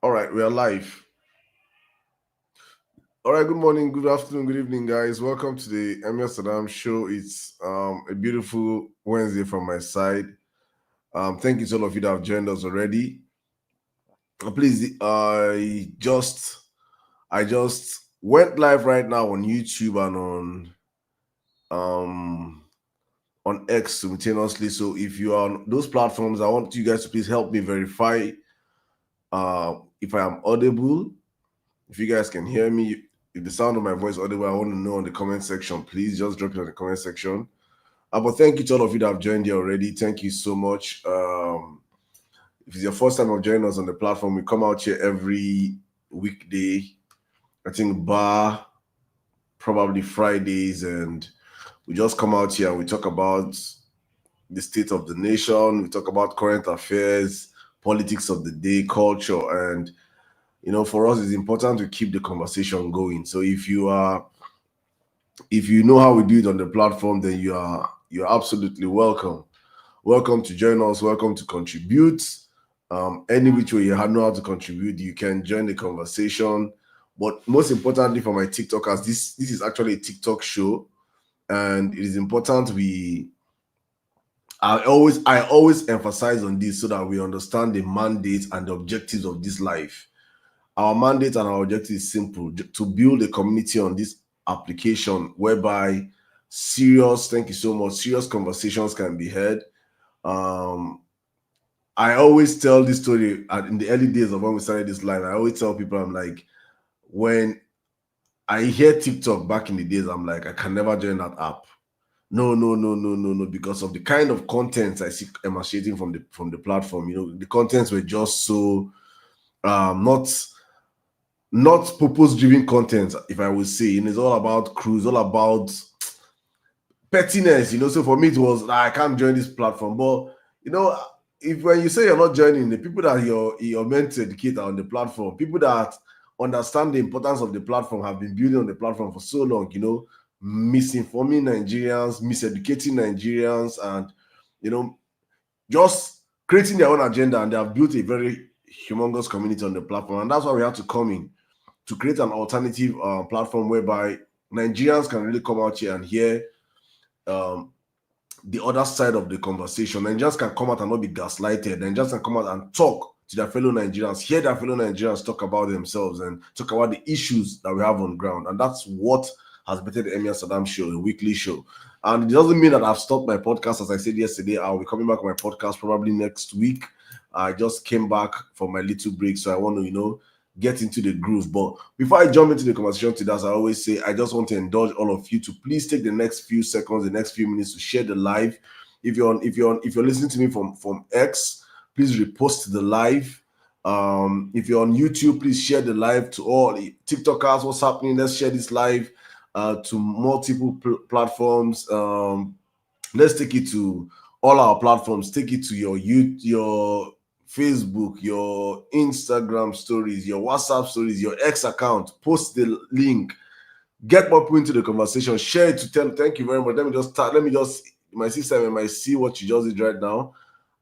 All right, we are live. All right, good morning, good afternoon, good evening, guys. Welcome to the Emir Sirdam show. It's a beautiful Wednesday from my side. Thank you to all of you that have joined us already. Please, I just went live right now on YouTube and um on X simultaneously. So if you are on those platforms, I want you guys to please help me verify if I am audible. If you guys can hear me, if the sound of my voice audible, I want to know in the comment section. Please just drop it in the comment section. But thank you to all of you that have joined here already. Thank you so much. If it's your first time of joining us on the platform, we come out here every weekday. I think probably Fridays, and we just come out here and we talk about the state of the nation. We talk about current affairs, politics of the day, culture, and for us, it's important to keep the conversation going. So if you know how we do it on the platform, then you're absolutely welcome. Welcome to join us. Welcome to contribute. Any which way you know how to contribute, you can join the conversation. But most importantly, for my TikTokers, this is actually a TikTok show, and it is important I always emphasize on this so that we understand the mandate and the objectives of this life. Our mandate and our objective is simple: to build a community on this application whereby thank you so much, serious conversations can be had. Um, I always tell this story in the early days of when we started this line. I always tell people, I'm like, when I hear TikTok back in the days, I'm like, I can never join that app. No, no, no, no, no, no, because of the kind of content I see emanating from the platform. The contents were just so not purpose driven content, if I would say. It's all about cruise, all about pettiness. So for me, it was I can't join this platform. But if when you say you're not joining, the people that you're meant to educate are on the platform, people that understand the importance of the platform have been building on the platform for so long. Misinforming Nigerians, miseducating Nigerians, and you know just creating their own agenda, and they have built a very humongous community on the platform. And that's why we have to come in to create an alternative platform whereby Nigerians can really come out here and hear um, the other side of the conversation. Nigerians can come out and not be gaslighted. Nigerians can come out and talk to their fellow Nigerians, hear their fellow Nigerians talk about themselves and talk about the issues that we have on ground. And that's what has been the Emir Sirdam show, a weekly show. And it doesn't mean that I've stopped my podcast. As I said yesterday, I'll be coming back on my podcast probably next week. I just came back from my little break, so I want to, get into the groove. But before I jump into the conversation today, as I always say, I just want to indulge all of you to please take the next few seconds, the next few minutes to share the live. If you're listening to me from X, please repost the live. If you're on YouTube, please share the live to all the TikTokers. What's happening? Let's share this live to multiple platforms. Let's take it to all our platforms. Take it to your your Facebook, your Instagram stories, your WhatsApp stories, your X account. Post the link. Get more people into the conversation. Share it to tell. Thank you very much. Let me just start. Let me just my sister might see what you just did right now.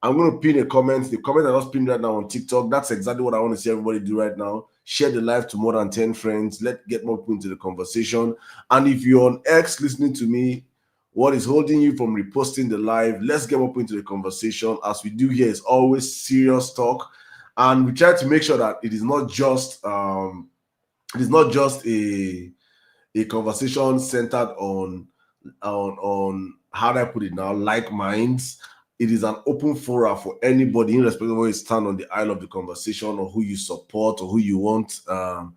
I'm going to pin a comment. The comment I just pinned right now on TikTok. That's exactly what I want to see everybody do right now. Share the live to more than 10 friends. Let's get more people into the conversation. And if you're on X listening to me, what is holding you from reposting the live? Let's get more people into the conversation. As we do here, is always serious talk. And we try to make sure that it is not just a conversation centered on how do I put it now, like minds. It is an open forum for anybody, irrespective of where you stand on the aisle of the conversation, or who you support, or who you want to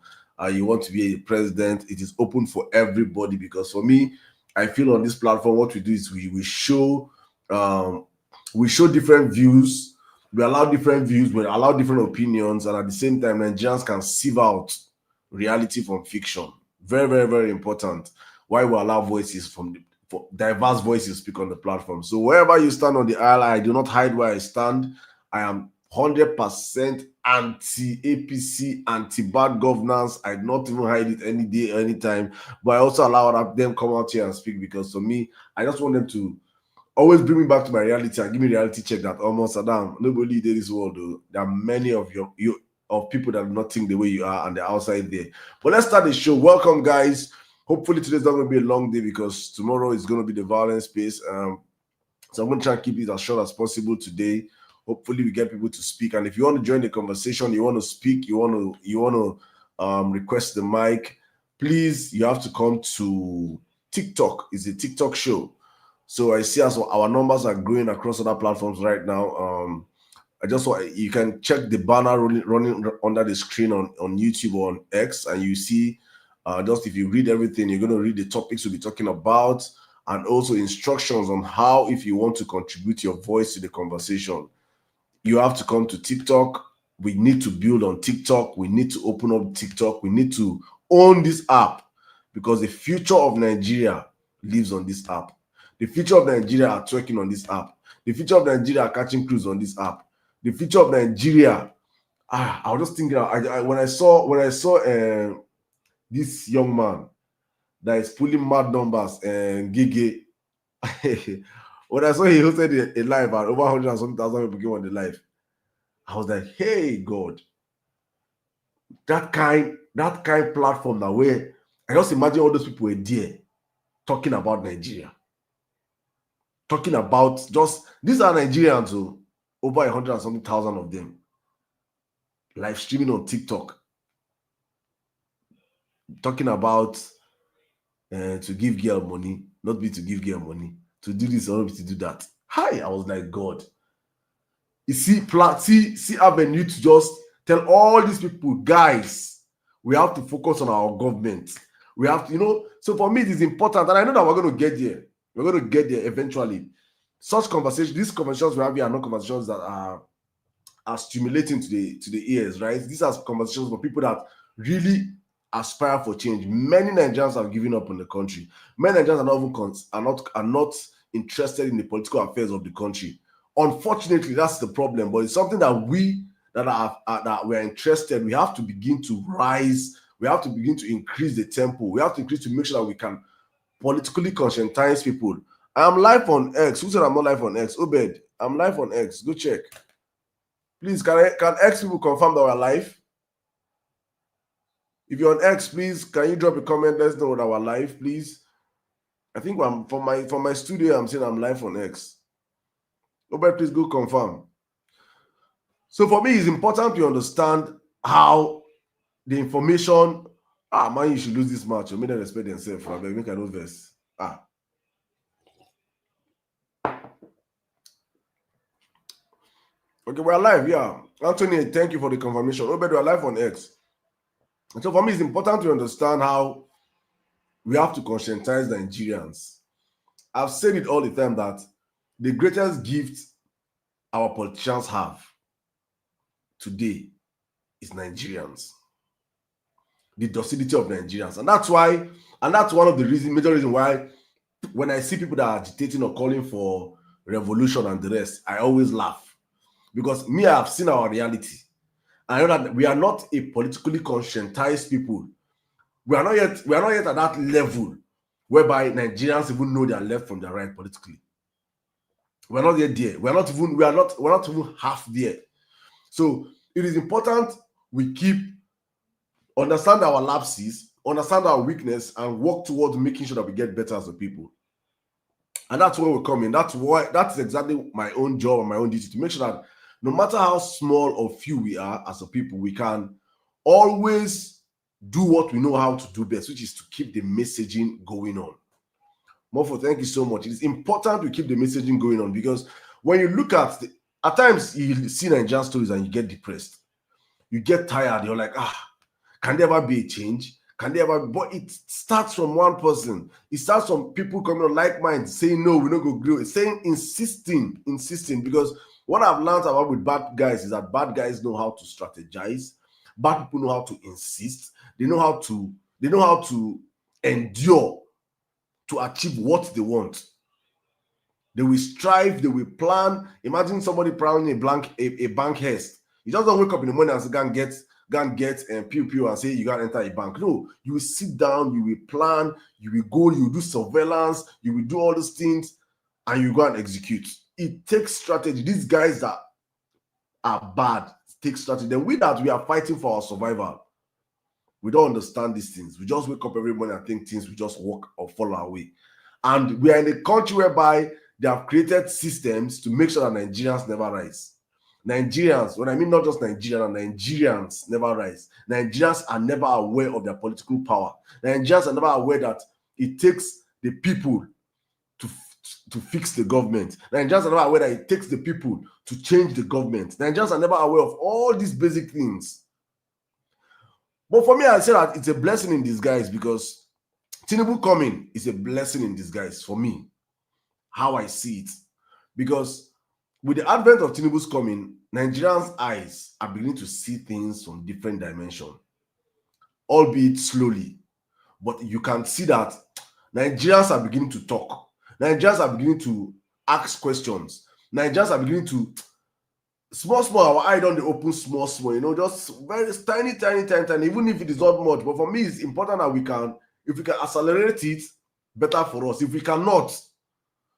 be a president. It is open for everybody, because for me, I feel on this platform, what we do is we show different views. We allow different views, we allow different opinions, and at the same time, Nigerians can sieve out reality from fiction. Very, very, very important. Why we allow voices for diverse voices speak on the platform. So wherever you stand on the aisle, I do not hide where I stand. I am 100% anti-APC, anti-bad governance. I do not even hide it any day, anytime. But I also allow them come out here and speak, because for me, I just want them to always bring me back to my reality and give me reality check that almost Saddam, nobody did this world though. There are many of you of people that do not think the way you are and they're outside there. But let's start the show. Welcome, guys. Hopefully today's not going to be a long day because tomorrow is going to be the violence space. So I'm going to try and keep it as short as possible today. Hopefully we get people to speak. And if you want to join the conversation, you want to speak, you want to request the mic, please, you have to come to TikTok. It's a TikTok show. So I see as our numbers are growing across other platforms right now. I just want you can check the banner running under the screen on YouTube or on X, and you see just if you read everything, you're going to read the topics we'll be talking about, and also instructions on how, if you want to contribute your voice to the conversation, you have to come to TikTok. We need to build on TikTok. We need to open up TikTok. We need to own this app because the future of Nigeria lives on this app. The future of Nigeria are twerking on this app. The future of Nigeria are catching cruise on this app. The future of Nigeria. I was just thinking when I saw this young man that is pulling mad numbers and Gigi. When I saw he hosted a live and over 100 and something thousand people came on the live, I was like, hey God, that kind platform that way. I just imagine all those people were there talking about Nigeria. Talking about just these are Nigerians, so over 100 and something thousand of them live streaming on TikTok, talking about to give girl money, not be to give girl money, to do this or to do that. Hi, I was like, God, you see avenue to just tell all these people, guys, we have to focus on our government. We have to, so for me, it is important, and I know that we're going to get there. We're going to get there eventually. Such conversations, these conversations we have here are not conversations that are stimulating to the ears, right? These are conversations for people that really aspire for change. Many Nigerians have given up on the country. Many Nigerians are not interested in the political affairs of the country. Unfortunately, that's the problem. But it's something that that we're interested. We have to begin to rise. We have to begin to increase the tempo. We have to increase to make sure that we can politically conscientize people. I'm live on X. Who said I'm not live on X? Obed, I'm live on X. Go check. Please, can X people confirm that we're live? If you're on X, please, can you drop a comment? Let's know that we're live, please. I think from my studio, I'm saying I'm live on X. Obed, please go confirm. So for me, it's important to understand how the information. Man, you should lose this match. You may not respect themselves. I make a note verse. Okay, we're live, yeah. Anthony, thank you for the confirmation. Obed, we're live on X. And so for me, it's important to understand how we have to conscientize Nigerians. I've said it all the time that the greatest gift our politicians have today is Nigerians. The docility of Nigerians. And that's one of the major reasons why when I see people that are agitating or calling for revolution and the rest, I always laugh. Because I have seen our reality. I know that we are not a politically conscientized people. We are not yet at that level whereby Nigerians even know their left from their right politically. We're not yet there. We're not even half there. So it is important we understand our lapses, understand our weakness, and work towards making sure that we get better as a people. And that's where we're coming. That's exactly my own job and my own duty, to make sure that no matter how small or few we are as a people, we can always do what we know how to do best, which is to keep the messaging going on. Mofo, thank you so much. It is important to keep the messaging going on, because when you look at times you see Nigerian stories and you get depressed. You get tired. You're like, can there ever be a change? Can there ever be? But it starts from one person. It starts from people coming on like minds saying, no, we're not going to grow. It's saying, insisting, because what I've learned about with bad guys is that bad guys know how to strategize. Bad people know how to insist. They know how to endure to achieve what they want. They will strive, they will plan. Imagine somebody planning a bank heist. You just don't wake up in the morning and say, go and get pew and say you gotta enter a bank. No, you will sit down, you will plan, you will go, you will do surveillance, you will do all those things, and you go and execute. It takes strategy. These guys that are bad take strategy. Then we are fighting for our survival. We don't understand these things. We just wake up every morning and think things will just work or fall our way. And we are in a country whereby they have created systems to make sure that Nigerians never rise. Nigerians, when I mean not just Nigerians never rise. Nigerians are never aware of their political power. Nigerians are never aware that it takes the people to fix the government. Nigerians are never aware that it takes the people to change the government. Nigerians are never aware of all these basic things. But for me, I say that it's a blessing in disguise, because Tinubu coming is a blessing in disguise for me, how I see it. Because with the advent of Tinubu's coming, Nigerians' eyes are beginning to see things from different dimensions, albeit slowly. But you can see that Nigerians are beginning to talk. Nigerians are beginning to ask questions. Nigerians are beginning to small, our eye don't open small, just very tiny, even if it is not much. But for me, it's important that if we can accelerate it, better for us. If we cannot,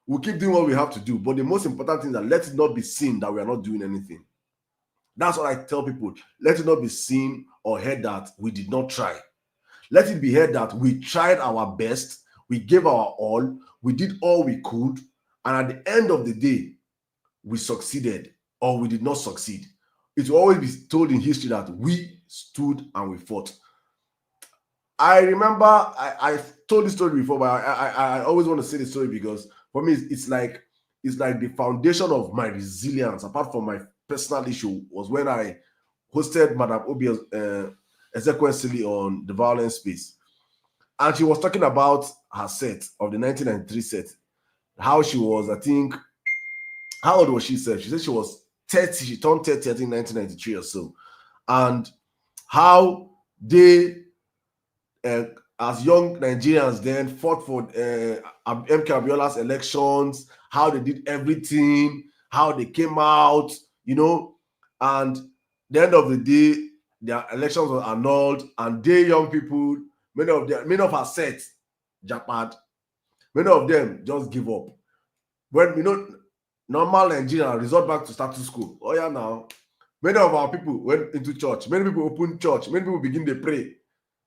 we'll keep doing what we have to do. But the most important thing is that let it not be seen that we are not doing anything. That's what I tell people. Let it not be seen or heard that we did not try. Let it be heard that we tried our best, we gave our all, we did all we could, and at the end of the day, we succeeded or we did not succeed. It will always be told in history that we stood and we fought. I remember I told this story before, but I always want to say the story because for me it's like the foundation of my resilience, apart from my personal issue, was when I hosted Madam Obi Ezekwesili on the violence space, and she was talking about her set of the 1993 set, how she was, I think, how old was she? She said she was 30. She turned 30, I think, 1993 or so, and how they, as young Nigerians, then fought for MK Abiola's elections, how they did everything, how they came out, and the end of the day, their elections were annulled, and they young people, many of our sets, Japan, many of them just give up. When normal Nigeria resort back to status quo. Oh yeah, now many of our people went into church. Many people opened church. Many people begin to pray,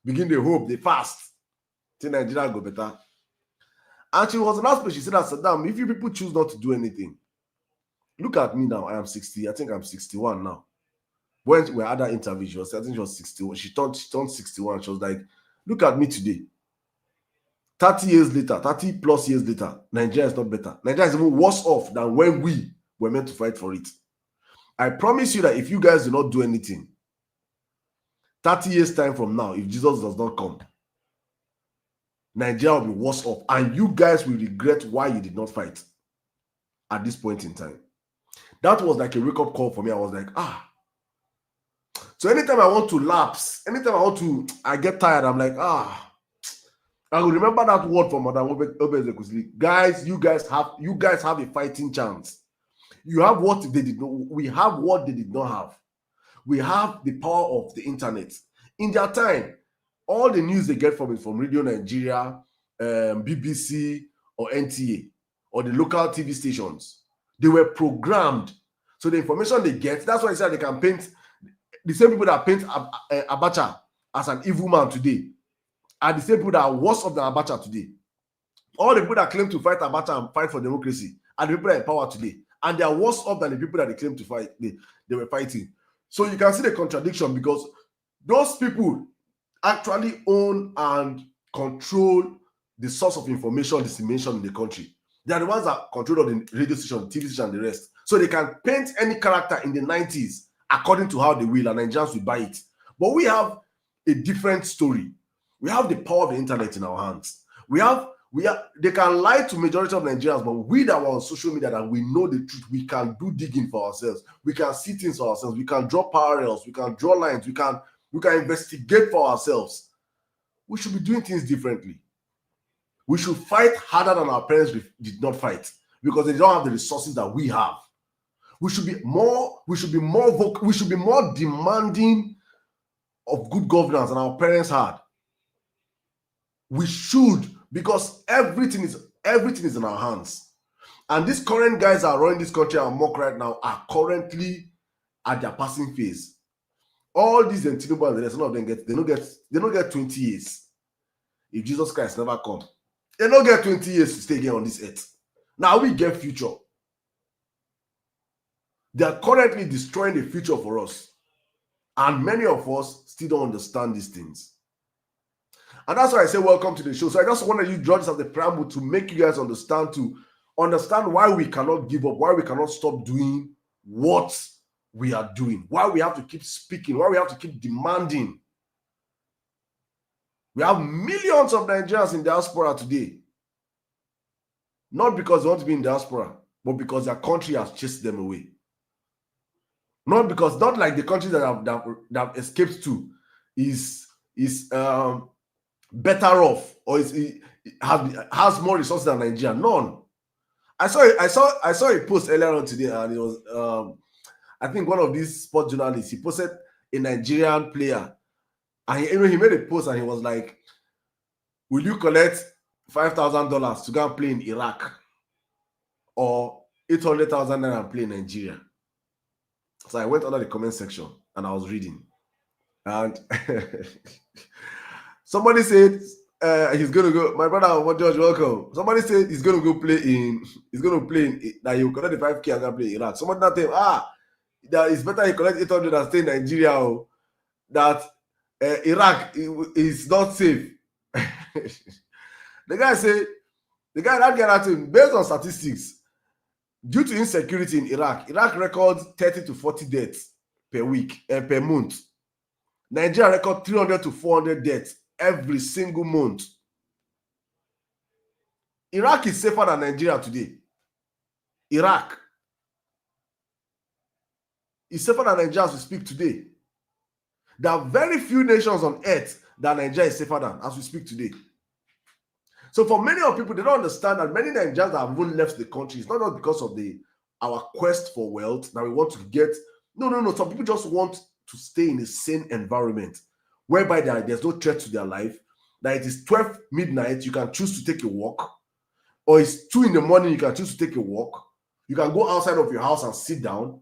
begin to hope, they fast. Till Nigeria go better. And she was last place. She said that, Saddam, if you people choose not to do anything, look at me now. I am 60. I think I'm 61 now. When we had that interview, I think she was 61. She turned 61. She was like, look at me today. 30 years later, 30 plus years later, Nigeria is not better. Nigeria is even worse off than when we were meant to fight for it. I promise you that if you guys do not do anything, 30 years time from now, if Jesus does not come, Nigeria will be worse off, and you guys will regret why you did not fight at this point in time. That was like a wake-up call for me. I was like, So anytime I want to lapse, anytime I get tired, I'm like, I will remember that word from Madam Obi Ezekwesili. Guys, you guys have a fighting chance. You have what they did not. We have what they did not have. We have the power of the internet. In their time, all the news they get from it from Radio Nigeria, BBC, or NTA, or the local TV stations, they were programmed. So the information they get, that's why I said they can paint the same people that paint Abacha as an evil man today are the same people that are worse off than Abacha today. All the people that claim to fight Abacha and fight for democracy are the people that are in power today. And they are worse off than the people that they claim to fight, they were fighting. So you can see the contradiction, because those people actually own and control the source of information dissemination in the country. They are the ones that control the radio station, TV station, and the rest. So they can paint any character in the 90s according to how they will, and Nigerians will buy it. But we have a different story. We have the power of the internet in our hands. They can lie to majority of Nigerians, but we that were on social media, that we know the truth, we can do digging for ourselves. We can see things for ourselves. We can draw parallels. We can draw lines. We can investigate for ourselves. We should be doing things differently. We should fight harder than our parents did not fight, because they don't have the resources that we have. We should be more vocal. We should be more demanding of good governance than our parents had. We should, because everything is in our hands. And these current guys that are running this country and mock right now are currently at their passing phase. All these Tinubu and the rest, none of them they don't get 20 years. If Jesus Christ never come, they don't get 20 years to stay again on this earth. Now we get future. They are currently destroying the future for us. And many of us still don't understand these things. And that's why I say welcome to the show. So I just wanted you to draw this as a preamble to make you guys understand why we cannot give up, why we cannot stop doing what we are doing, why we have to keep speaking, why we have to keep demanding. We have millions of Nigerians in diaspora today. Not because they want to be in diaspora, but because their country has chased them away. Not like the country that have escaped to is better off or has more resources than Nigeria. None. I saw a post earlier on today, and it was I think one of these sports journalists. He posted a Nigerian player, and he made a post, and he was like, "Will you collect $5,000 to go and play in Iraq, or 800,000 naira and play in Nigeria?" So I went under the comment section and I was reading, and somebody said he's going to go. My brother, George, welcome. Somebody said he's going to play in that he will collect the 5K and go play in Iraq. Somebody now tell him, that it's better he collect 800 and stay in Nigeria. Or that Iraq is not safe. That guy told him, based on statistics, due to insecurity in Iraq records 30 to 40 deaths per week and per month. Nigeria records 300 to 400 deaths every single month. Iraq is safer than Nigeria today. Iraq is safer than Nigeria as we speak today. There are very few nations on earth that Nigeria is safer than as we speak today. So for many of people, they don't understand that many Nigerians that have even left the country, it's not just because of our quest for wealth that we want to get. No. Some people just want to stay in a sane environment whereby there's no threat to their life. That it is 12 midnight, you can choose to take a walk. Or it's 2 in the morning, you can choose to take a walk. You can go outside of your house and sit down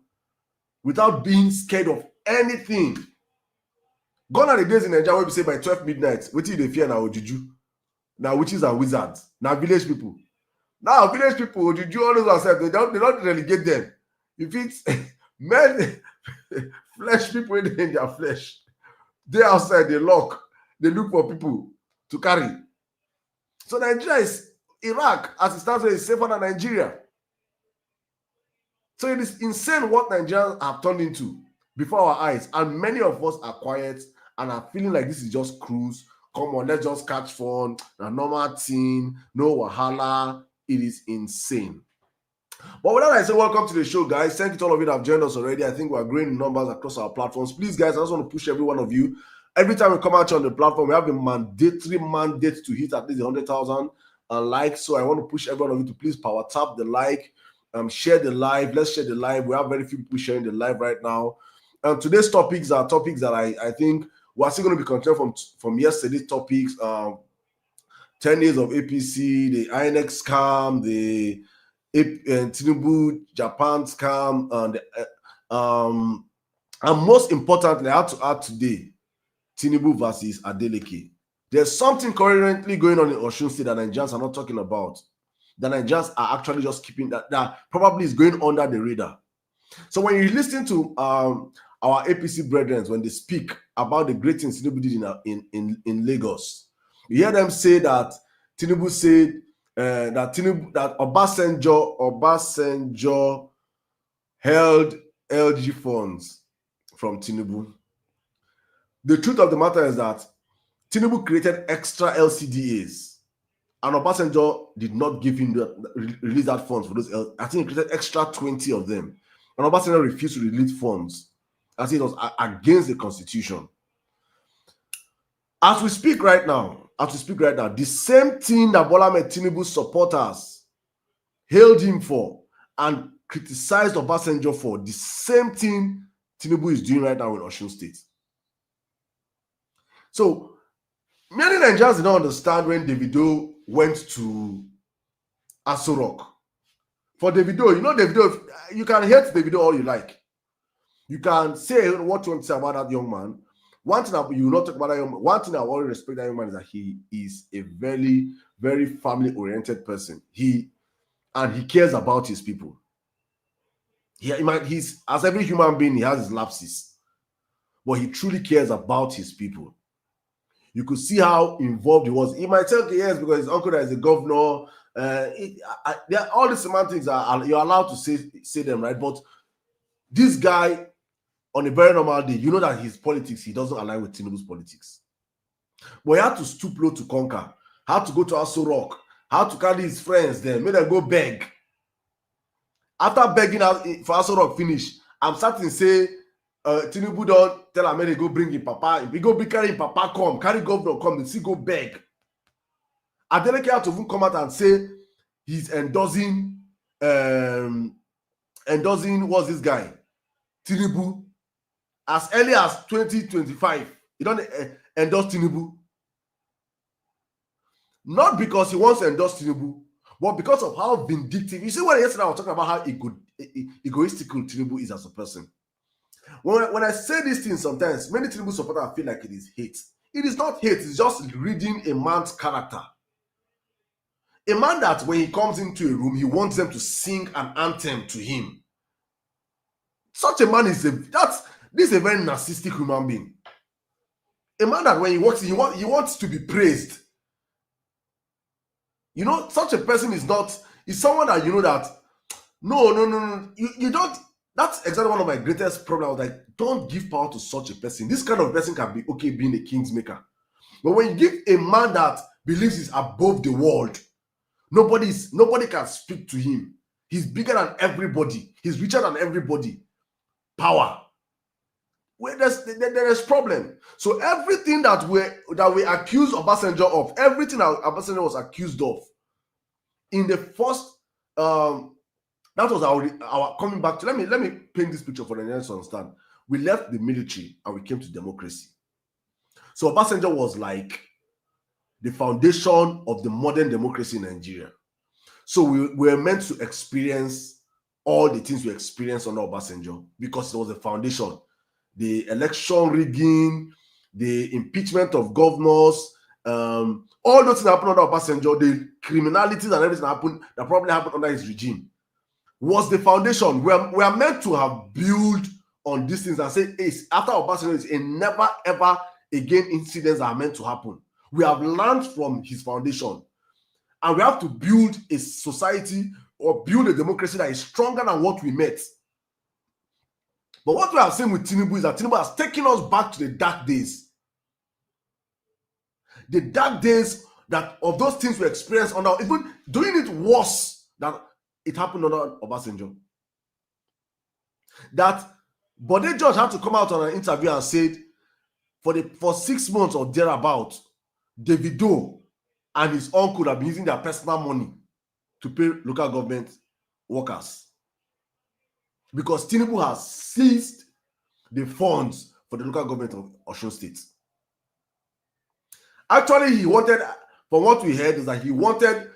without being scared of anything. Gone are the days in Nigeria where we say by 12 midnight, what do they fear now, Juju? Now witches and wizards. Now village people. Now village people, Juju always accept. They don't relegate them. If it's men, flesh people in their flesh, they outside, they lock, they look for people to carry. So Nigeria is Iraq, as it stands, is safer than Nigeria. So it is insane what Nigerians have turned into before our eyes, and many of us are quiet and are feeling like this is just cruise. Come on, let's just catch fun. A normal thing, no wahala. It is insane. But with that, I say welcome to the show, guys. Thank you to all of you that have joined us already. I think we're growing in numbers across our platforms. Please, guys, I just want to push every one of you. Every time we come out on the platform, we have a mandatory mandate to hit at least 100,000 likes. So I want to push every one of you to please power tap the like, share the live. Let's share the live. We have very few people sharing the live right now. Today's topics are topics that I think we're still going to be continuing from yesterday's topics. 10 years of APC, the INX scam, the Tinubu Japan scam, and most importantly, I have to add today, Tinubu versus Adeleke. There's something currently going on in Osun State that Nigerians are not talking about. The Nigerians are actually just keeping that probably is going under the radar. So when you listen to our APC brethren, when they speak about the great things Tinubu did in Lagos, you hear them say that Tinubu said that Obasanjo held LG funds from Tinubu. The truth of the matter is that Tinubu created extra LCDAs, and Obasanjo did not give him release that funds for those. I think he created extra 20 of them, and Obasanjo refused to release funds as it was against the constitution. As we speak right now, the same thing that Bola Ahmed Tinubu's supporters hailed him for and criticized Obasanjo for, the same thing Tinubu is doing right now in Osun State. So many Nigerians did not understand when Davido went to Aso Rock. For Davido, you can hate Davido all you like. You can say what you want to say about that young man. One thing you will not talk about that young man. One thing I always respect that young man is that he is a very, very family-oriented person. He cares about his people. He's as every human being, he has his lapses, but he truly cares about his people. You could see how involved he was. He might say, okay, yes, because his uncle is a governor. All the semantics you're allowed to say them, right? But this guy, on a very normal day, you know that his politics, he doesn't align with Tinubu's politics. But he had to stoop low to conquer, had to go to Aso Rock, had to carry his friends there, made them go beg. After begging for Aso Rock finish, I'm starting to say, Tinubu don't tell Amere go bring him papa. If he go carry him papa come, carry governor come, and see go beg. Adeleke had to even come out and say he's endorsing what's this guy? Tinubu. As early as 2025, he don't endorse Tinubu. Not because he wants to endorse Tinubu, but because of how vindictive. You see what yesterday I was talking about how egoistical Tinubu is as a person. When I say these things, sometimes many Tinubu supporters feel like it is hate. It is not hate, it's just reading a man's character. A man that when he comes into a room, he wants them to sing an anthem to him. Such a man is this is a very narcissistic human being. A man that when he walks in, he wants to be praised. You know, such a person is someone that you know that no. You don't. That's exactly one of my greatest problems. Like, don't give power to such a person. This kind of person can be okay being a king's maker. But when you give a man that believes he's above the world, nobody can speak to him. He's bigger than everybody. He's richer than everybody. Power. Where there's problem. So everything that we accuse Obasanjo of, everything that Obasanjo was accused of, in the first that was our coming back to. Let me paint this picture for the Nigerians to understand. We left the military and we came to democracy. So Obasanjo was like the foundation of the modern democracy in Nigeria. So we were meant to experience all the things we experienced under Obasanjo because it was the foundation. The election rigging, the impeachment of governors, all those things happened under Obasanjo, the criminalities and everything that probably happened under his regime, was the foundation. We are meant to have built on these things and say, hey, after Obasanjo, it's a never ever again incidents are meant to happen. We have learned from his foundation, and we have to build a society or build a democracy that is stronger than what we met. But what we have seen with Tinubu is that Tinubu has taken us back to the dark days. The dark days that of those things we experienced under, even doing it worse than it happened under Obasanjo. That Bode George had to come out on an interview and said, for 6 months or thereabout, Davido and his uncle have been using their personal money to pay local government workers. Because Tinubu has seized the funds for the local government of Osun State. Actually, he wanted, from what we heard, is that he wanted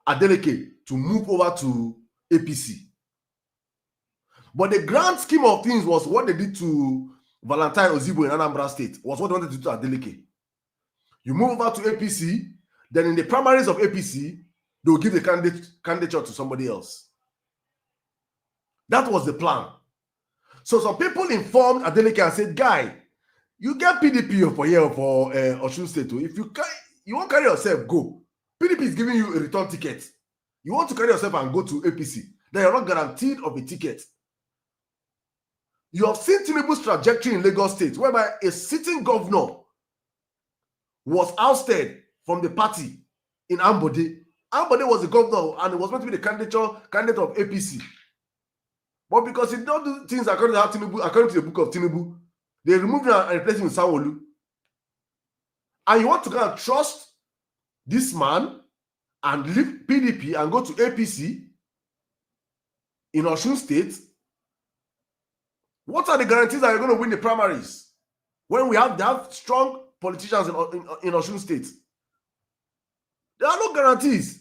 Adeleke to move over to APC. But the grand scheme of things was what they did to Valentine Ozigbo in Anambra State, was what they wanted to do to Adeleke. You move over to APC, then in the primaries of APC, they will give the candidature to somebody else. That was the plan. So some people informed Adeleke and said, guy, you get PDP for here for Osun State. If you won't carry yourself, go. PDP is giving you a return ticket. You want to carry yourself and go to APC, then you're not guaranteed of a ticket. You have seen Tinubu's trajectory in Lagos State, whereby a sitting governor was ousted from the party in Ambode. Ambode was the governor and it was meant to be the candidate of APC. But because he don't do things according to the book of Tinubu, they removed him and replaced him with Sanwo-Olu. And you want to kind of trust this man and leave PDP and go to APC in Osun State? What are the guarantees that you're going to win the primaries when they have strong politicians in Osun State? There are no guarantees.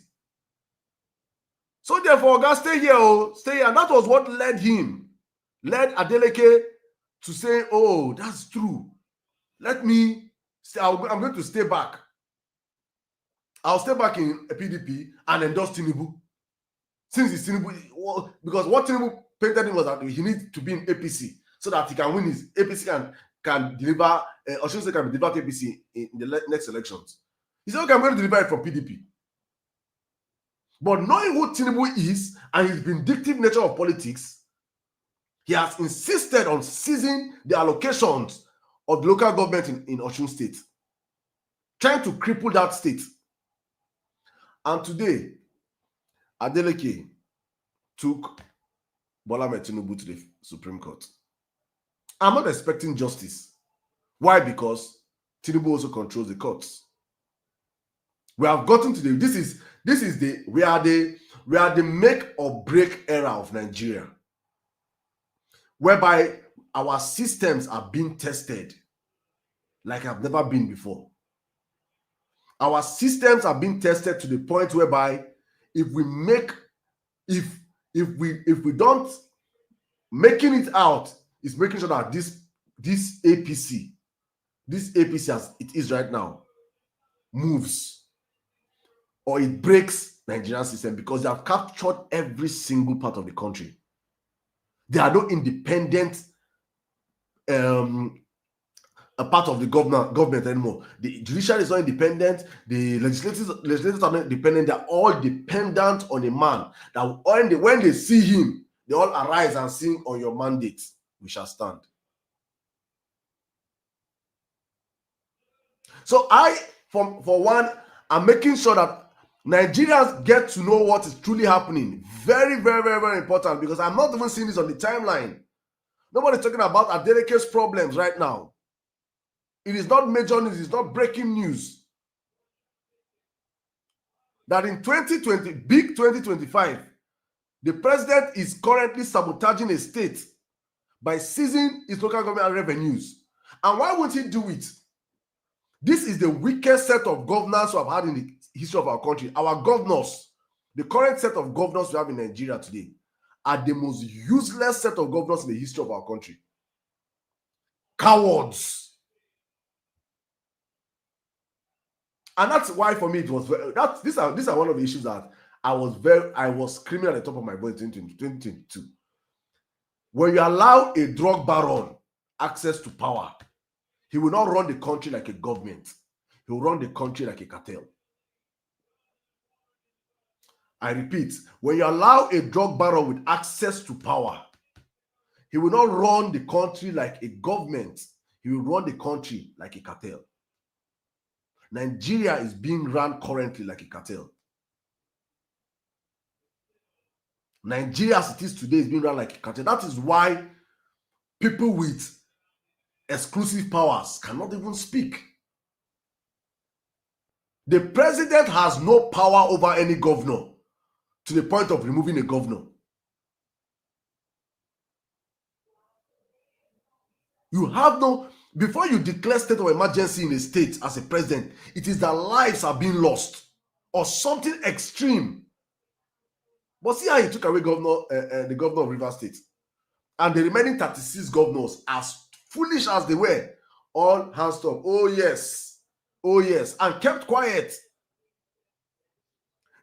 So therefore, guys, stay here. And that was what led Adeleke to say, oh, that's true. Let me, I'm going to stay back. I'll stay back in a PDP and endorse Tinubu. Since it's Tinubu, because what Tinubu painted him was that he needs to be in APC so that he can win his APC can deliver, or should say can deliver APC in the next elections. He said, okay, I'm going to deliver it from PDP. But knowing who Tinubu is and his vindictive nature of politics, he has insisted on seizing the allocations of the local government in Osun State, trying to cripple that state. And today, Adeleke took Bola Ahmed Tinubu to the Supreme Court. I'm not expecting justice. Why? Because Tinubu also controls the courts. We have gotten to we are the make or break era of Nigeria, whereby our systems are being tested like I've never been before. Our systems are being tested to the point whereby if we don't making it out is making sure that this APC as it is right now moves or it breaks Nigerian system, because they have captured every single part of the country. There are no independent a part of the government anymore. The judiciary is not independent. The legislators are not independent. They're all dependent on a man that when they see him, they all arise and sing, on your mandate we shall stand. So for one, I'm making sure that Nigerians get to know what is truly happening. Very, very, very, very important, because I'm not even seeing this on the timeline. Nobody's talking about Adeleke's problems right now. It is not major news. It's not breaking news. That in 2025, the president is currently sabotaging a state by seizing its local government revenues. And why would he do it? This is the weakest set of governors we have had in the history of our country. Our governors, the current set of governors we have in Nigeria today, are the most useless set of governors in the history of our country. Cowards. And that's why for me it was these are one of the issues that I was screaming at the top of my voice in 2022. When you allow a drug baron access to power, he will not run the country like a government. He will run the country like a cartel. I repeat, when you allow a drug baron with access to power, he will not run the country like a government. He will run the country like a cartel. Nigeria is being run currently like a cartel. Nigeria as it is today is being run like a cartel. That is why people with exclusive powers cannot even speak. The president has no power over any governor to the point of removing a governor. You have no, before you declare state of emergency in a state as a president, it is that lives are being lost or something extreme. But see how he took away the governor of Rivers State, and the remaining 36 governors, as foolish as they were, all hands up. Oh yes, and kept quiet.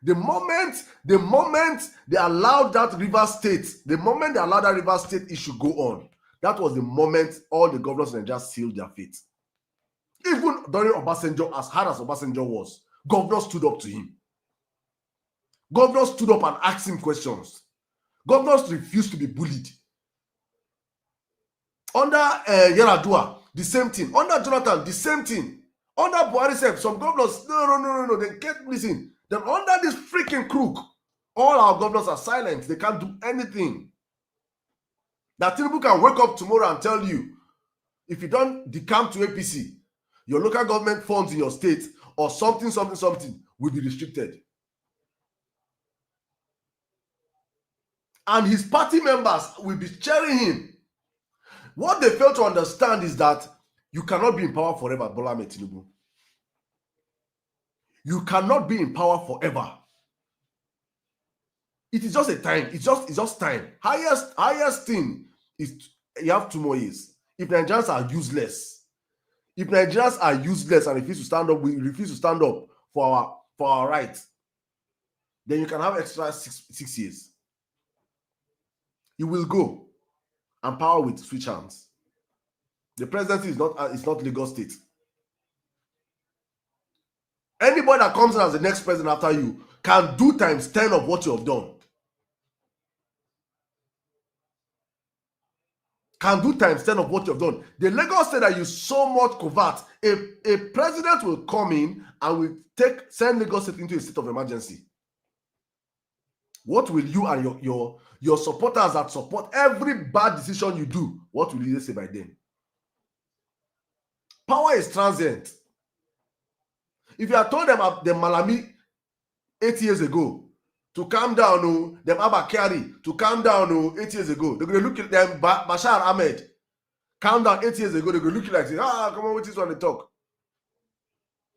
The moment they allowed that Rivers State issue go on, that was the moment all the governors in Nigeria sealed their fate. Even during Obasanjo, as hard as Obasanjo was, governors stood up to him. Governors stood up and asked him questions. Governors refused to be bullied. Under Yaradua, the same thing. Under Jonathan, the same thing. Under Buhari, some governors, no, they kept listening. Then under this freaking crook, all our governors are silent. They can't do anything. That Tinubu can wake up tomorrow and tell you, if you don't decamp to APC, your local government funds in your state or something will be restricted. And his party members will be cheering him. What they fail to understand is that you cannot be in power forever, Bola Ahmed Tinubu. You cannot be in power forever. It is just a time. It's just time. Highest thing is you have 2 more years. if Nigerians are useless, and refuse to stand up, we refuse to stand up for our rights, then you can have extra 6 years. You will go, and power will switch hands. The presidency is not Lagos State. Anybody that comes in as the next president after you can do times 10 of what you have done. Can do times 10 of what you have done. The Lagos State that you so much covert, a president will come in and will send Lagos State into a state of emergency. What will you and your supporters that support every bad decision you do, what will you say by then? Power is transient. If you had told them Malami 8 years ago to calm down, them Abba Kyari to calm down 8 years ago, they're going to look at them, Bashar Ahmed, calm down 8 years ago, they're going to look at you like, come on, what is when they talk?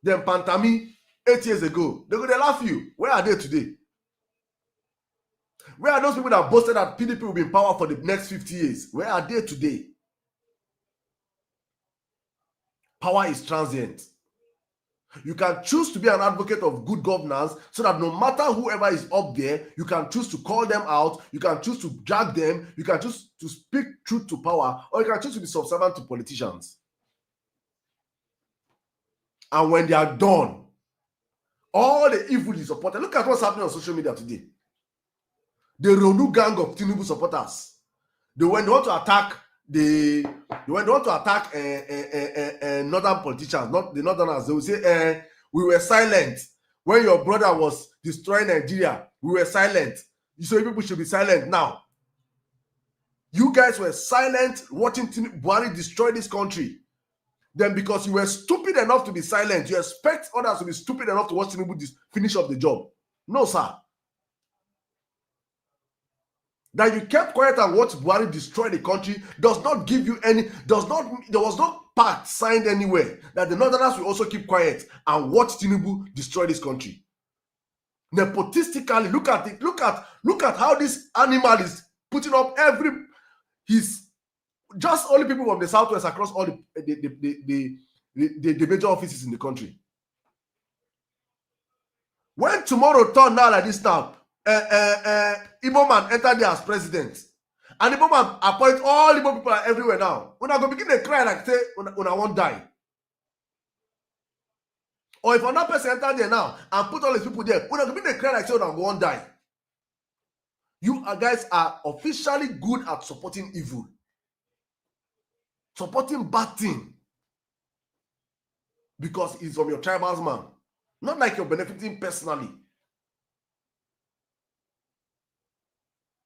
Then Pantami 8 years ago, they're going to laugh you. Where are they today? Where are those people that boasted that PDP will be in power for the next 50 years? Where are they today? Power is transient. You can choose to be an advocate of good governance so that no matter whoever is up there, you can choose to call them out, you can choose to drag them, you can choose to speak truth to power, or you can choose to be subservient to politicians. And when they are done, all the evil is supported. Look at what's happening on social media today. The Ronu gang of Tinubu supporters. When they want to attack northern politicians, not the northerners, they will say, we were silent when your brother was destroying Nigeria. We were silent. So people should be silent now. You guys were silent watching Buhari destroy this country. Then because you were stupid enough to be silent, you expect others to be stupid enough to watch Tinubu finish up the job. No, sir. That you kept quiet and watched Buhari destroy the country does not give you there was no pact signed anywhere that the northerners will also keep quiet and watch Tinubu destroy this country. Nepotistically, look at how this animal is putting up just only people from the southwest across all the major offices in the country. When tomorrow turn now like this now, Igbo man enter there as president, and Igbo man appoint all Igbo people everywhere now. When I go begin to cry like say, when I won't die. Or if another person enter there now and put all these people there, when I go begin to cry like say, when I won't die. You guys are officially good at supporting evil, supporting bad thing, because it's from your tribals man, not like you're benefiting personally.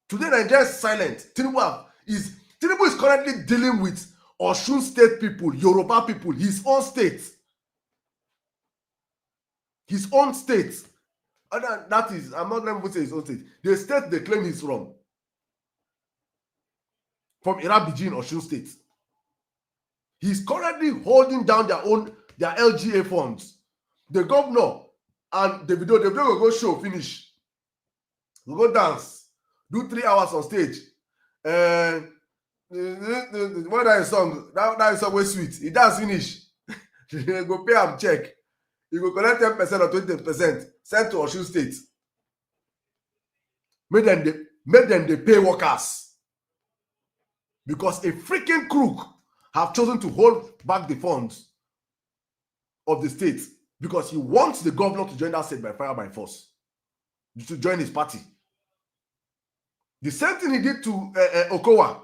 Today, Nigeria is silent. Tinubu is currently dealing with Osun State people, Yoruba people, his own state. His own state. That is, I'm not going to say his own state. The state they claim he's from Irabiji in Osun State. He's currently holding down their LGA funds. The governor and Davido will go show, finish. We'll go dance. Do 3 hours on stage. What that song? That is song was sweet. He does finish. You go pay him check. You go collect 10% or 20%. Send to Osun State. Make them they pay workers. Because a freaking crook have chosen to hold back the funds of the state because he wants the governor to join that state by fire by force. To join his party. The same thing he did to Okowa.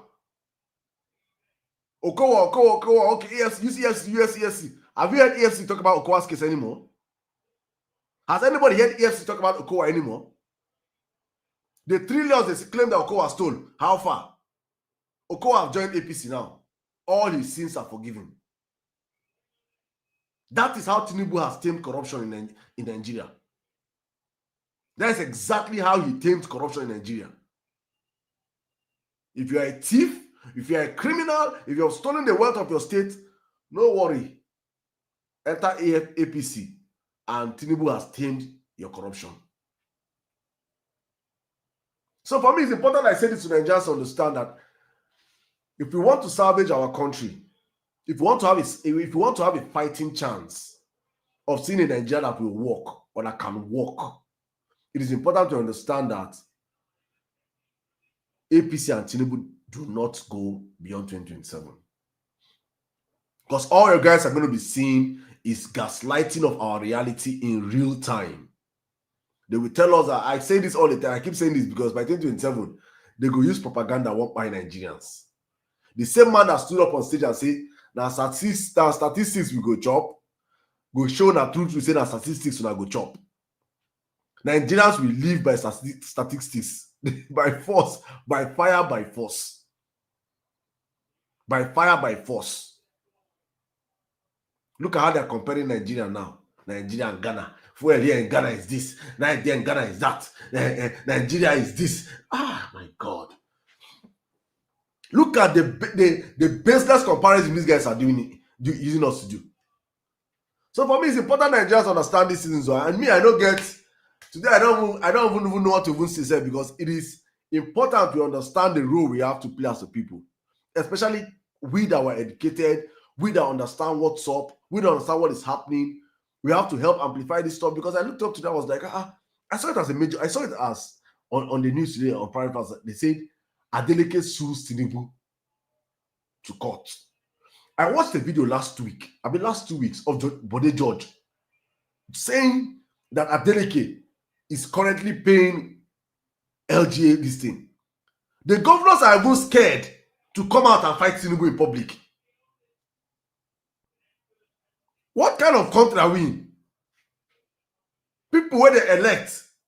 Okay, EFC. Have you heard EFC talk about Okowa's case anymore? Has anybody heard EFC talk about Okowa anymore? The trillions they claim that Okowa stole, how far? Okowa have joined APC now. All his sins are forgiven. That is how Tinubu has tamed corruption in Nigeria. That is exactly how he tamed corruption in Nigeria. If you are a thief, if you are a criminal, if you have stolen the wealth of your state, no worry. Enter APC and Tinubu has tamed your corruption. So for me, it's important I say this to Nigerians to understand that if we want to salvage our country, If you want to have a fighting chance of seeing a Nigeria that will work or that can work, it is important to understand that APC and Tinubu do not go beyond 2027. Because all you guys are going to be seeing is gaslighting of our reality in real time. They will tell us that, I say this all the time, I keep saying this because by 2027, they go use propaganda work by Nigerians. The same man that stood up on stage and said, now statistics we go chop, go show na truth, we say na statistics we go chop. Nigerians will live by statistics, by force, by fire, by force. By fire, by force. Look at how they're comparing Nigeria now. Nigeria and Ghana. Fuel here in Ghana is this. Nigeria in Ghana is that. Nigeria is this. Ah, my God. Look at the baseless comparison these guys are using us to do. So for me, it's important Nigerians understand these things. And me, I don't get today. I don't even know what to even say because it is important to understand the role we have to play as a people, especially we that were educated, we that understand what's up, we that understand what is happening. We have to help amplify this stuff because I looked up to that. I was like, I saw it as a major. I saw it as on the news today on Private House. They said Adeleke sues Tinubu to court. I watched the video last 2 weeks of Bode George saying that Adeleke is currently paying LGA this thing. The governors are even scared to come out and fight Tinubu in public. What kind of country are we in? People where they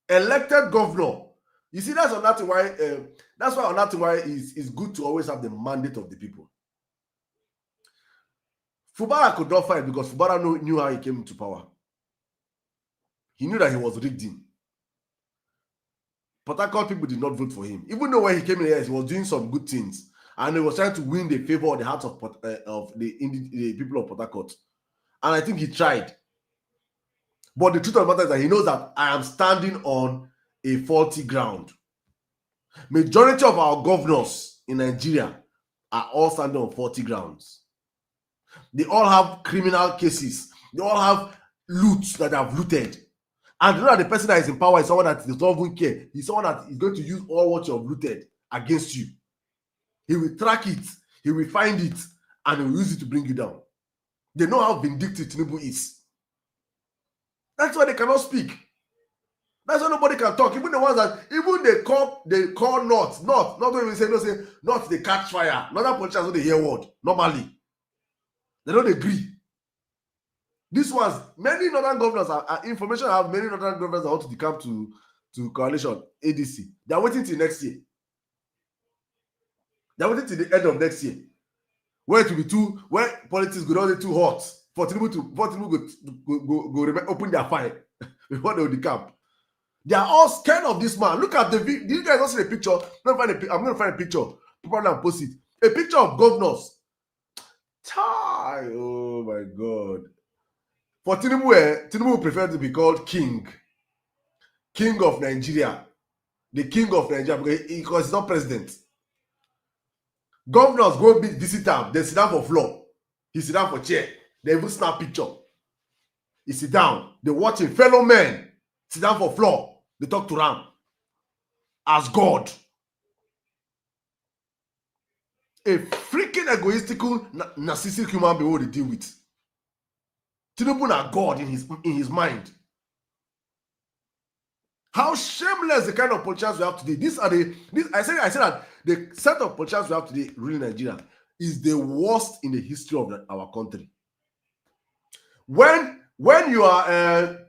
elected governor. You see, that's another why. That's why another why is good to always have the mandate of the people. Fubara could not fight because Fubara knew how he came into power. He knew that he was rigged in. Port Harcourt people did not vote for him. Even though when he came in here, he was doing some good things. And he was trying to win the favor of the hearts of the people of Port Harcourt. And I think he tried. But the truth of the matter is that he knows that I am standing on a faulty ground. Majority of our governors in Nigeria are all standing on faulty grounds. They all have criminal cases. They all have loot that they have looted. And you know that the person that is in power is someone that does not even care. He's someone that is going to use all what you have looted against you. He will track it, he will find it, and he will use it to bring you down. They know how vindictive Tinubu is. That's why they cannot speak. That's why nobody can talk. Even the ones that they call not even say not they catch fire. Not that politicians don't hear word normally. They don't agree. This was many northern governors information I have many northern governors that want to decamp to coalition ADC. They are waiting till next year. They are waiting till the end of next year. Where it will be where politics go down too hot for Tinubu go open their file before they will decamp. They are all scared of this man. Look at the video. Did you guys not see the picture? I'm going to find a picture. People and post it. A picture of governors. Oh my God. For Tinubu, Tinubu prefer to be called King of Nigeria. The King of Nigeria because he's not president. Governors go visit him. They sit down for floor. He sit down for chair. They even snap picture. He sit down. They watch him. Fellow men sit down for floor. They talk to him as God. A freaking egoistical, narcissistic human being they deal with. Tinubu na God in his mind. How shameless the kind of politicians we have today. I said that the set of politicians we have today ruling Nigeria is the worst in the history of our country. When you are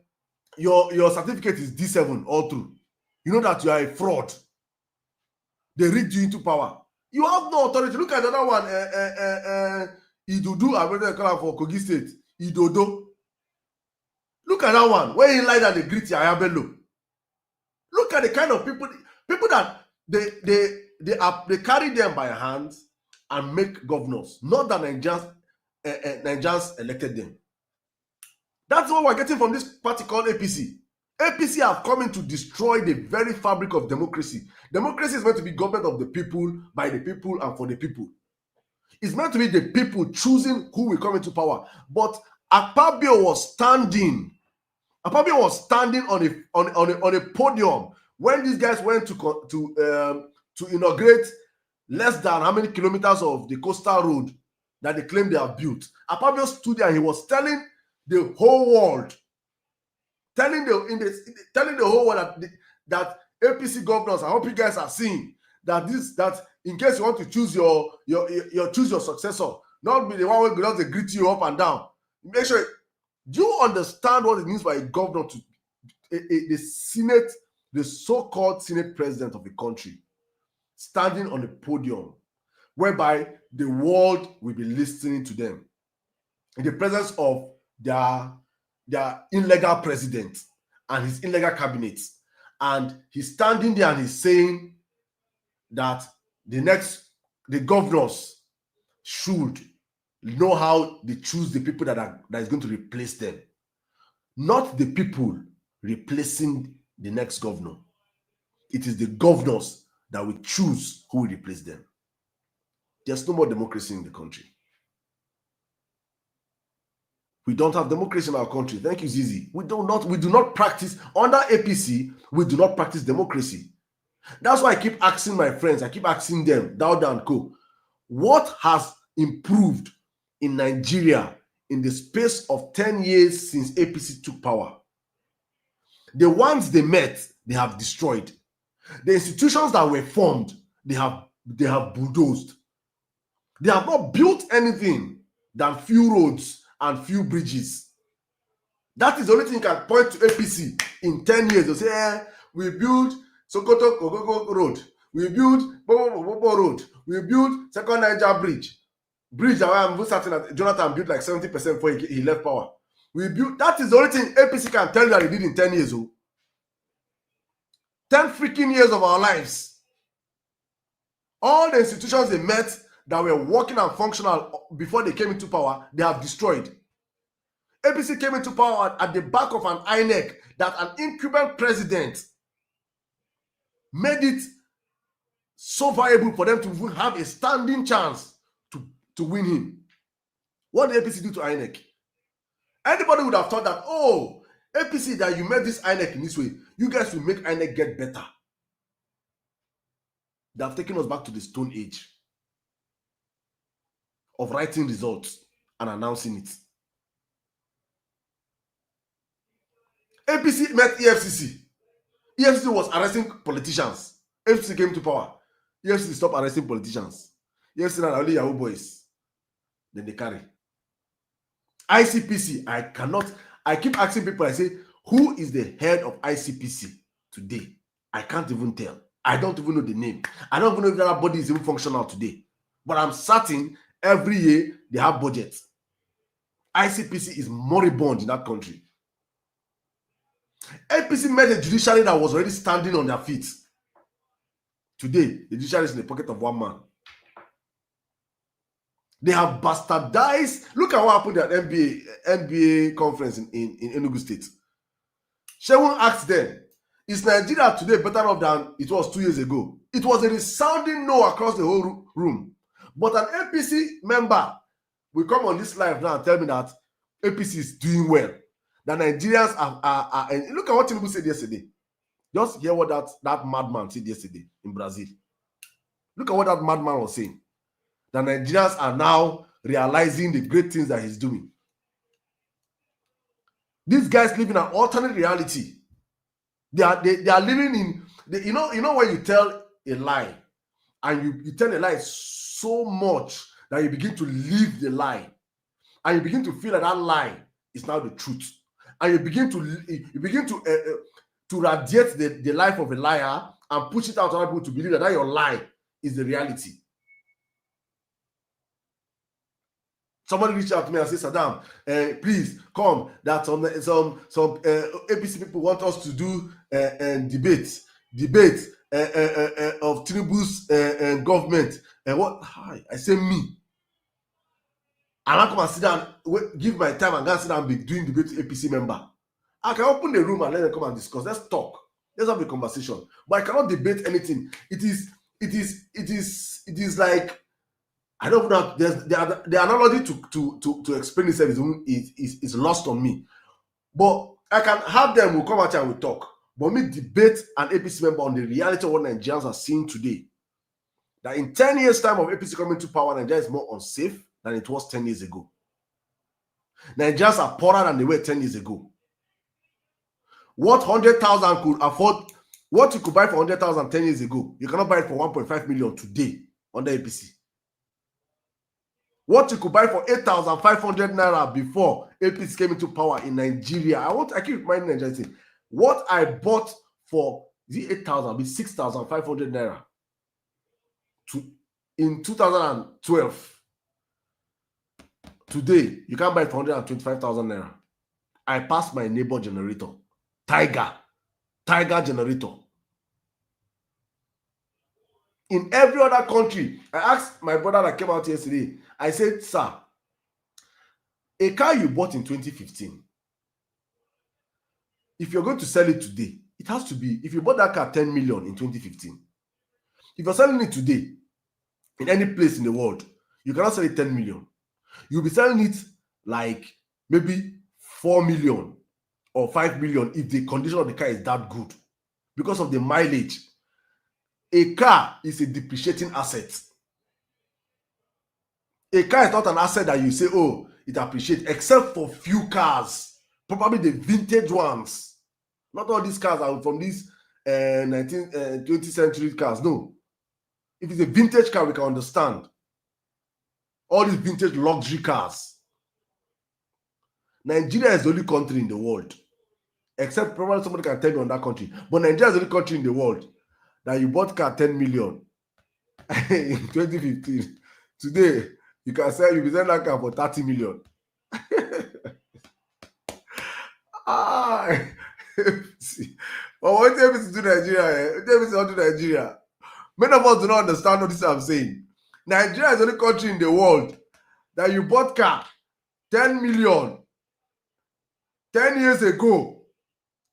your certificate is D7 all through, you know that you are a fraud. They rigged you into power. You have no authority. Look at the other one, Idudu, I'm going to call for Kogi State. Idodo. Look at that one. Where he lied and they greet Ayabello. Look at the kind of people that they carry them by hands and make governors. Not that Nigerians elected them. That's what we're getting from this party called APC. APC have come in to destroy the very fabric of democracy. Democracy is meant to be government of the people, by the people, and for the people. It's meant to be the people choosing who will come into power. But Akpabio was standing. Akpabio was standing on a podium when these guys went to inaugurate less than how many kilometers of the coastal road that they claim they have built. Akpabio stood there and he was telling the whole world, telling the whole world that APC governors, I hope you guys are seeing that in case you want to choose your successor, not be the one who does greet you up and down. Make sure. Do you understand what it means by a governor to the Senate, the so-called Senate president of the country, standing on a podium whereby the world will be listening to them in the presence of their illegal president and his illegal cabinet, and he's standing there and he's saying that the governors should know how they choose the people that is going to replace them, not the people replacing the next governor. It is the governors that will choose who will replace them. There's no more democracy in the country. We don't have democracy in our country. Thank you, Zizi. We do not practice under APC. We do not practice democracy. That's why I keep asking my friends. I keep asking them, Dauda and Co. What has improved in Nigeria in the space of 10 years since APC took power? The ones they met, they have destroyed. The institutions that were formed, they have bulldozed. They have not built anything than few roads and few bridges. That is the only thing you can point to APC in 10 years. They'll say, we built Sokoto Kogogo Road. We built Bobo Road. We built Second Niger Bridge. Bridge that I'm certain that Jonathan built like 70% before he left power. We built. That is the only thing APC can tell you that he did in 10 years. 10 freaking years of our lives. All the institutions they met that were working and functional before they came into power, they have destroyed. APC came into power at the back of an INEC that an incumbent president made it so viable for them to have a standing chance to win him. What did APC do to INEC? Anybody would have thought that, oh, APC, that you made this INEC in this way, you guys will make INEC get better. They have taken us back to the Stone Age of writing results and announcing it. APC met EFCC. EFCC was arresting politicians. EFCC came to power. EFCC stopped arresting politicians. EFCC are only Yahoo boys. Then they carry. ICPC, I keep asking people, I say, who is the head of ICPC today? I can't even tell. I don't even know the name. I don't even know if that body is even functional today. But I'm certain every year they have budgets. ICPC is moribund in that country. APC made a judiciary that was already standing on their feet. Today, the judiciary is in the pocket of one man. They have bastardized. Look at what happened at NBA conference in Enugu State. Shewun asked them, is Nigeria today better off than it was 2 years ago? It was a resounding no across the whole room. But an APC member will come on this live now and tell me that APC is doing well. That Nigerians are and look at what Tinubu said yesterday. Just hear what that madman said yesterday in Brazil. Look at what that madman was saying. That Nigerians are now realizing the great things that he's doing. These guys live in an alternate reality. They are living in you know when you tell a lie and you tell a lie so much that you begin to live the lie and you begin to feel that lie is now the truth, and you begin to radiate the life of a liar and push it out to other people to believe that your lie is the reality. Somebody reached out to me and said, Sirdam, please come. That some APC people want us to do debate of Tinubu's government. And what? Hi, I say me. And I come and sit down, give my time and go and sit down and be doing debate to APC member. I can open the room and let them come and discuss. Let's talk. Let's have a conversation. But I cannot debate anything. It is like I don't know. There's the analogy to explain itself is lost on me. But I can have them. We'll come out here and we'll talk. But me debate an APC member on the reality of what Nigerians are seeing today. That in 10 years' time of APC coming to power, Nigeria is more unsafe than it was 10 years ago. Nigerians are poorer than they were 10 years ago. What 100,000 could afford, what you could buy for 100,000 10 years ago, you cannot buy it for 1.5 million today under APC. What you could buy for 8,500 naira before APC came into power in Nigeria. I keep reminding Nigerians, what I bought for the 8,000 be 6,500 naira in 2012. Today, you can't buy it for 125,000 naira. I passed my neighbor generator, Tiger generator. In every other country, I asked my brother that came out yesterday, I said, sir, a car you bought in 2015, if you're going to sell it today, it has to be, if you bought that car 10 million in 2015, if you're selling it today in any place in the world, you cannot sell it 10 million. You'll be selling it like maybe 4 million or 5 million if the condition of the car is that good because of the mileage. A car is a depreciating asset. A car is not an asset that you say, oh, it appreciates, except for few cars, probably the vintage ones. Not all these cars are from these 20th century cars. No. If it's a vintage car, we can understand. All these vintage luxury cars. Nigeria is the only country in the world, except probably somebody can tell me on that country, but Nigeria is the only country in the world that you bought car 10 million in 2015. Today, you can sell, you be selling that car for 30 million. But what APC do Nigeria? What APC do Nigeria? Many of us do not understand what this I'm saying. Nigeria is the only country in the world that you bought car 10 million 10 years ago.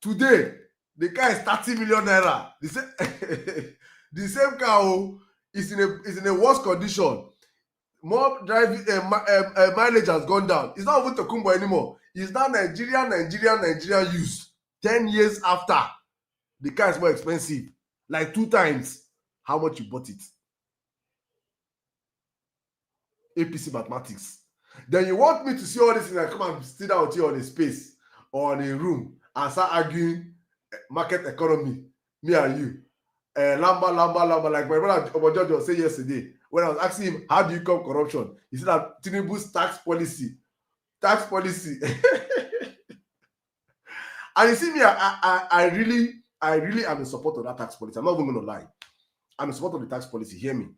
Today, the car is 30 million naira. The same car is in a worse condition. More driving mileage has gone down. It's not even Tokumbo anymore. It's now Nigeria used. 10 years after, the car is more expensive, like 2 times how much you bought it. APC mathematics. Then you want me to see all this and I come and sit down with you on a space or in a room and start arguing market economy, me and you. Lamba, like my brother Obojojo was saying yesterday, when I was asking him, how do you combat corruption? He said that Tinubu's tax policy. And you see me, I really am in support of that tax policy. I'm not even going to lie. I'm in support of the tax policy. Hear me.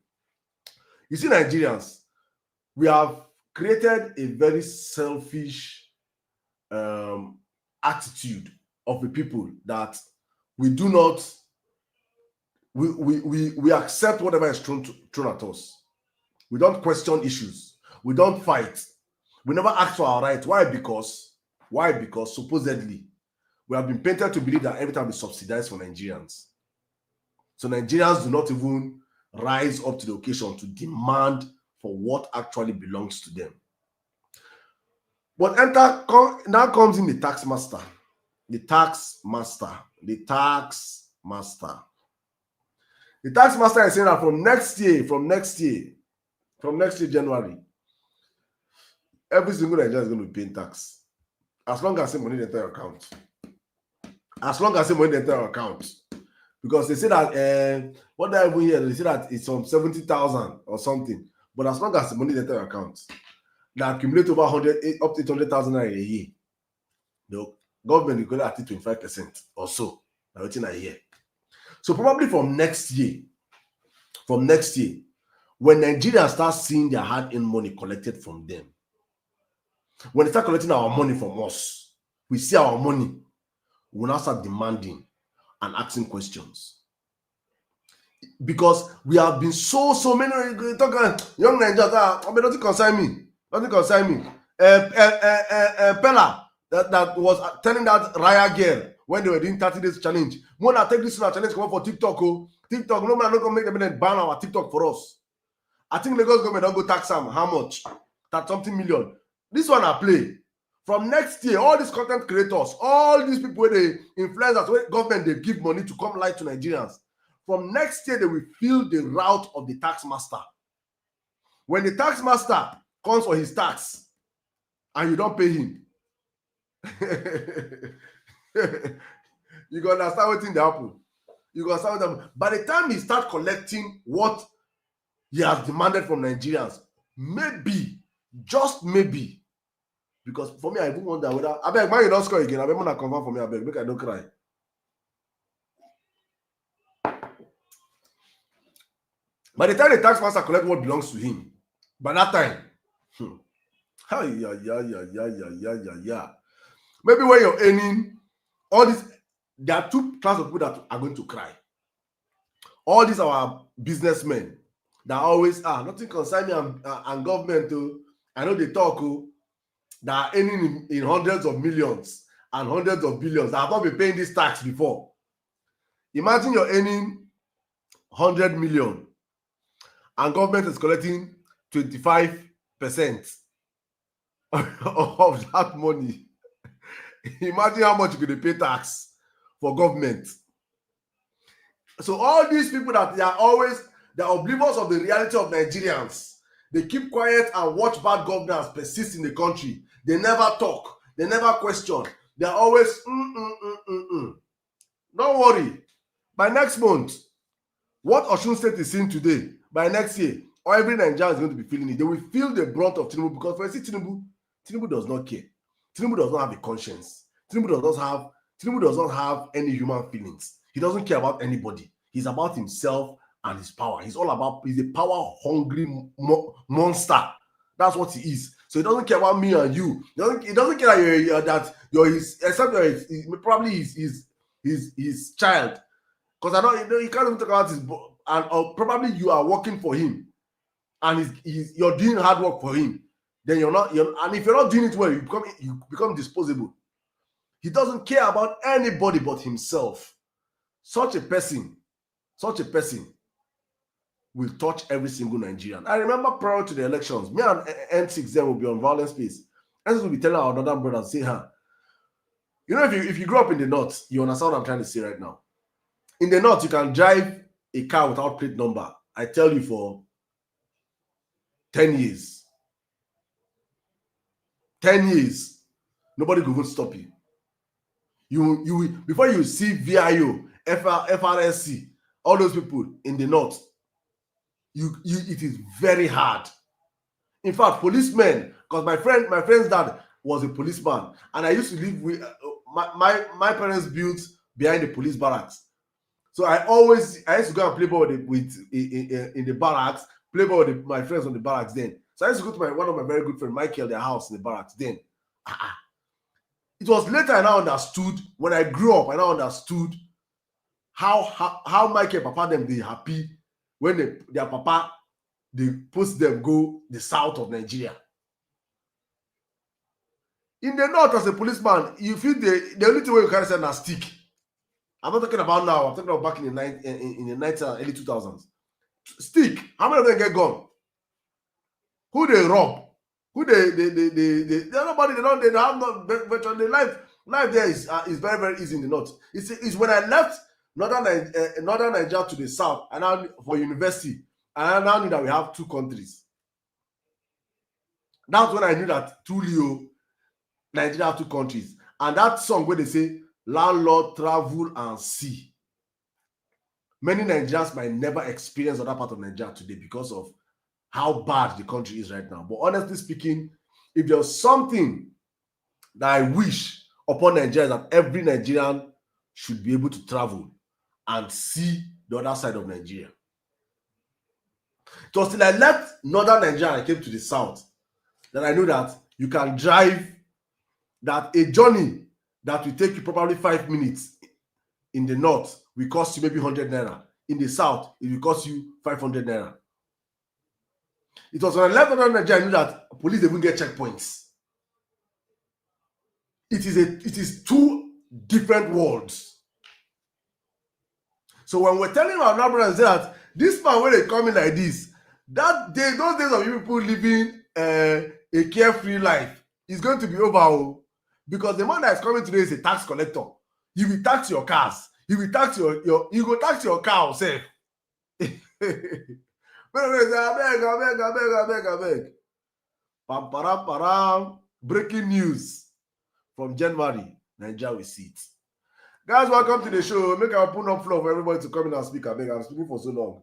You see, Nigerians, we have created a very selfish attitude of the people that we do not, we accept whatever is thrown at us. We don't question issues. We don't fight. We never ask for our rights. Why? Because supposedly we have been painted to believe that everything will be subsidized for Nigerians. So Nigerians do not even rise up to the occasion to demand for what actually belongs to them. But now comes in the tax master. The tax master is saying that from next year, January, every single Nigerian is going to be paying tax. As long as the money enter your account. Because they say that, what I even hear, they say that it's from 70,000 or something. But as long as the money enter your account, they accumulate over 100, up to 800,000 a year. The government is going to at 25% or so. That's what I hear. So probably from next year, when Nigeria starts seeing their hard-earned money collected from them, when they start collecting our money from us, we see our money, we will now start demanding and asking questions. Because we have been so many young Nigerians, nothing concern me. Pella that was telling that Raya girl when they were doing 30 days challenge. When I take this challenge come up for TikTok, TikTok, no man not gonna make them ban our TikTok for us. I think Lagos government don't go tax them how much? That something million. This one I play. From next year, all these content creators, all these people where they influencers, where government they give money to come lie to Nigerians. From next year, they will feel the route of the tax master. When the tax master comes for his tax and you don't pay him, you can understand what's in the apple. You can understand what happen. By the time he start collecting what he has demanded from Nigerians, maybe, just maybe, because for me, I even wonder whether I beg, man, you don't score again. I beg, man, I confirm for me. I beg, make I don't cry. By the time the tax master collect what belongs to him, by that time, maybe when you're earning all this, there are two class of people that are going to cry. All these are businessmen that always nothing concern me and government. I know they talk that are earning in hundreds of millions and hundreds of billions that have not been paying this tax before. Imagine you're earning 100 million and government is collecting 25% of that money. Imagine how much you could pay tax for government. So all these people that they're oblivious of the reality of Nigerians. They keep quiet and watch bad governance persist in the country. They never talk. They never question. They're always Don't worry. By next month, what Osun State is seeing today, by next year, every Nigerian is going to be feeling it. They will feel the brunt of Tinubu because for Tinubu does not care. Tinubu does not have a conscience. Tinubu does not have any human feelings. He doesn't care about anybody. He's about himself and his power. He's a power-hungry monster. That's what he is. So he doesn't care about me and you. He doesn't care that you're his, except you're probably his child. Because I don't, you can't even talk about his, or probably you are working for him, and you're doing hard work for him. Then and if you're not doing it well, you become disposable. He doesn't care about anybody but himself. Such a person will touch every single Nigerian. I remember prior to the elections, me and N6 then will be on Violent Space. N6 will be telling our northern brothers, say, you know, if you grew up in the north, you understand what I'm trying to say right now. In the north, you can drive a car without plate number. I tell you, for 10 years. 10 years, nobody will stop you. You before you see VIO, FRSC, all those people in the north, it is very hard. In fact, policemen, because my friend's dad was a policeman, and I used to live with my parents built behind the police barracks. So I used to go and play ball in the barracks, play ball with my friends on the barracks then. So I used to go to one of my very good friends, Michael, their house in the barracks then. It was later I now understood, when I grew up, I now understood how Michael Papa them they happy when their papa they post them go the south of Nigeria. In the north, as a policeman, you feel the only thing you can send a stick. I'm not talking about now. I'm talking about back in the 90s, early 2000s. Stick. How many of them get gone? Who they rob? Who they nobody. They have not. But the life there is very, very easy in the north. It's when I left northern Nigeria to the south, and now for university, and I now knew that we have two countries. That's when I knew that truly, Nigeria have two countries. And that song where they say, landlord, travel, and see. Many Nigerians might never experience other part of Nigeria today because of how bad the country is right now. But honestly speaking, if there's something that I wish upon Nigeria, that every Nigerian should be able to travel and see the other side of Nigeria. It was till I left northern Nigeria and I came to the south that I knew that you can drive, that a journey that will take you probably 5 minutes in the north will cost you maybe 100 naira. In the south, it will cost you 500 naira. It was when I left northern Nigeria, I knew that police even get checkpoints. It is two different worlds. So when we're telling our brothers that this man, when they come in like this, That day, those days of you people living a carefree life is going to be over. Oh, because the man that is coming today is a tax collector. He will tax your cars. He will tax your you go tax your car yourself. Abeg. Pam, param, param. Breaking news from January. Nigeria will see it. Guys, welcome to the show. Make I open up floor for everybody to come in and speak. Abeg, I'm speaking for so long.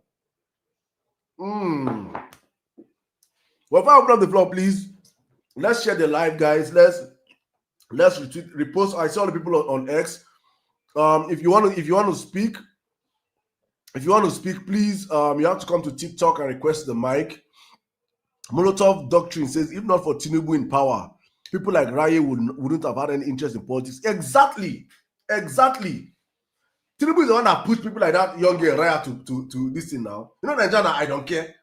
Well, if I open up the floor, please, let's share the live, guys. Let's retweet, repost. I saw the people on X. If you want to speak, please, you have to come to TikTok and request the mic. Molotov Doctrine says, if not for Tinubu in power, people like Raye wouldn't have had any interest in politics. Exactly. Tinubu is the one that pushed people like that young girl Raya to this thing now. You know, Nigeria, I don't care.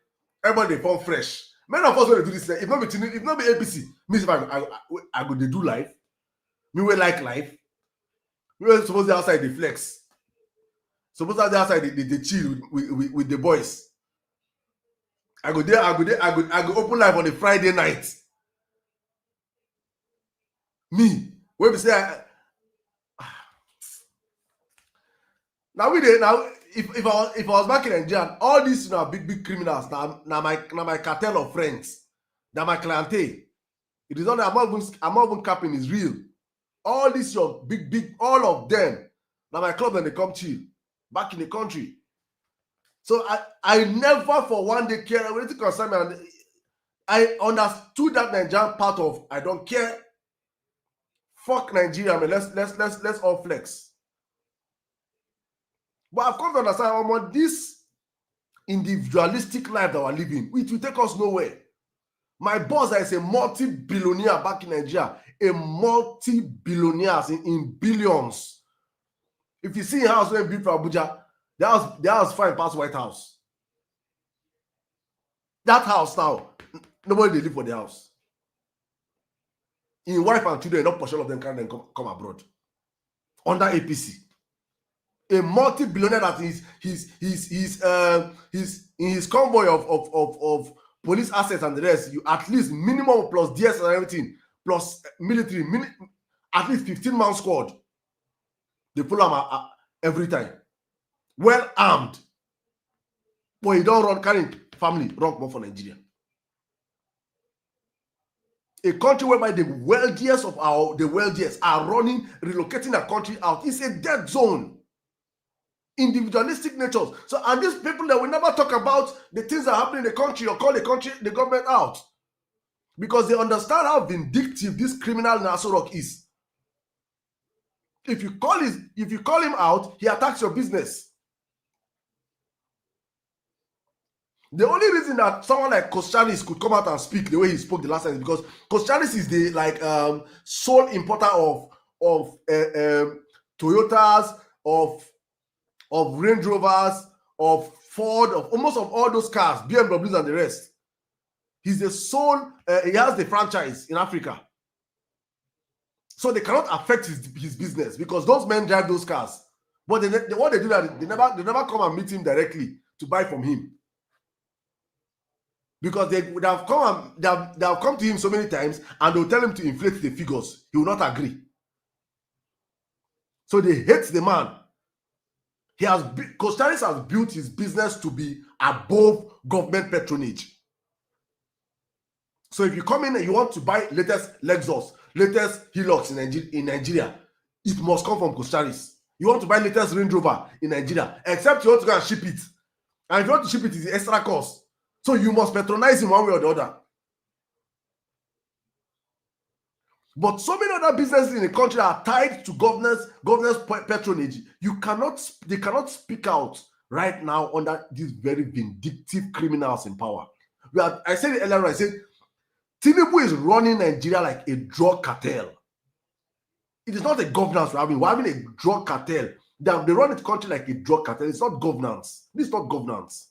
Everybody they form fresh. Many of us when they do this, if not be Tinubu, if not be APC, means if I go they do life. Me will like life. We were supposed to outside the flex. Suppose to outside they chill with the boys. I go open live on a Friday night. Me, where we say now if I was back in Nigeria, all these big criminals now my cartel of friends, now my clientele. It is not I'm not even capping, is real. All these your big all of them now my club and they come chill back in the country. So I never for one day care when it concern me, and I understood that Nigerian part of I don't care. Fuck Nigeria, I mean, let's all flex. But I've come to understand this individualistic life that we're living, it will take us nowhere. My boss is a multi-billionaire back in Nigeria, a multi-billionaire in billions. If you see a house when built for Abuja, the house fine past White House. That house now, nobody they live for the house. In wife and children, not portion of them can then come abroad. Under APC. A multi-billionaire that he's in his convoy of police assets and the rest, you at least minimum plus DS and everything, plus military, at least 15-man squad. They pull them every time. Well armed. But you don't run carrying family, run more for Nigeria. A country whereby the wealthiest are running, relocating a country out. It's a dead zone. Individualistic natures. So, and these people that will never talk about the things that happen in the country or call the country, the government out. Because they understand how vindictive this criminal Nassau Rock is. If you call him out, he attacks your business. The only reason that someone like Kostanis could come out and speak the way he spoke the last time is because Kostanis is the sole importer of Toyotas, of Range Rovers, of Ford, of almost of all those cars, BMWs and the rest. He's the sole. He has the franchise in Africa, so they cannot affect his business because those men drive those cars. But what they do that they never come and meet him directly to buy from him. Because they would have come to him so many times and they'll tell him to inflate the figures. He will not agree. So they hate the man. Kostanis has built his business to be above government patronage. So if you come in and you want to buy latest Lexus, latest Hilux in Nigeria, it must come from Kostanis. You want to buy latest Range Rover in Nigeria, except you want to go and ship it. And if you want to ship it, it's the extra cost. So you must patronize him one way or the other. But so many other businesses in the country are tied to governors' patronage. They cannot speak out right now under these very vindictive criminals in power. I said it earlier, I said, Tinubu is running Nigeria like a drug cartel. It is not a governance we're having. We're having a drug cartel. They run the country like a drug cartel. It's not governance. This is not governance.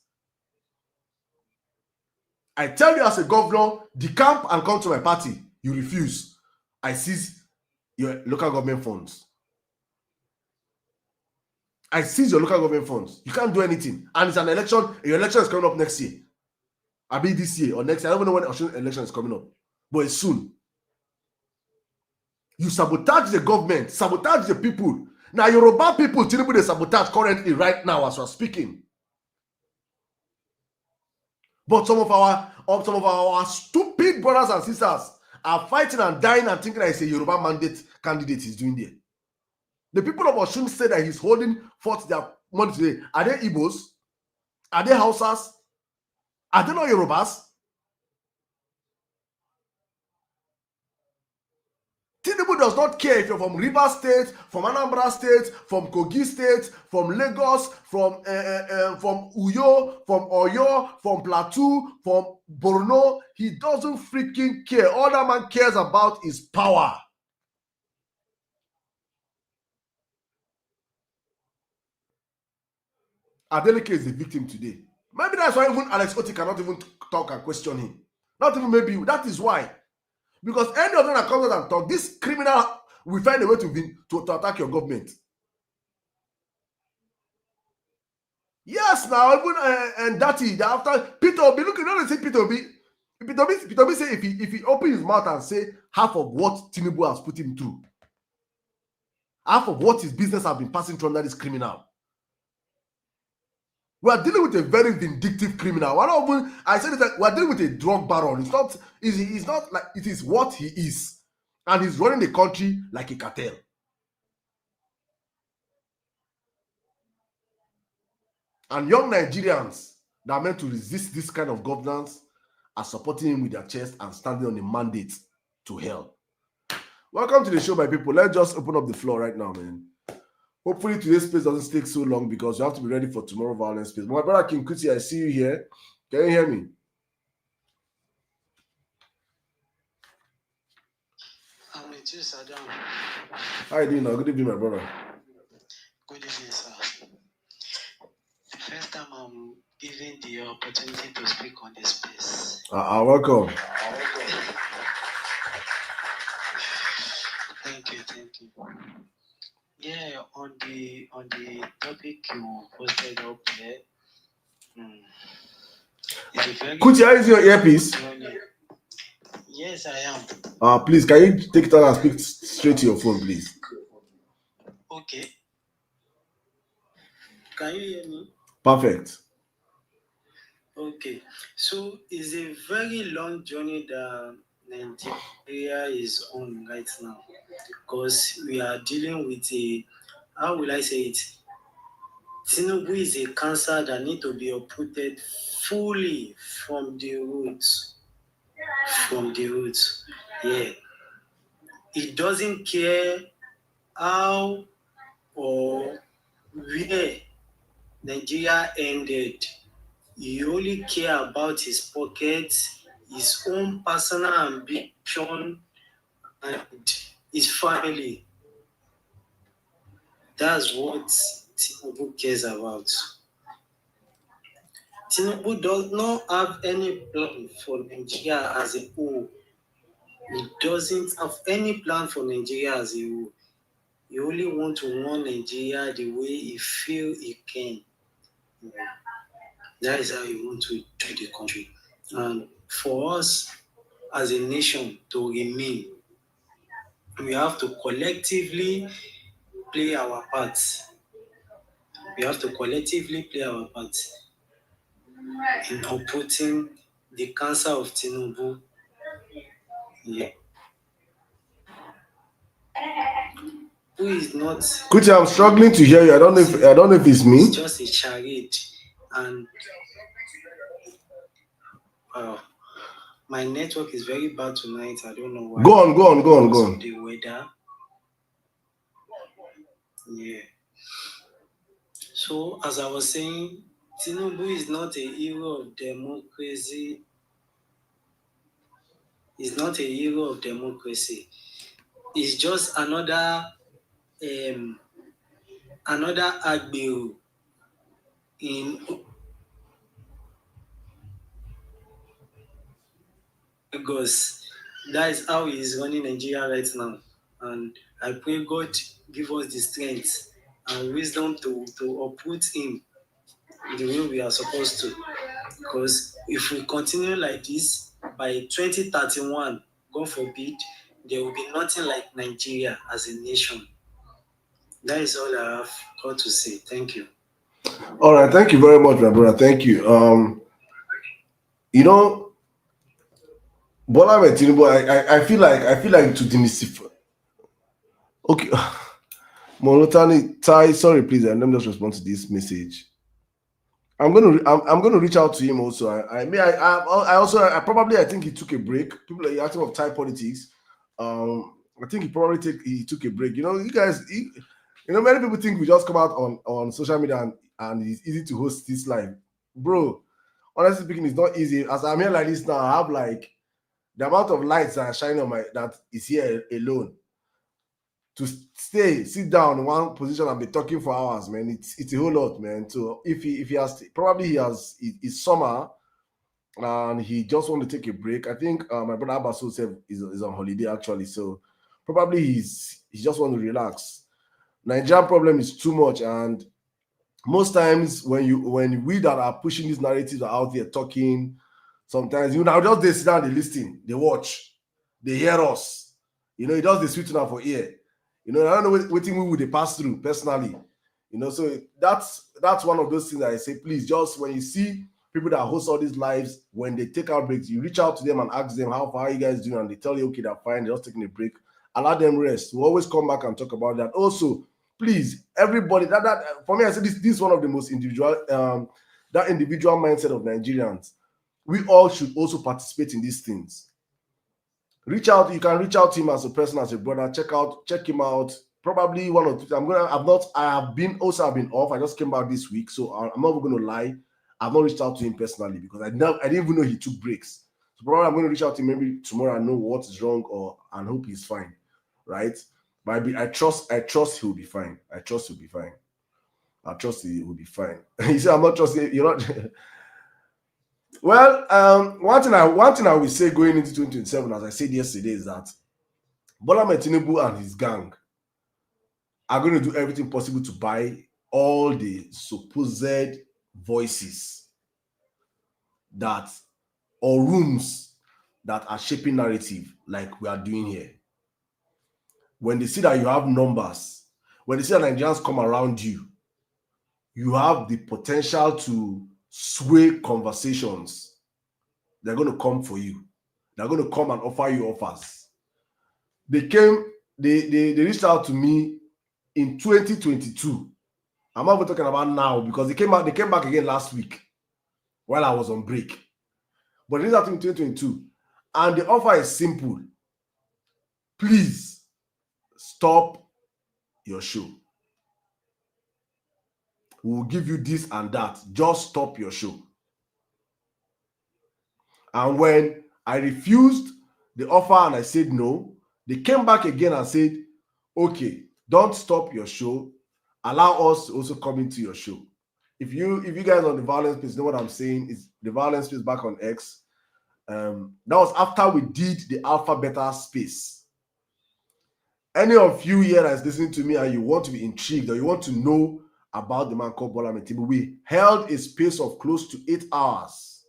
I tell you as a governor, decamp and come to my party. You refuse. I seize your local government funds. I seize your local government funds. You can't do anything. And it's an election. Your election is coming up next year. I'll be this year or next year. I don't even know when the election is coming up, but it's soon. You sabotage the government, sabotage the people. Now, Yoruba people, Tinubu, they sabotage currently right now as we're speaking. But some of our stupid brothers and sisters are fighting and dying and thinking that it's a Yoruba mandate candidate he's doing there. The people of Osun say that he's holding forth their money today. Are they Igbos? Are they Hausas? Are they not Yorubas? Tinubu does not care if you're from Rivers State, from Anambra State, from Kogi State, from Lagos, from Uyo, from Oyo, from Plateau, from Borno. He doesn't freaking care. All that man cares about is power. Adeleke is the victim today. Maybe that's why even Alex Oti cannot even talk and question him. Not even maybe. That is why. Because any of them that comes out and talk, this criminal will find a way to attack your government. Yes, now even and that is after Peter Obi. Look, you know they say Peter Obi. Peter Obi say if he open his mouth and say half of what Tinubu has put him through, half of what his business has been passing through under this criminal. We are dealing with a very vindictive criminal. I said that we are dealing with a drug baron. It's not like it is what he is, and he's running the country like a cartel. And young Nigerians that are meant to resist this kind of governance are supporting him with their chest and standing on the mandate to hell. Welcome to the show, my people. Let's just open up the floor right now, man. Hopefully today's space doesn't take so long because you have to be ready for tomorrow violence space. My brother King Kuti, I see you here. Can you hear me? I'm with you, Sirdam. How are you doing now? Good evening, my brother. Good evening, sir. First time I'm given the opportunity to speak on this space. Welcome. Thank you. Yeah, on the topic you posted up there. Kuti, are you using your earpiece? Yes, I am. Please, can you take it out and speak straight to your phone, please? Okay. Can you hear me? Perfect. Okay. So it's a very long journey that Nigeria is on right now because we are dealing with how will I say it? Tinubu is a cancer that needs to be uprooted fully from the roots. Yeah. It doesn't care how or where Nigeria ended. He only care about his pockets, his own personal ambition, and his family. That's what Tinubu cares about. Tinubu does not have any plan for Nigeria as a whole. He doesn't have any plan for Nigeria as a whole. He only wants to run Nigeria the way he feels he can. That is how he wants to do the country. And for us as a nation to remain, we have to collectively play our part. We have to collectively play our part in uprooting the cancer of Tinubu. Yeah. Who is not? Kuti, I'm struggling to hear you. I don't know if it's me. It's just a charade, and my network is very bad tonight. I don't know why. Go on. The weather. Yeah. So as I was saying, Tinubu is not a hero of democracy. He's not a hero of democracy. He's just another Agbero in Lagos. That is how he is running Nigeria right now. And I pray God give us the strength and wisdom to uproot him the way we are supposed to. Because if we continue like this, by 2031, God forbid, there will be nothing like Nigeria as a nation. That is all I have got to say. Thank you. All right, thank you very much, my brother. Thank you. You know, Bola Ahmed Tinubu, I feel like to demystify. Okay, Monotani Tai, sorry, please, and let me just respond to this message. I'm gonna reach out to him also. I also I probably I think he took a break. People are asking of Thai politics. I think he took a break. You know, you guys, many people think we just come out on social media and it's easy to host this live, bro. Honestly speaking, it's not easy. As I'm here like this now, I have like the amount of lights that are shining on my that is here alone. To sit down in one position and be talking for hours, man, it's a whole lot, man. So if he has probably it's summer and he just want to take a break. I think my brother Abaso said is on holiday actually, so probably he just want to relax. Nigerian problem is too much, and most times when we that are pushing these narratives are out there talking, sometimes now just they sit down, they listen, they watch, they hear us. It does the sweet enough for ear. I don't know what thing we would pass through personally. So that's one of those things that I say, please, just when you see people that host all these lives, when they take out breaks, you reach out to them and ask them how far are you guys doing, and they tell you, okay, they're fine, they're just taking a break. Allow them rest. We'll always come back and talk about that. Also, please, everybody, that for me, I say this is one of the most individual that individual mindset of Nigerians. We all should also participate in these things. Reach out. You can reach out to him as a person, as a brother. Check him out. Probably one or two. I've been off. I just came back this week, so I'm not going to lie. I've not reached out to him personally because I didn't even know he took breaks. So probably I'm going to reach out to him maybe tomorrow and know what is wrong and hope he's fine, right? But I trust he'll be fine. I trust he'll be fine. I trust he will be fine. He said, "I'm not trusting. You're not." Well, one thing I will say going into 2027, as I said yesterday, is that Bola Ahmed Tinubu and his gang are going to do everything possible to buy all the supposed voices or rooms that are shaping narrative like we are doing here. When they see that you have numbers, when they see that Nigerians come around you, you have the potential to sway conversations. They're going to come for you. They're going to come and offer you offers. They reached out to me in 2022. I'm not even talking about now because they came back again last week while I was on break. But they reached out to me in 2022. And the offer is simple. Please stop your show. We'll give you this and that. Just stop your show. And when I refused the offer and I said no, they came back again and said, okay, don't stop your show. Allow us to also come into your show. If you guys on the violence space know what I'm saying, is the violence space back on X. That was after we did the alpha beta space. Any of you here that is listening to me and you want to be intrigued or you want to know about the man called Bola Ahmed Tinubu, we held a space of close to 8 hours.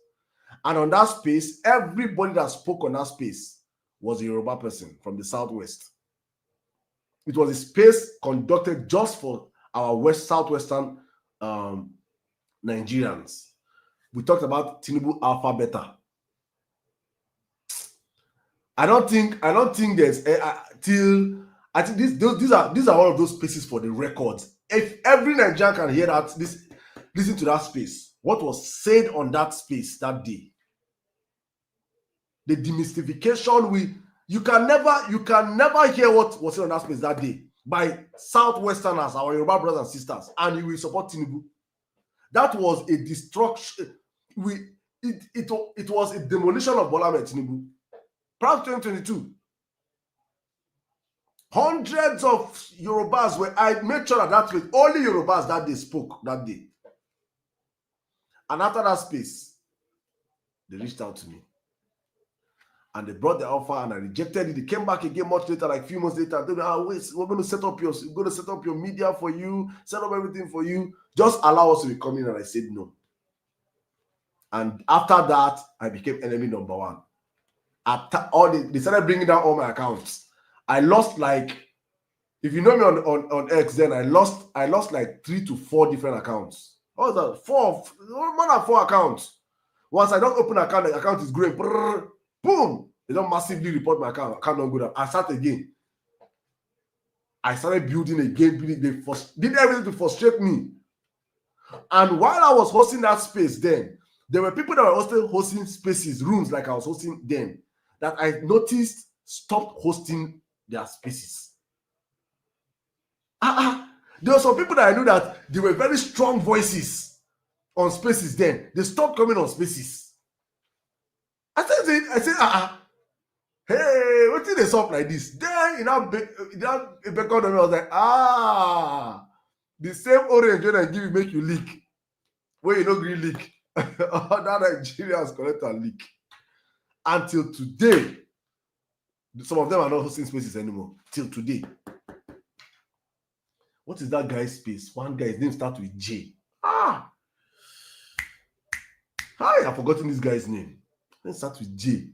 And on that space, everybody that spoke on that space was a Yoruba person from the Southwest. It was a space conducted just for our southwestern Nigerians. We talked about Tinubu Alpha Beta. I don't think there's I think these are one of those spaces for the records. If every Nigerian can hear that, listen to that space. What was said on that space that day? The demystification you can never hear what was said on that space that day by Southwesterners, our Yoruba brothers and sisters, and you will support Tinubu. That was a destruction. It was a demolition of Bola Ahmed Tinubu. Prior to 2022, hundreds of Yorubas I made sure that place, only Yorubas that day spoke that day. And after that space, they reached out to me. And they brought the offer and I rejected it. They came back again much later, like a few months later. They said, wait, we're going to set up your media for you, set up everything for you. Just allow us to be coming. And I said no. And after that, I became enemy number one. They started bringing down all my accounts. I lost like, if you know me on X, then I lost like 3 to 4 different accounts. What was that? More than 4 accounts. Once I don't open an account, the account is growing. Boom! They don't massively report my account. Account not good. I start again. I started building again. They did everything to frustrate me. And while I was hosting that space, then there were people that were also hosting spaces, rooms like I was hosting them, that I noticed stopped hosting their spaces. There were some people that I knew that they were very strong voices on spaces. Then they stopped coming on spaces. I said, hey, what did they stop like this? Then you know, beckoned on me. I was like, the same orange when I give you make you leak. Where you know green leak. That Nigerians collect and leak. Until today, some of them are not hosting spaces anymore. Till today. What is that guy's space? One guy's name starts with J. Hi, I've forgotten this guy's name. It starts with J.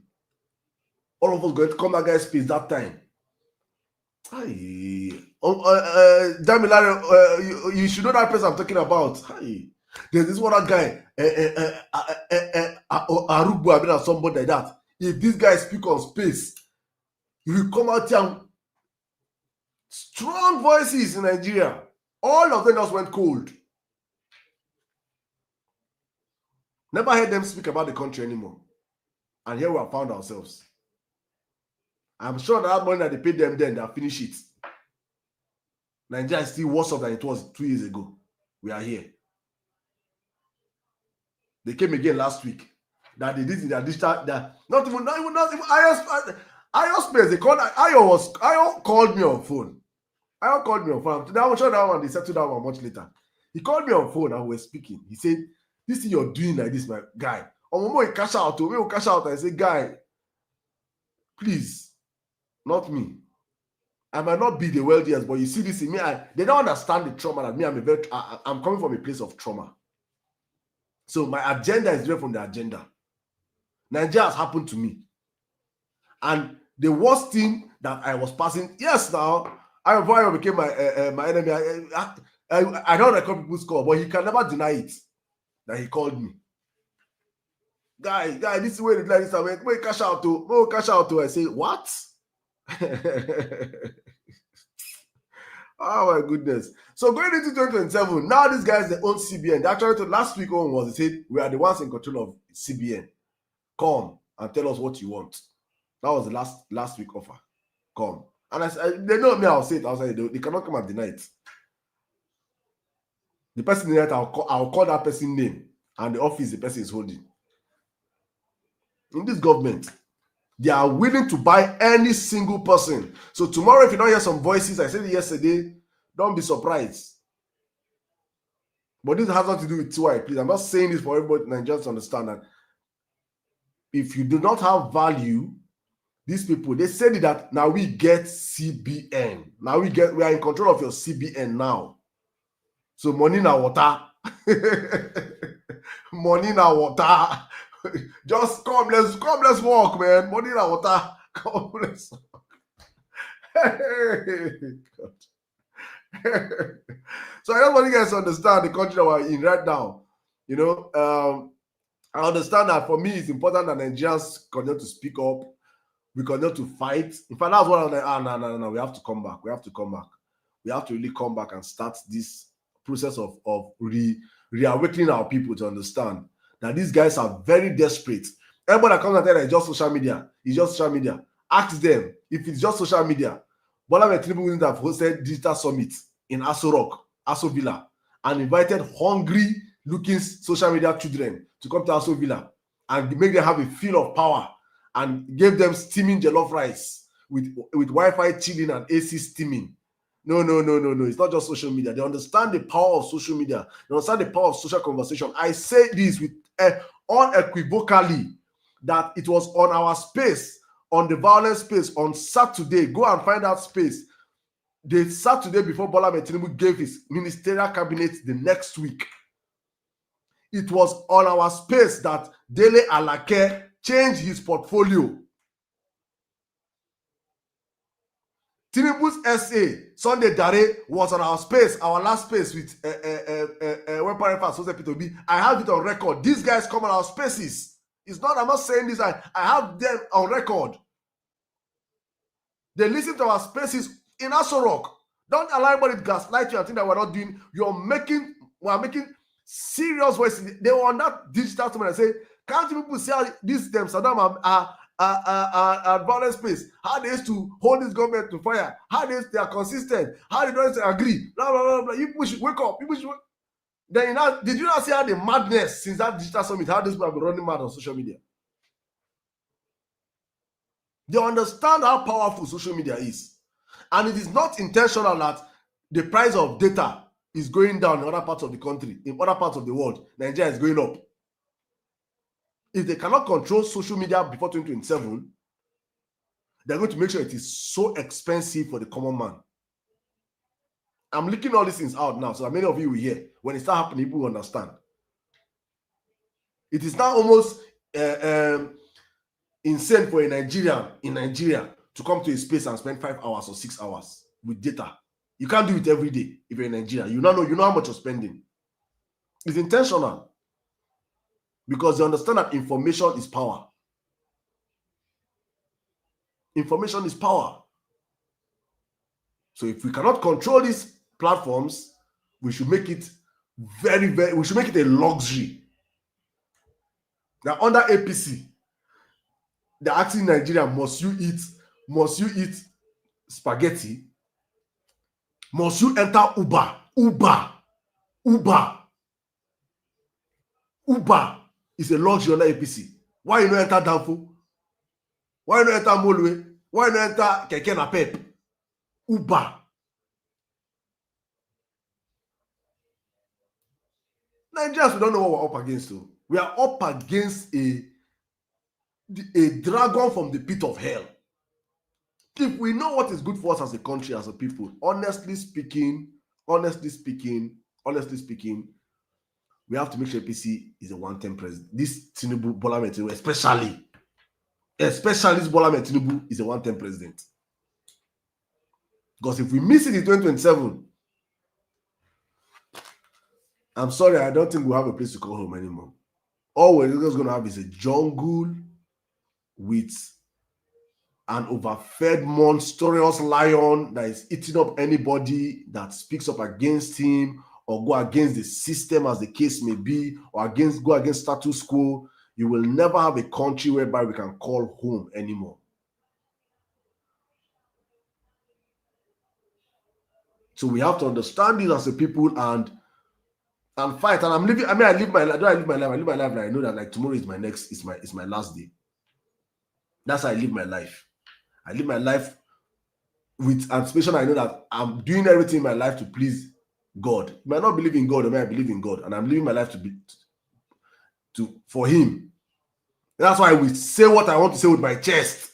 All of us going to come that guy's space that time. Hi. Damilare, you should know that person I'm talking about. Hi. There's this other guy, Arubu, I mean, somebody like that. If this guy speak on space, he will come out here and strong voices in Nigeria. All of them just went cold. Never heard them speak about the country anymore. And here we have found ourselves. I'm sure that money that they paid them then, they'll finish it. Nigeria is still worse off than it was 2 years ago. We are here. They came again last week. That they did in their digital. Not even IO space. They called IO called me on phone. IO called me on phone. I'm sure that one they settled that one much later. He called me on phone and we were speaking. He said, "This thing you're doing like this, my guy. Oh, you cash out. We will cash out." I said, "Guy, please, not me. I might not be the wealthiest, but you see this in me. They don't understand the trauma that me. I'm coming from a place of trauma. So my agenda is different from the agenda. Nigeria has happened to me. And the worst thing that I was passing, yes, now, I became my enemy. I don't record people's call, but he can never deny it that he called me. Guy, this is where the line is. Wait, cash out to. I say, what? Oh my goodness. So going into 2027, now these guys, they own CBN. They actually told last week on was they said, we are the ones in control of CBN. Come and tell us what you want. That was the last week offer. Come. And they know me, I'll say it outside. They cannot come and deny it. The person in it, I'll call that person's name and the office the person is holding. In this government, they are willing to buy any single person. So tomorrow, if you don't hear some voices, I said it yesterday, don't be surprised. But this has nothing to do with TY, please. I'm not saying this for everybody, Nigerians to understand that if you do not have value, these people, they said that now we get CBN. Now we are in control of your CBN now. So money na water. Money na water. Just come, let's walk, man. Money na water. Come, let's walk. Hey, God. So I just want you guys to understand the country that we're in right now. You know, I understand that for me, it's important that Nigerians continue to speak up. We continue to fight. In fact, that's what I was like, no. We have to come back. We have to really come back and start this process of reawakening our people to understand that these guys are very desperate. Everybody that comes and tell them it's just social media. It's just social media. Ask them if it's just social media. Bola Tinubu wouldn't have hosted digital summit in Aso Rock, Aso Villa, and invited hungry-looking social media children to come to Aso Villa and make them have a feel of power and gave them steaming jollof rice with Wi-Fi chilling and AC steaming. No. It's not just social media. They understand the power of social media. They understand the power of social conversation. I say this with unequivocally that it was on our space, on the violence space, on Saturday. Go and find that space. The Saturday before Bola Tinubu gave his ministerial cabinet the next week. It was on our space that Dele Alake changed his portfolio. Tinubu's SA, Sunday Dare, was on our space, our last space with Weapon P2B. I have it on record. These guys come on our spaces. It's not, I'm not saying this, I have them on record. They listen to our spaces in Aso Rock. Don't allow anybody to gaslight you and think that we're not doing. We're making serious voices. They were on that digital statement and say, can't you people see how these them Saddam are violent space? How they used to hold this government to fire? How they are consistent? How they don't agree? Blah blah blah blah. You people should wake up. People should. Then did you not see how the madness since that digital summit? How these people have been running mad on social media? They understand how powerful social media is. And it is not intentional that the price of data is going down in other parts of the country, in other parts of the world. Nigeria is going up. If they cannot control social media before 2027, they're going to make sure it is so expensive for the common man. I'm leaking all these things out now so that many of you will hear. When it starts happening, people will understand. It is now almost insane for a Nigerian in Nigeria to come to a space and spend 5 hours or 6 hours with data. You can't do it every day if you're in Nigeria. You know how much you're spending. It's intentional because they understand that information is power. Information is power. So if we cannot control these platforms, we should make it we should make it a luxury. Now under APC, they're asking Nigeria, must you eat spaghetti? Must you enter Uber? Uber is a luxury under APC. Why you not enter Danfo? Why you not enter Molwe? Why you not enter Keke Napep? Uber. Nigerians, we don't know what we're up against. Though. We are up against a dragon from the pit of hell. If we know what is good for us as a country, as a people, honestly speaking, we have to make sure APC is a one-term president. This Tinubu Bola Ahmed Tinubu, especially this Bola Ahmed Tinubu is a one-term president. Because if we miss it in 2027, I'm sorry, I don't think we'll have a place to call home anymore. All we're just going to have is a jungle with an overfed monstrous lion that is eating up anybody that speaks up against him or go against the system, as the case may be, or go against status quo. You will never have a country whereby we can call home anymore. So we have to understand this as a people and fight. And I live my life. I live my life. And I know that like tomorrow is my last day. That's how I live my life. I live my life with anticipation. I know that I'm doing everything in my life to please God. You might not believe in God, or I believe in God, and I'm living my life for Him. That's why we say what I want to say with my chest.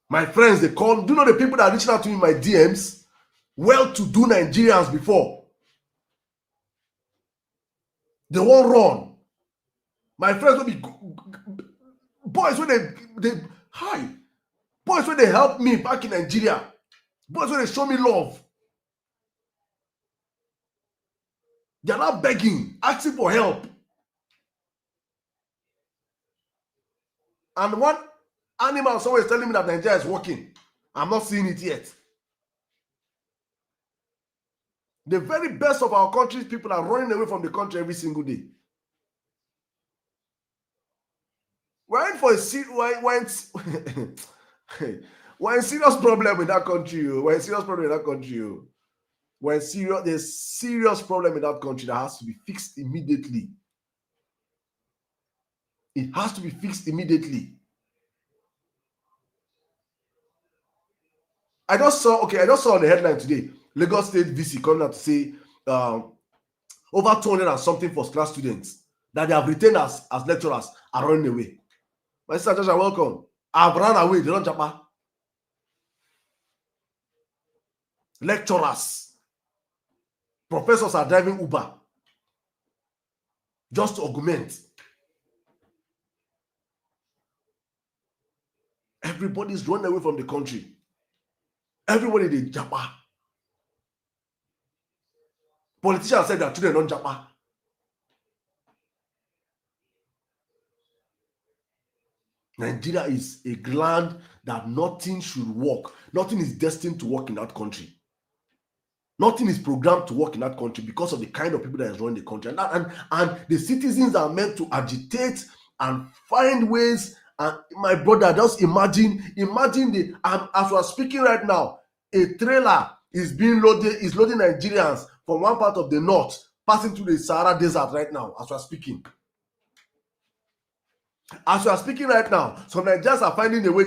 My friends, do you know the people that are reaching out to me in my DMs? Well-to-do Nigerians before. They won't run. My friends will be boys when boys when they help me back in Nigeria. Boys when they show me love. They're not begging, asking for help. And one animal somewhere is telling me that Nigeria is working. I'm not seeing it yet. The very best of our country's people are running away from the country every single day. We're in for a serious problem in that country. There's serious problem in that country that has to be fixed immediately. It has to be fixed immediately. I just saw on the headline today, Lagos State VC coming out to say over 200 and something first-class students that they have retained as lecturers are running away. My sister Joshua, welcome. I've run away. They don't jump. Lecturers Professors are driving Uber just to augment. Everybody's running away from the country. Everybody they japa. Politicians said their children don't japa. Nigeria is a land that nothing should work. Nothing is destined to work in that country. Nothing is programmed to work in that country because of the kind of people that is running the country. And the citizens are meant to agitate and find ways. And my brother, just imagine as we are speaking right now, a trailer is loading Nigerians from one part of the north, passing through the Sahara Desert right now, as we are speaking. As we are speaking right now, some Nigerians are finding a way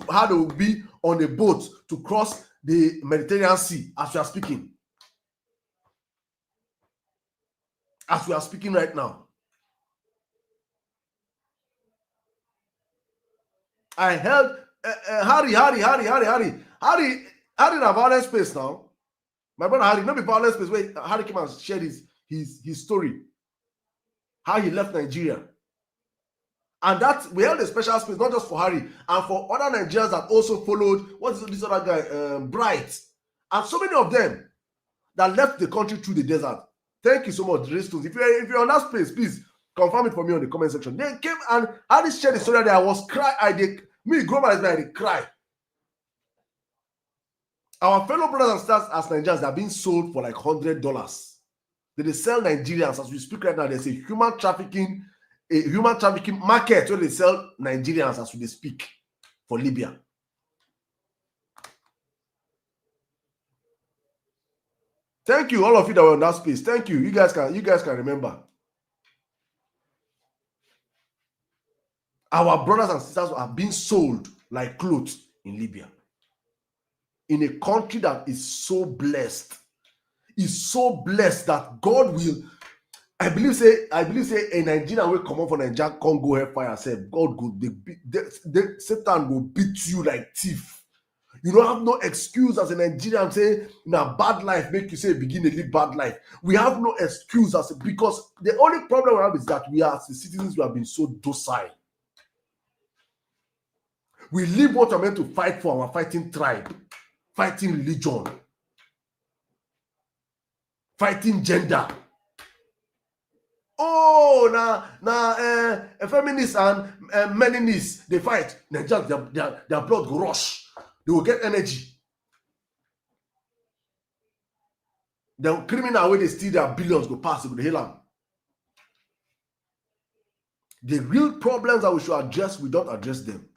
how they will be on a boat to cross the Mediterranean Sea as we are speaking. As we are speaking right now. I held Harry in a violent space now. My brother Harry, not be violent space where Harry came and shared his story. How he left Nigeria. And that we held a special space, not just for Harry, and for other Nigerians that also followed. What is this other guy? Bright. And so many of them that left the country through the desert. Thank you so much, Drestos. If you're on that space, please confirm it for me on the comment section. They came and Harry shared the story that I was crying. Me, grown man, I did cry. Our fellow brothers and sisters as Nigerians, they are being sold for like $100. They sell Nigerians as we speak right now. There's a human trafficking market where they sell Nigerians as we speak for Libya. Thank you, all of you that were on that space. Thank you. You guys can remember. Our brothers and sisters are being sold like clothes in Libya. In a country that is so blessed. Is so blessed that God will. I believe say a Nigerian will come up for Nigeria, can't go hellfire. Say God go, Satan will beat you like thief. You don't have no excuse as a Nigerian say in a bad life make you say begin to live bad life. We have no excuse because the only problem we have is that we are as the citizens we have been so docile. We live what we're meant to fight for, our fighting tribe, fighting religion, fighting gender. Oh, now feminists and meninists, they fight. Their blood will rush. They will get energy. The criminal way they steal their billions go pass, they go to hell them. The real problems that we should address, we don't address them.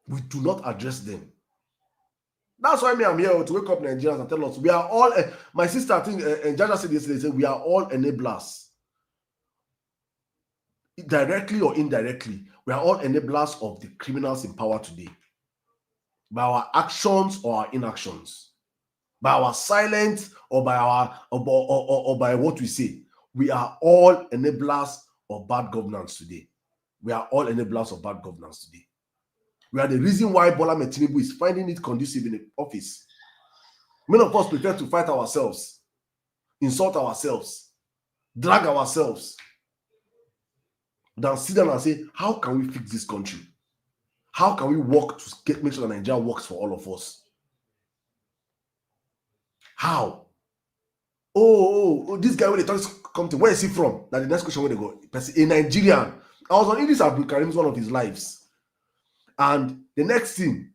We do not address them. That's why I'm here to wake up Nigerians and tell us we are all. My sister, I think, Jaja said yesterday, said we are all enablers, directly or indirectly. We are all enablers of the criminals in power today, by our actions or our inactions, by our silence or by or by what we say. We are all enablers of bad governance today. We are all enablers of bad governance today. We are the reason why Bola Tinubu is finding it conducive in the office. Many of us prefer to fight ourselves, insult ourselves, drag ourselves, than sit down and say, how can we fix this country? How can we work to make sure that Nigeria works for all of us? How? Oh, this guy when they talk come to, where is he from? That the next question where they go, a Nigerian. I was on Idris Abdul Karim's one of his lives. And the next thing,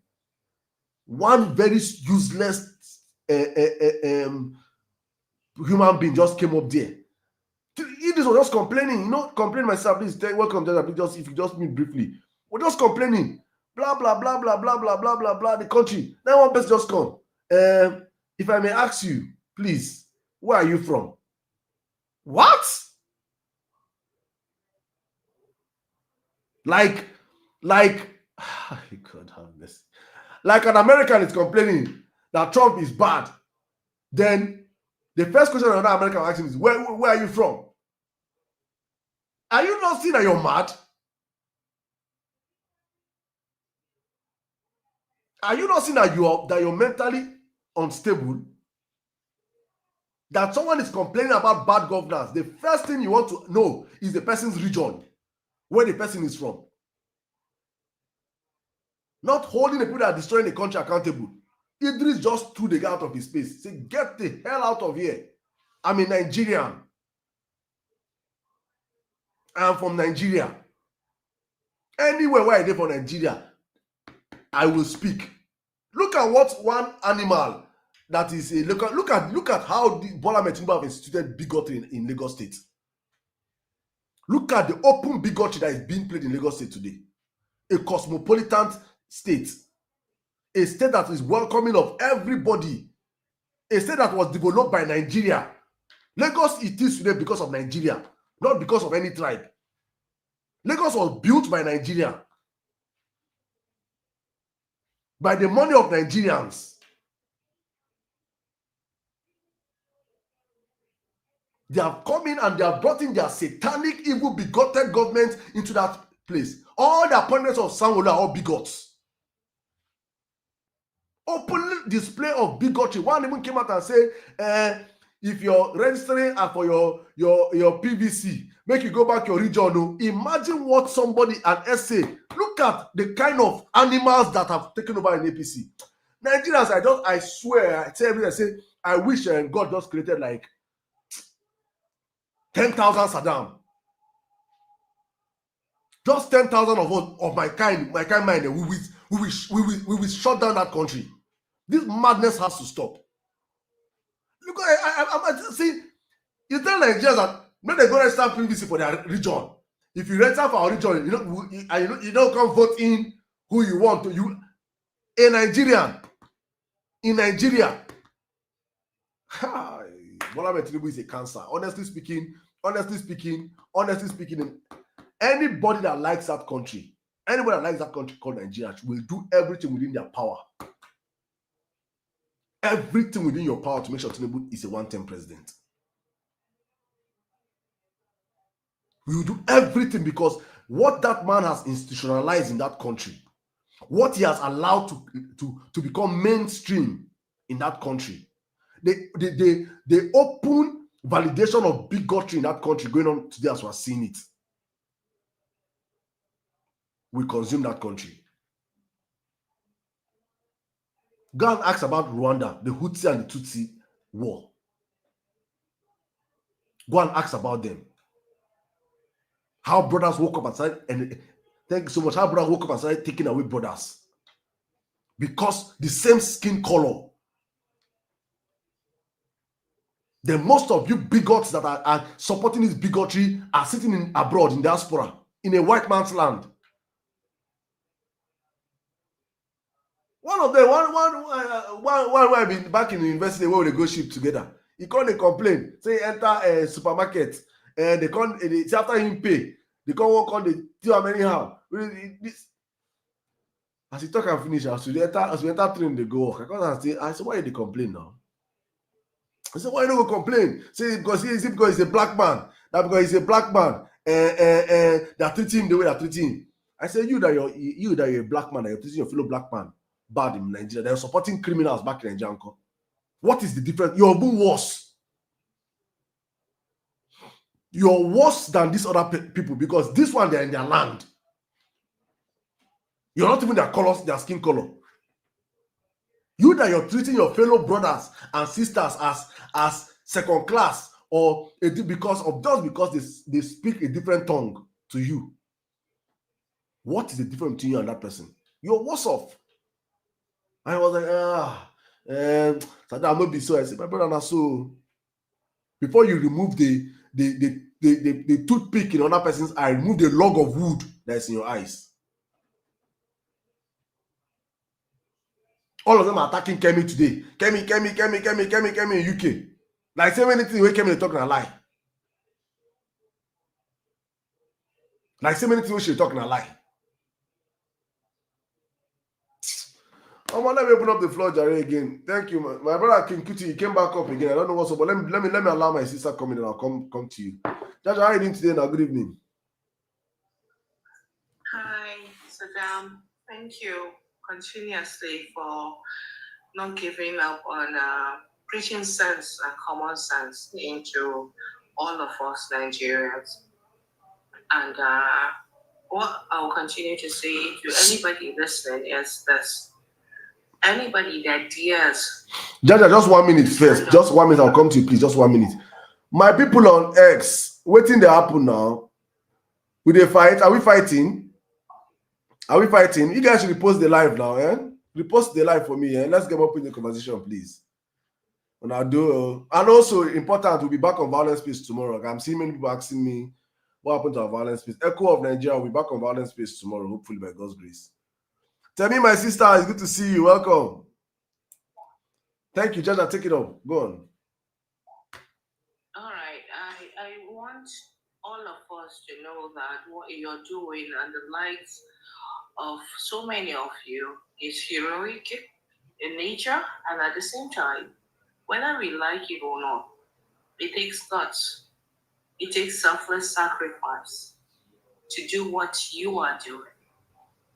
one very useless human being just came up there. Idris was just complaining, complaining myself, please, welcome to that, if you just meet briefly. We're just complaining, blah, blah, blah, blah, blah, blah, blah, blah, blah, the country. Then one person just come. If I may ask you, please, where are you from? What? Like, God have mercy. Like an American is complaining that Trump is bad. Then the first question another American asking is, where are you from? Are you not seeing that you're mad? Are you not seeing that you're mentally unstable, that someone is complaining about bad governance, the first thing you want to know is the person's region, where the person is from. Not holding the people that are destroying the country accountable. Idris just threw the guy out of his space. Say, get the hell out of here. I'm a Nigerian. I'm from Nigeria. Anywhere where I live for Nigeria, I will speak. Look at what one animal that is a local. Look at how the Bola Tinubu have instituted bigotry in Lagos State. Look at the open bigotry that is being played in Lagos State today. A cosmopolitan state. A state that is welcoming of everybody. A state that was developed by Nigeria. Lagos it is today because of Nigeria, not because of any tribe. Lagos was built by Nigeria. By the money of Nigerians. They have come in and they have brought in their satanic, evil, bigoted government into that place. All the appointments of Sanwo-Olu are all bigots. Open display of bigotry. One even came out and said, if you're registering for your PVC, make you go back your region. No. Imagine what somebody, an SA, look at the kind of animals that have taken over in APC. Nigerians, I swear, I tell everyone, I say, I wish God just created like 10,000 Saddam. Just 10,000 of my kind mind, we will shut down that country. This madness has to stop. Look, I see, you tell Nigerians that when they go register PVC for their region, if you register for our region, you don't come vote in who you want to. You a Nigerian in Nigeria. Bola Tinubu is a cancer. Honestly speaking, anybody that likes that country called Nigeria will do everything within their power. Everything within your power to make sure Tinubu is a one-term president. We will do everything because what that man has institutionalized in that country, what he has allowed to become mainstream in that country, the open validation of bigotry in that country going on today as we are seeing it, will consume that country. Go and ask about Rwanda, the Hutsi and the Tutsi war. Go and ask about them. How brothers woke up and started, and thank you so much, how brothers woke up and started taking away brothers. Because the same skin color. Then most of you bigots that are supporting this bigotry are sitting abroad in diaspora, in a white man's land. One of them, one I've been back in the university where they go ship together. He can't complain. Say enter a supermarket. They can't. Say after him pay, they can't work on the do how many how. As he talk and finish, as we enter train, they go work. I said, why they complain now? I said, why you don't go complain? Say because he's a black man. That because he's a black man, they're treating him the way they're treating him. I said, you that you're a black man, that you're treating your fellow black man bad in Nigeria. They're supporting criminals back in Nigeria. What is the difference? You're even worse. You're worse than these other people because this one, they're in their land. You're not even their colors, their skin color. You that you're treating your fellow brothers and sisters as second class or because they speak a different tongue to you. What is the difference between you and that person? You're worse off. I was like, Saddam will be so. I said, my brother, not so. Before you remove the toothpick in another person's eye, remove the log of wood that's in your eyes. All of them are attacking Kemi today. Kemi in UK. Like say many things where Kemi talking a lie. Like say many things where she talking a lie. I want to open up the floor, Jerry, again. Thank you, man. My brother King Kuti, he came back up again. I don't know what's up, but let me allow my sister come in and I'll come to you. Jaja, how are you doing today? Now, good evening. Hi, Saddam. Thank you continuously for not giving up on preaching sense and common sense into all of us Nigerians. And what I'll continue to say to anybody listening is this: anybody that dares. Jaja, just 1 minute first. Just 1 minute. I'll come to you, please. Just 1 minute. My people on X, waiting to happen now. Will they fight? Are we fighting? Are we fighting? You guys should repost the live now, eh? Repost the live for me, eh? Let's get up in the conversation, please. And I'll do. And also, important, we'll be back on Violence Space tomorrow. I'm seeing many people asking me what happened to our Violence Space. Echo of Nigeria will be back on Violence Space tomorrow, hopefully by God's grace. Tell me, my sister, it's good to see you. Welcome. Thank you, Jaja. Take it up. Go on. All right. I want all of us to know that what you're doing and the likes of so many of you is heroic in nature, and at the same time, whether we like it or not, it takes guts. It takes selfless sacrifice to do what you are doing.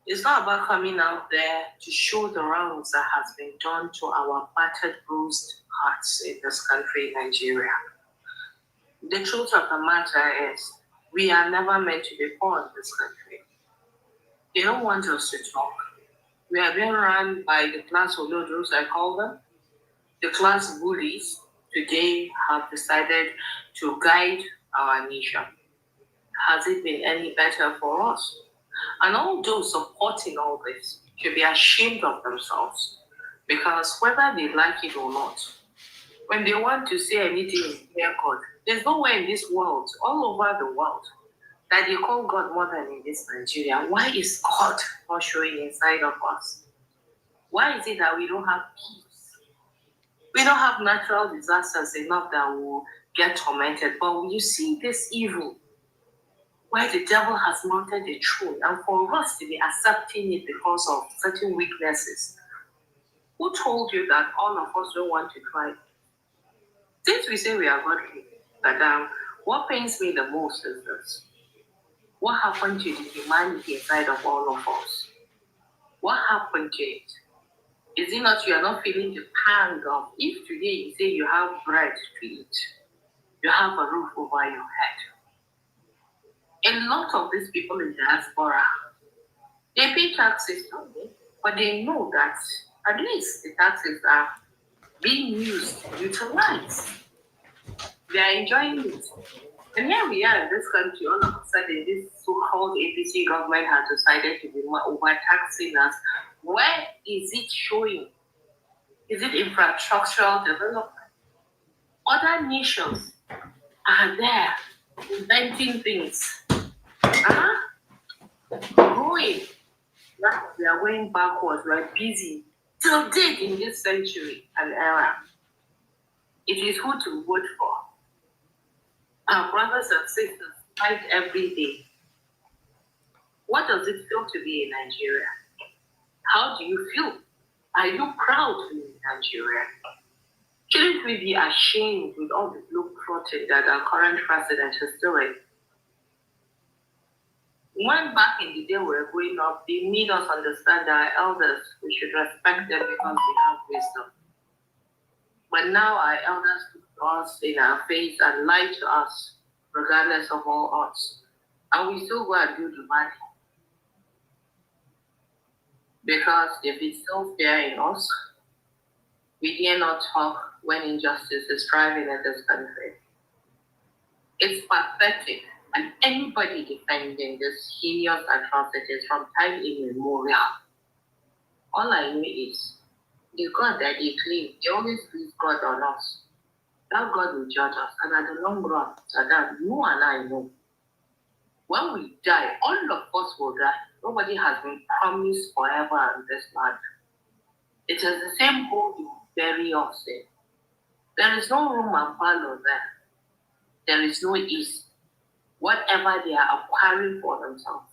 It's not about coming out there to show the wrongs that has been done to our battered, bruised hearts in this country, Nigeria. The truth of the matter is, we are never meant to be poor in this country. They don't want us to talk. We are being run by the class of those I call them. The class bullies today have decided to guide our nation. Has it been any better for us? And all those supporting all this should be ashamed of themselves, because whether they like it or not, when they want to say anything in their God, there's nowhere in this world, all over the world, that they call God more than in this Nigeria. Why is God not showing inside of us? Why is it that we don't have peace? We don't have natural disasters enough that will get tormented. But when you see this evil, where the devil has mounted the throne, and for us to be accepting it because of certain weaknesses, who told you that all of us don't want to try? Since we say we are godly, that what pains me the most is this: what happened to the humanity inside of all of us? What happened to it? Is it not you are not feeling the pang of, if today you say you have bread to eat, you have a roof over your head? A lot of these people in diaspora, they pay taxes, don't they? But they know that at least the taxes are being used, utilized. They are enjoying it. And here we are in this country, all of a sudden, this so-called APC government has decided to be overtaxing us. Where is it showing? Is it infrastructural development? Other nations are there inventing things, growing. We are going backwards. We are busy till date in this century and era. It is who to vote for. Our brothers and sisters fight every day. What does it feel to be in Nigeria? How do you feel? Are you proud to be in Nigeria? Shouldn't we be ashamed with all the globetrotting that our current president is doing? When back in the day we were growing up, they made us understand that our elders, we should respect them because they have wisdom. But now our elders look us in our face and lie to us, regardless of all odds. And we still go and do the bad thing. Because if it's still fair in us, we dare not talk when injustice is thriving in this country. It's pathetic, and anybody defending this heinous atrocities from time immemorial, all I know is the God that they claim, they always please God on us. That God will judge us, and at the long run, Saddam, you and I know, when we die, all of us will die. Nobody has been promised forever in this land. It is the same hole you bury us in. There is no room and parlor there. There is no ease. Whatever they are acquiring for themselves.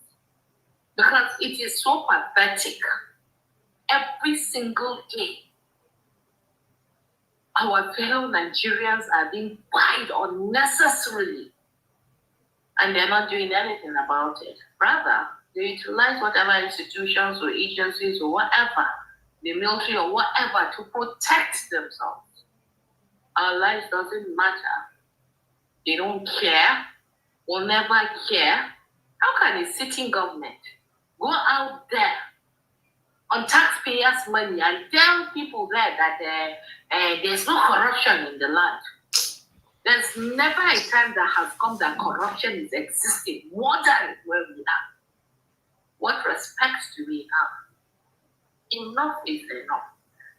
Because it is so pathetic. Every single day, our fellow Nigerians are being buyed unnecessarily. And they're not doing anything about it. Rather, they utilize whatever institutions or agencies or whatever the military or whatever to protect themselves. Our lives doesn't matter. They don't care, will never care. How can a sitting government go out there on taxpayers' money and tell people there that there's no corruption in the land? There's never a time that has come that corruption is existing more than where we are. What respect do we have? Enough is enough.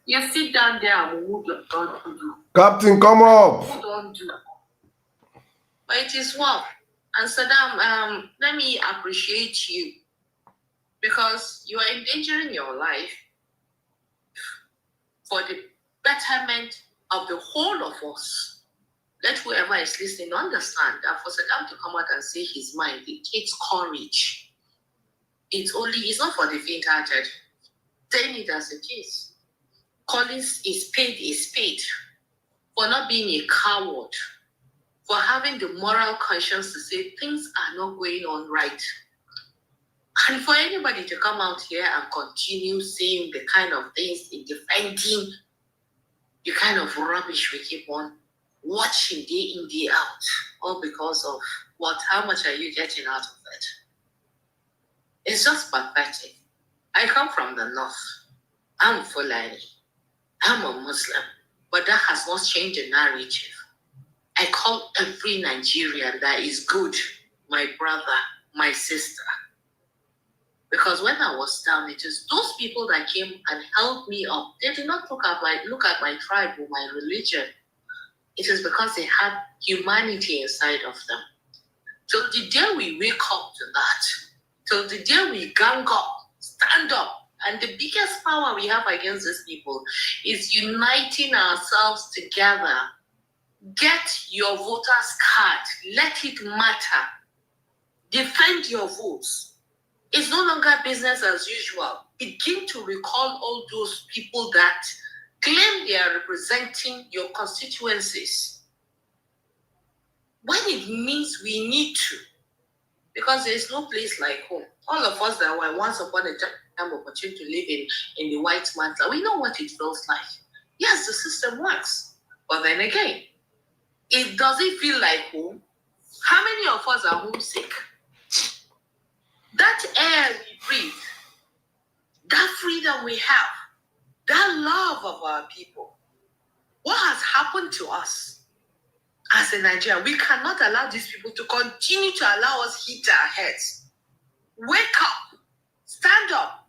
You sit down there and what you don't do. Captain, come up. Who don't do. But it is well. And Saddam, let me appreciate you because you are endangering your life for the betterment of the whole of us. Let whoever is listening understand that for Saddam to come out and say his mind, it takes courage. It's not for the faint-hearted. Saying it as it is. Calling is paid for not being a coward, for having the moral conscience to say things are not going on right. And for anybody to come out here and continue saying the kind of things in defending the kind of rubbish we keep on watching day in, day out, all because of what? How much are you getting out of it? It's just pathetic. I come from the north. I'm Fulani. I'm a Muslim. But that has not changed the narrative. I call every Nigerian that is good my brother, my sister. Because when I was down, it is those people that came and held me up. They did not look at my tribe or my religion. It is because they had humanity inside of them. Till the day we wake up to that, till the day we gang up, stand up, and the biggest power we have against these people is uniting ourselves together. Get your voter's card. Let it matter. Defend your votes. It's no longer business as usual. Begin to recall all those people that claim they are representing your constituencies. When it means we need to. Because there is no place like home. All of us that were once upon a time opportunity to live in the white man's land, we know what it feels like. Yes, the system works. But then again, it doesn't feel like home. How many of us are homesick? That air we breathe, that freedom we have, that love of our people, what has happened to us as a Nigerian? We cannot allow these people to continue to allow us hit our heads. Wake up, stand up,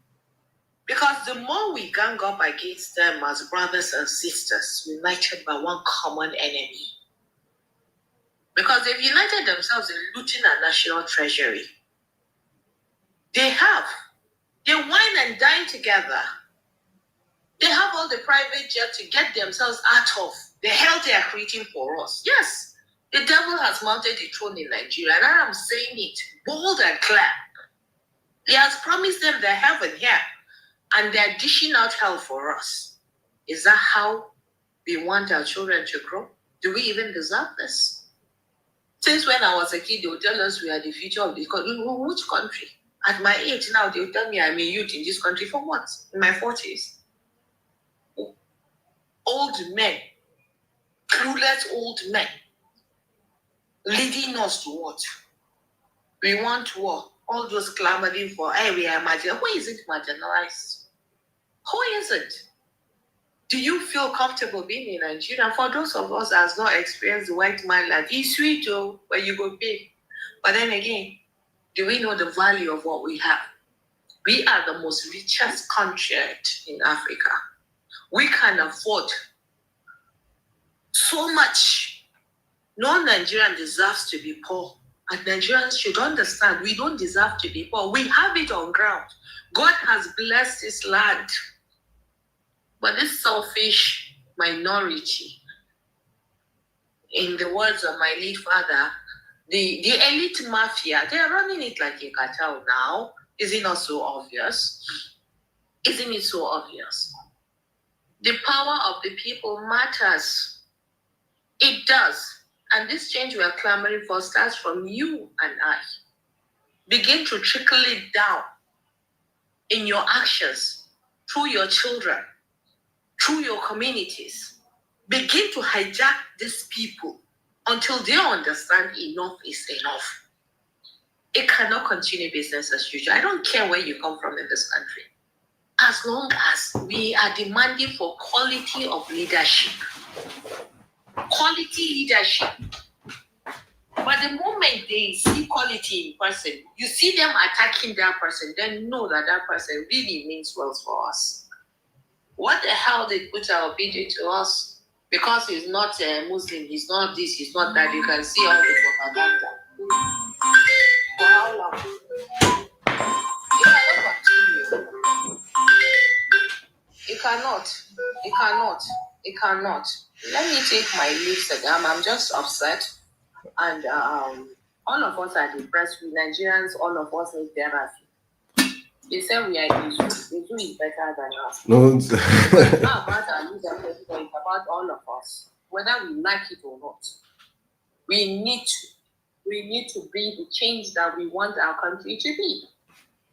because the more we gang up against them as brothers and sisters, united by one common enemy, because they've united themselves in looting our national treasury. They wine and dine together. They have all the private jet to get themselves out of the hell they are creating for us. Yes, the devil has mounted the throne in Nigeria, and I'm saying it bold and clear. He has promised them the heaven here, and they're dishing out hell for us. Is that how we want our children to grow? Do we even deserve this? Since when I was a kid, they would tell us we are the future of the country. Which country? At my age now, they will tell me I'm a youth in this country for what? In my 40s. Old men, clueless old men, leading us to what? We want war. All those clamoring for, hey, we are marginalized. Who isn't marginalized? Who isn't? Do you feel comfortable being in Nigeria? For those of us that has not experienced the white man life, it's sweet, oh, where you go pay. But then again, do we know the value of what we have? We are the most richest country in Africa. We can afford so much. No Nigerian deserves to be poor. And Nigerians should understand we don't deserve to be poor. We have it on ground. God has blessed this land. But this selfish minority, in the words of my late father, the elite mafia, they are running it like a cartel now. Is it not so obvious? Isn't it so obvious? The power of the people matters. It does. And this change we are clamoring for starts from you and I. Begin to trickle it down in your actions. through your children, through your communities. Begin to hijack these people until they understand enough is enough. It cannot continue business as usual. I don't care where you come from in this country. As long as we are demanding for quality of leadership. Quality leadership. But the moment they see quality in person, you see them attacking that person, then know that that person really means well for us. What the hell did Putin do to us? Because he's not a Muslim, he's not this, he's not that. You can see all the propaganda. For how long? It cannot continue. It cannot. It cannot. It cannot. Let me take my leave, Saddam. I'm just upset. And all of us are depressed. We Nigerians, all of us need therapy. They say we are Izu. Izu is better than us. No, It's not about our leader, it's about all of us. Whether we like it or not. We need to be the change that we want our country to be.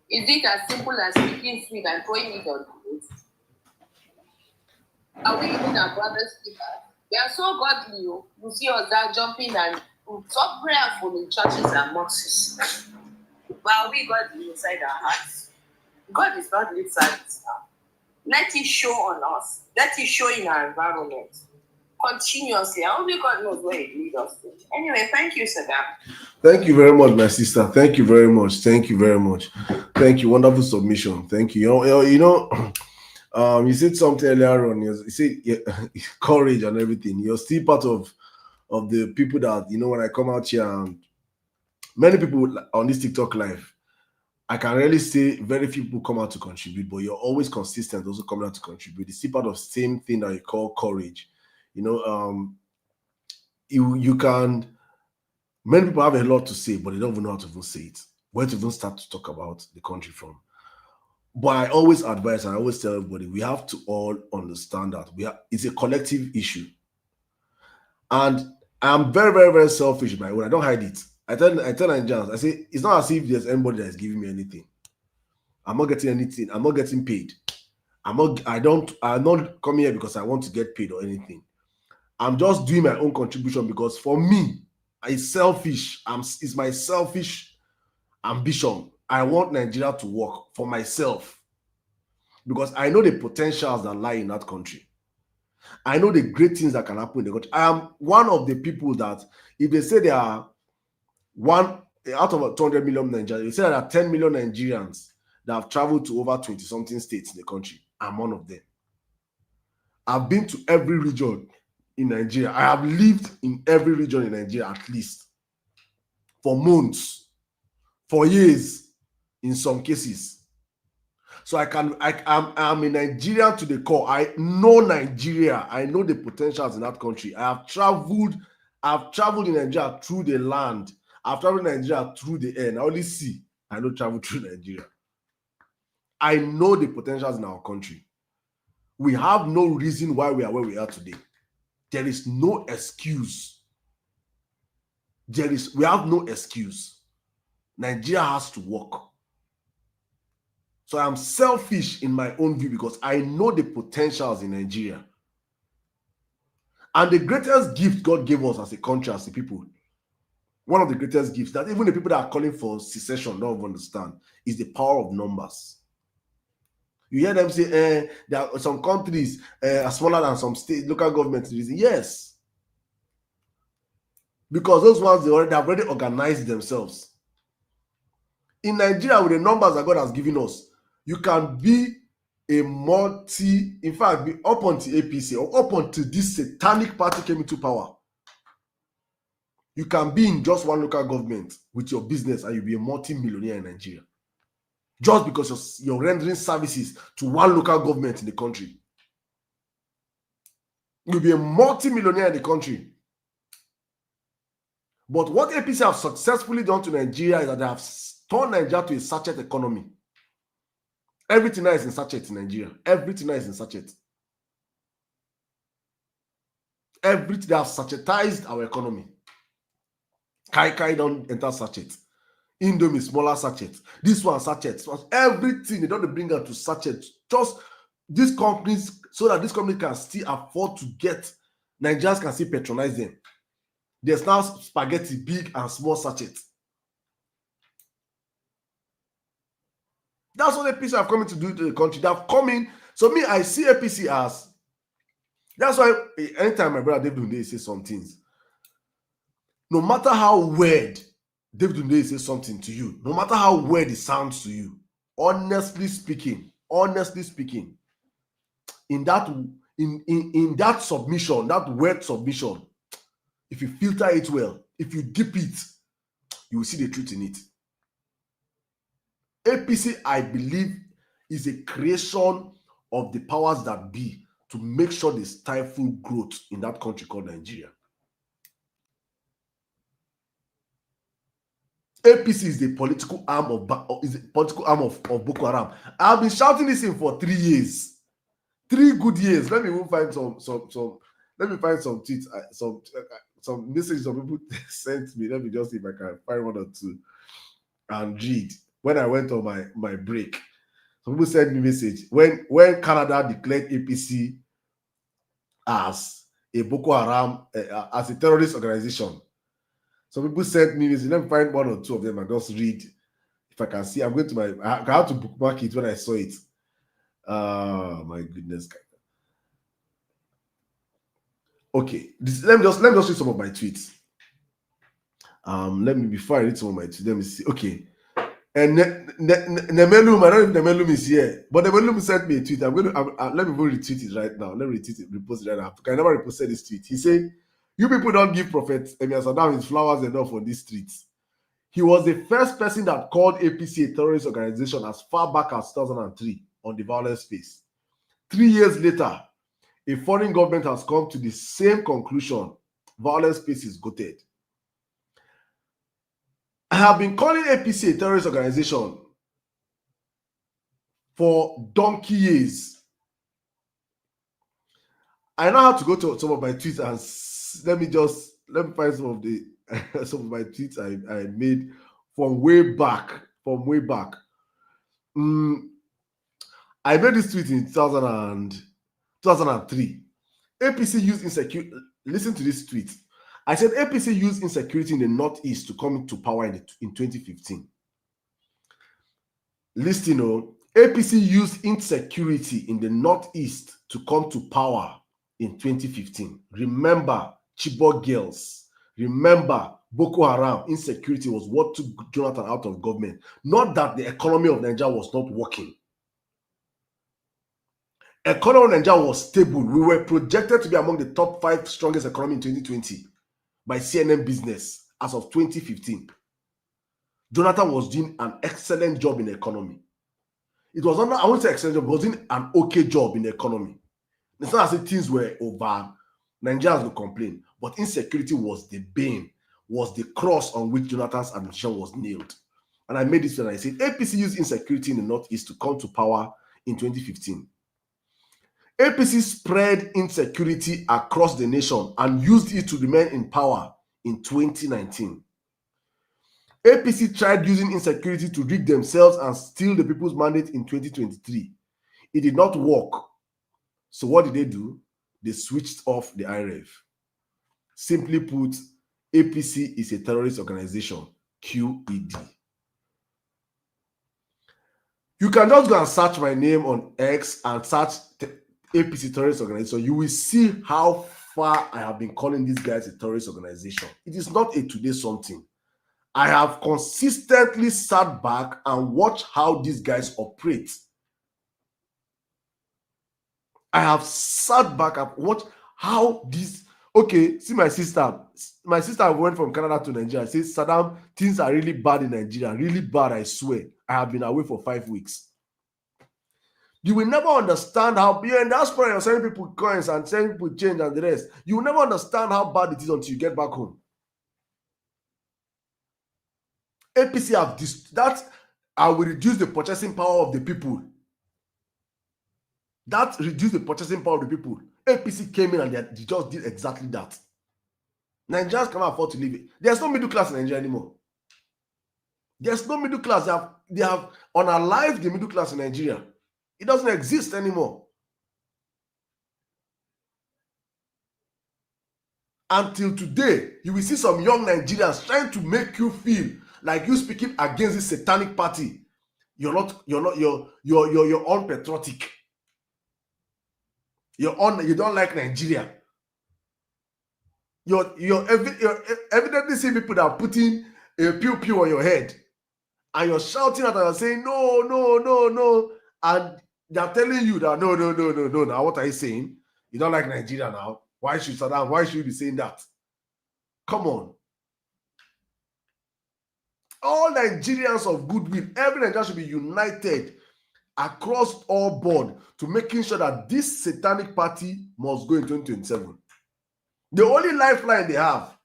Is it as simple as picking sweet and throwing it on the road? Are we even our brothers' keepers? They are so godly. You see us there jumping and so prayerful in churches and mosques. But we godly inside our hearts. God is not lip service now. Let it show on us. Let it show in our environment. Continuously. Only God knows where it leads us to. Anyway, thank you, Saddam. thank you very much, my sister. Thank you very much. Thank you very much. Thank you. Wonderful submission. Thank you. You said something earlier on. You said courage and everything. You're still part of the people that, when I come out here, and many people on this TikTok live, I can really say very few people come out to contribute, but you're always consistent also coming out to contribute. It's still part of the same thing that you call courage. You can, many people have a lot to say, but they don't even know how to even say it, where to even start to talk about the country from. But I always advise, and I always tell everybody, we have to all understand that it's a collective issue. And I'm very, very, very selfish by when I don't hide it. I tell Nigerians, I say, it's not as if there's anybody that is giving me anything. I'm not getting anything. I'm not getting paid. I'm not coming here because I want to get paid or anything. I'm just doing my own contribution because for me, it's selfish. It's my selfish ambition. I want Nigeria to work for myself because I know the potentials that lie in that country. I know the great things that can happen in the country. I am one of the people that, if they say there are one out of 200 million Nigerians, they say there are 10 million Nigerians that have traveled to over 20-something states in the country. I'm one of them. I've been to every region in Nigeria. I have lived in every region in Nigeria at least for months, for years, in some cases. So I'm a Nigerian to the core. I know Nigeria. I know the potentials in that country. I've traveled in Nigeria through the land. I've traveled in Nigeria through the air. I only see. I don't travel through Nigeria. I know the potentials in our country. We have no reason why we are where we are today. There is no excuse. We have no excuse. Nigeria has to work. So I'm selfish in my own view because I know the potentials in Nigeria. And the greatest gift God gave us as a country, as a people, one of the greatest gifts that even the people that are calling for secession don't understand is the power of numbers. You hear them say, there are some countries are smaller than some state local governments. Yes. Because those ones, they have already organized themselves. In Nigeria, with the numbers that God has given us, you can be a in fact, be up until APC or up until this satanic party came into power. You can be in just one local government with your business and you'll be a multi-millionaire in Nigeria. Just because you're rendering services to one local government in the country. You'll be a multi-millionaire in the country. But what APC have successfully done to Nigeria is that they have turned Nigeria to a sachet economy. Everything now is in sachet in Nigeria. Everything now is in sachet. They have sachetized our economy. Kai don't enter sachet. Indomie smaller sachet. This one sachet. Everything they don't bring out to sachet. Just these companies, so that this company can still afford to get, Nigerians can still patronize them. There's now spaghetti, big and small sachets. That's what APC have come in to do to the country. They have come in. So me, I see APC as, that's why anytime my brother David Hunde says some things, no matter how weird David Hunde says something to you, no matter how weird it sounds to you, honestly speaking, in that submission, that word submission, if you filter it well, if you dip it, you will see the truth in it. APC, I believe, is a creation of the powers that be to make sure they stifle growth in that country called Nigeria. APC is the political arm of Boko Haram. I've been shouting this in for 3 years. 3 good years. Let me even find some tweets, some messages some people sent me. Let me just see if I can find one or two and read. When I went on my break, some people sent me a message. When Canada declared APC as a Boko Haram, as a terrorist organization, some people sent me message. Let me find one or two of them and just read if I can see. I'm going to I had to bookmark it when I saw it. My goodness. Okay, let me just read some of my tweets. Before I read some of my tweets, let me see. Okay. And Nemelum, I don't know if Nemelum is here, but Nemelum sent me a tweet. Let me retweet it right now. Let me repost it right now. I never reposted this tweet. He said, "You people don't give Prophet Emir Sirdam his flowers enough on these streets. He was the first person that called APC a terrorist organization as far back as 2003 on the violence space. 3 years later, a foreign government has come to the same conclusion. Violence space is goated. I have been calling APC a terrorist organization for donkey years. I now have to go to some of my tweets and let me find some of the some of my tweets I made from way back. I made this tweet in 2003. APC used insecurity. Listen to this tweet. I said APC used insecurity in the Northeast to come into power in 2015. Listen, APC used insecurity in the Northeast to come to power in 2015. Remember Chibok girls. Remember Boko Haram. Insecurity was what took Jonathan out of government. Not that the economy of Nigeria was not working. Economy of Nigeria was stable. We were projected to be among the top 5 strongest economy in 2020 by CNN Business as of 2015. Jonathan was doing an excellent job in the economy. It was not, I won't say excellent job, but was doing an okay job in the economy. It's not as if things were over. Nigerians will complain, but insecurity was the bane, was the cross on which Jonathan's administration was nailed. And I made this when I said APC used insecurity in the Northeast to come to power in 2015. APC spread insecurity across the nation and used it to remain in power in 2019. APC tried using insecurity to rig themselves and steal the people's mandate in 2023. It did not work. So what did they do? They switched off the IREV. Simply put, APC is a terrorist organization, QED. You can just go and search my name on X and search APC terrorist organization. You will see how far I have been calling these guys a terrorist organization. It is not a today something. I have consistently sat back and watched how these guys operate. I have sat back and watched how these. Okay, see my sister. My sister went from Canada to Nigeria. Says, Sirdam, things are really bad in Nigeria. Really bad, I swear. I have been away for 5 weeks. You will never understand how you're in diaspora, you're sending people coins and sending people change and the rest. You will never understand how bad it is until you get back home. APC have this, that I will reduce the purchasing power of the people. That reduced the purchasing power of the people. APC came in and they just did exactly that. Nigerians cannot afford to live it. There's no middle class in Nigeria anymore. There's no middle class. They have unalived the middle class in Nigeria. It doesn't exist anymore. Until today, you will see some young Nigerians trying to make you feel like you speaking against this satanic party. You're unpatriotic. You don't like Nigeria. You're evidently seeing people that are putting a pew on your head, and you're shouting at them and saying no, and they're telling you that no. Now what are you saying? You don't like Nigeria now? Why should you be saying that? Come on. All Nigerians of goodwill, every Nigerian should be united across all board to making sure that this satanic party must go in 2027. The only lifeline they have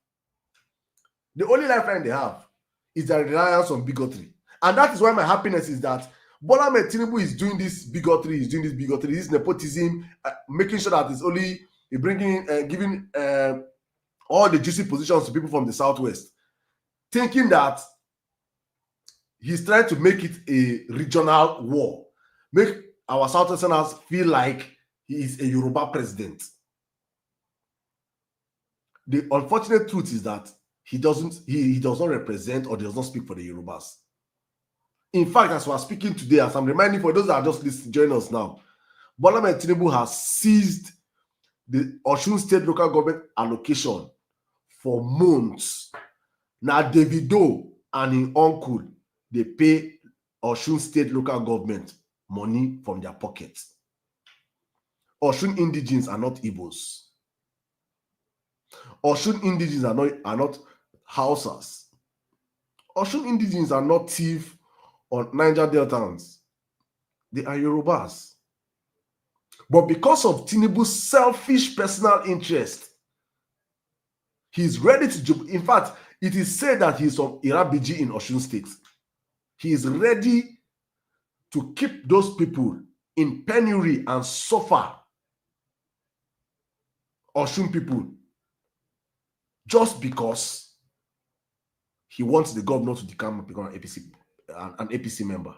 is their reliance on bigotry. And that is why my happiness is that Bola Ahmed Tinubu is doing this bigotry, this nepotism, making sure that it's only giving all the juicy positions to people from the southwest, thinking that he's trying to make it a regional war, make our southwesterners feel like he is a Yoruba president. The unfortunate truth is that he does not represent or does not speak for the Yorubas. In fact, as we're speaking today, as I'm reminding for those that are just listening, join us now, Bola Ahmed Tinubu has seized the Osun State local government allocation for months. Now, Davido and his uncle, they pay Osun State local government money from their pockets. Osun indigenes are not Igbos. Osun indigenes are not Hausas. Osun indigenes are not thief or Niger Deltans. They are Yorubas. But because of Tinubu's selfish personal interest, he's ready to... In fact, it is said that he's from Irabiji in Osun State. He is ready to keep those people in penury and suffer Osun people just because he wants the governor to become an APC member.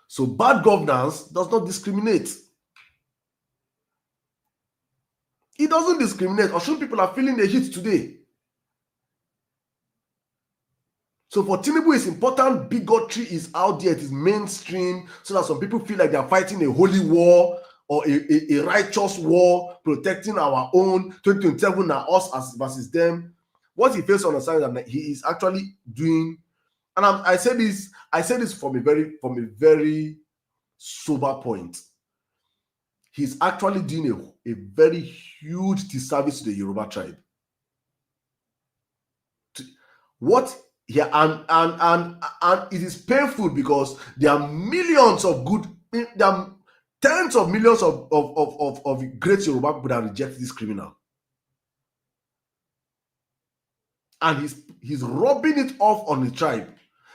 So bad governance does not discriminate. It doesn't discriminate. Osun people are feeling the heat today. So for Tinubu, it's important bigotry is out there, it is mainstream, so that some people feel like they are fighting a holy war or a righteous war, protecting our own 2027 and us as versus them. What he fails to understand is that he is actually doing, and I say this from a very sober point. He's actually doing a very huge disservice to the Yoruba tribe. Yeah, and it is painful because there are millions of there are tens of millions of great Yoruba people that reject this criminal. And he's rubbing it off on the tribe.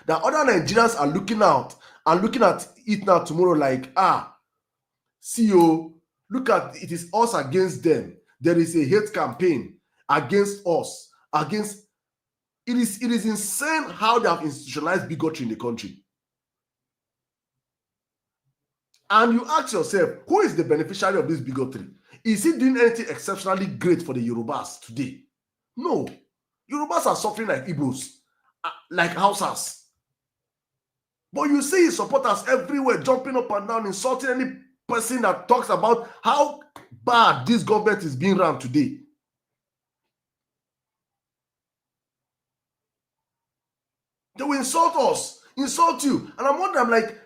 That other Nigerians are looking at it now tomorrow like, see, look at it, is us against them. There is a hate campaign against us, against... It is insane how they have institutionalized bigotry in the country. And you ask yourself, who is the beneficiary of this bigotry? Is he doing anything exceptionally great for the Yorubas today? No. Yorubas are suffering like Igbos, like Hausas. But you see his supporters everywhere jumping up and down, insulting any person that talks about how bad this government is being run today. They will insult us, insult you. And I'm wondering, I'm like,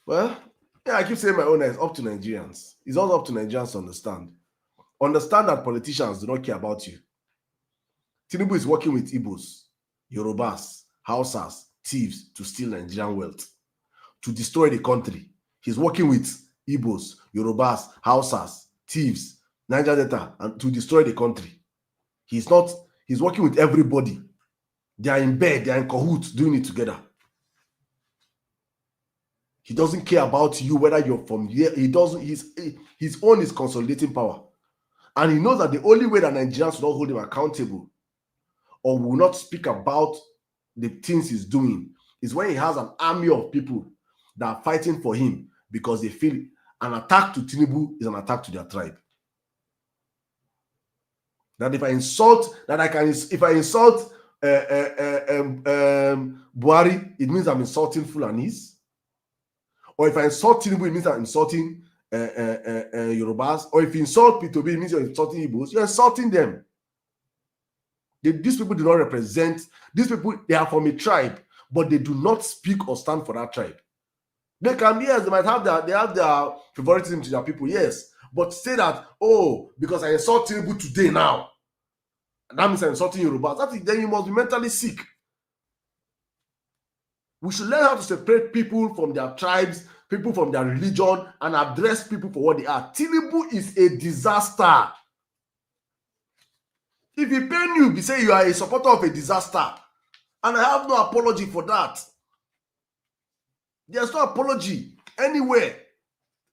well, yeah, I keep saying my own, it's up to Nigerians. It's all up to Nigerians to understand. Understand that politicians do not care about you. Tinubu is working with Igbos, Yorubas, Hausas, thieves to steal Nigerian wealth, to destroy the country. He's working with Igbos, Yorubas, Hausas, thieves, Niger Delta, and to destroy the country. He's working with everybody. They are in bed, they are in cahoots doing it together. He doesn't care about you, whether you're from here. He doesn't, his own is consolidating power. And he knows that the only way that Nigerians will not hold him accountable or will not speak about the things he's doing is when he has an army of people that are fighting for him because they feel an attack to Tinubu is an attack to their tribe. That if I insult Buhari, it means I'm insulting Fulanis. Or if I insult Tinubu, it means I'm insulting Yorubas. Or if you insult P2B, it means you're insulting Igbos. You're insulting them. These people do not represent, these people, they are from a tribe, but they do not speak or stand for that tribe. They can be, yes, they might have their favoritism to their people, yes. But say that, oh, because I insult Tinubu today now, that means I'm insulting Yorubas. Then you must be mentally sick. We should learn how to separate people from their tribes, people from their religion, and address people for what they are. Tinubu is a disaster. If he pain you, be say you are a supporter of a disaster. And I have no apology for that. There's no apology anywhere.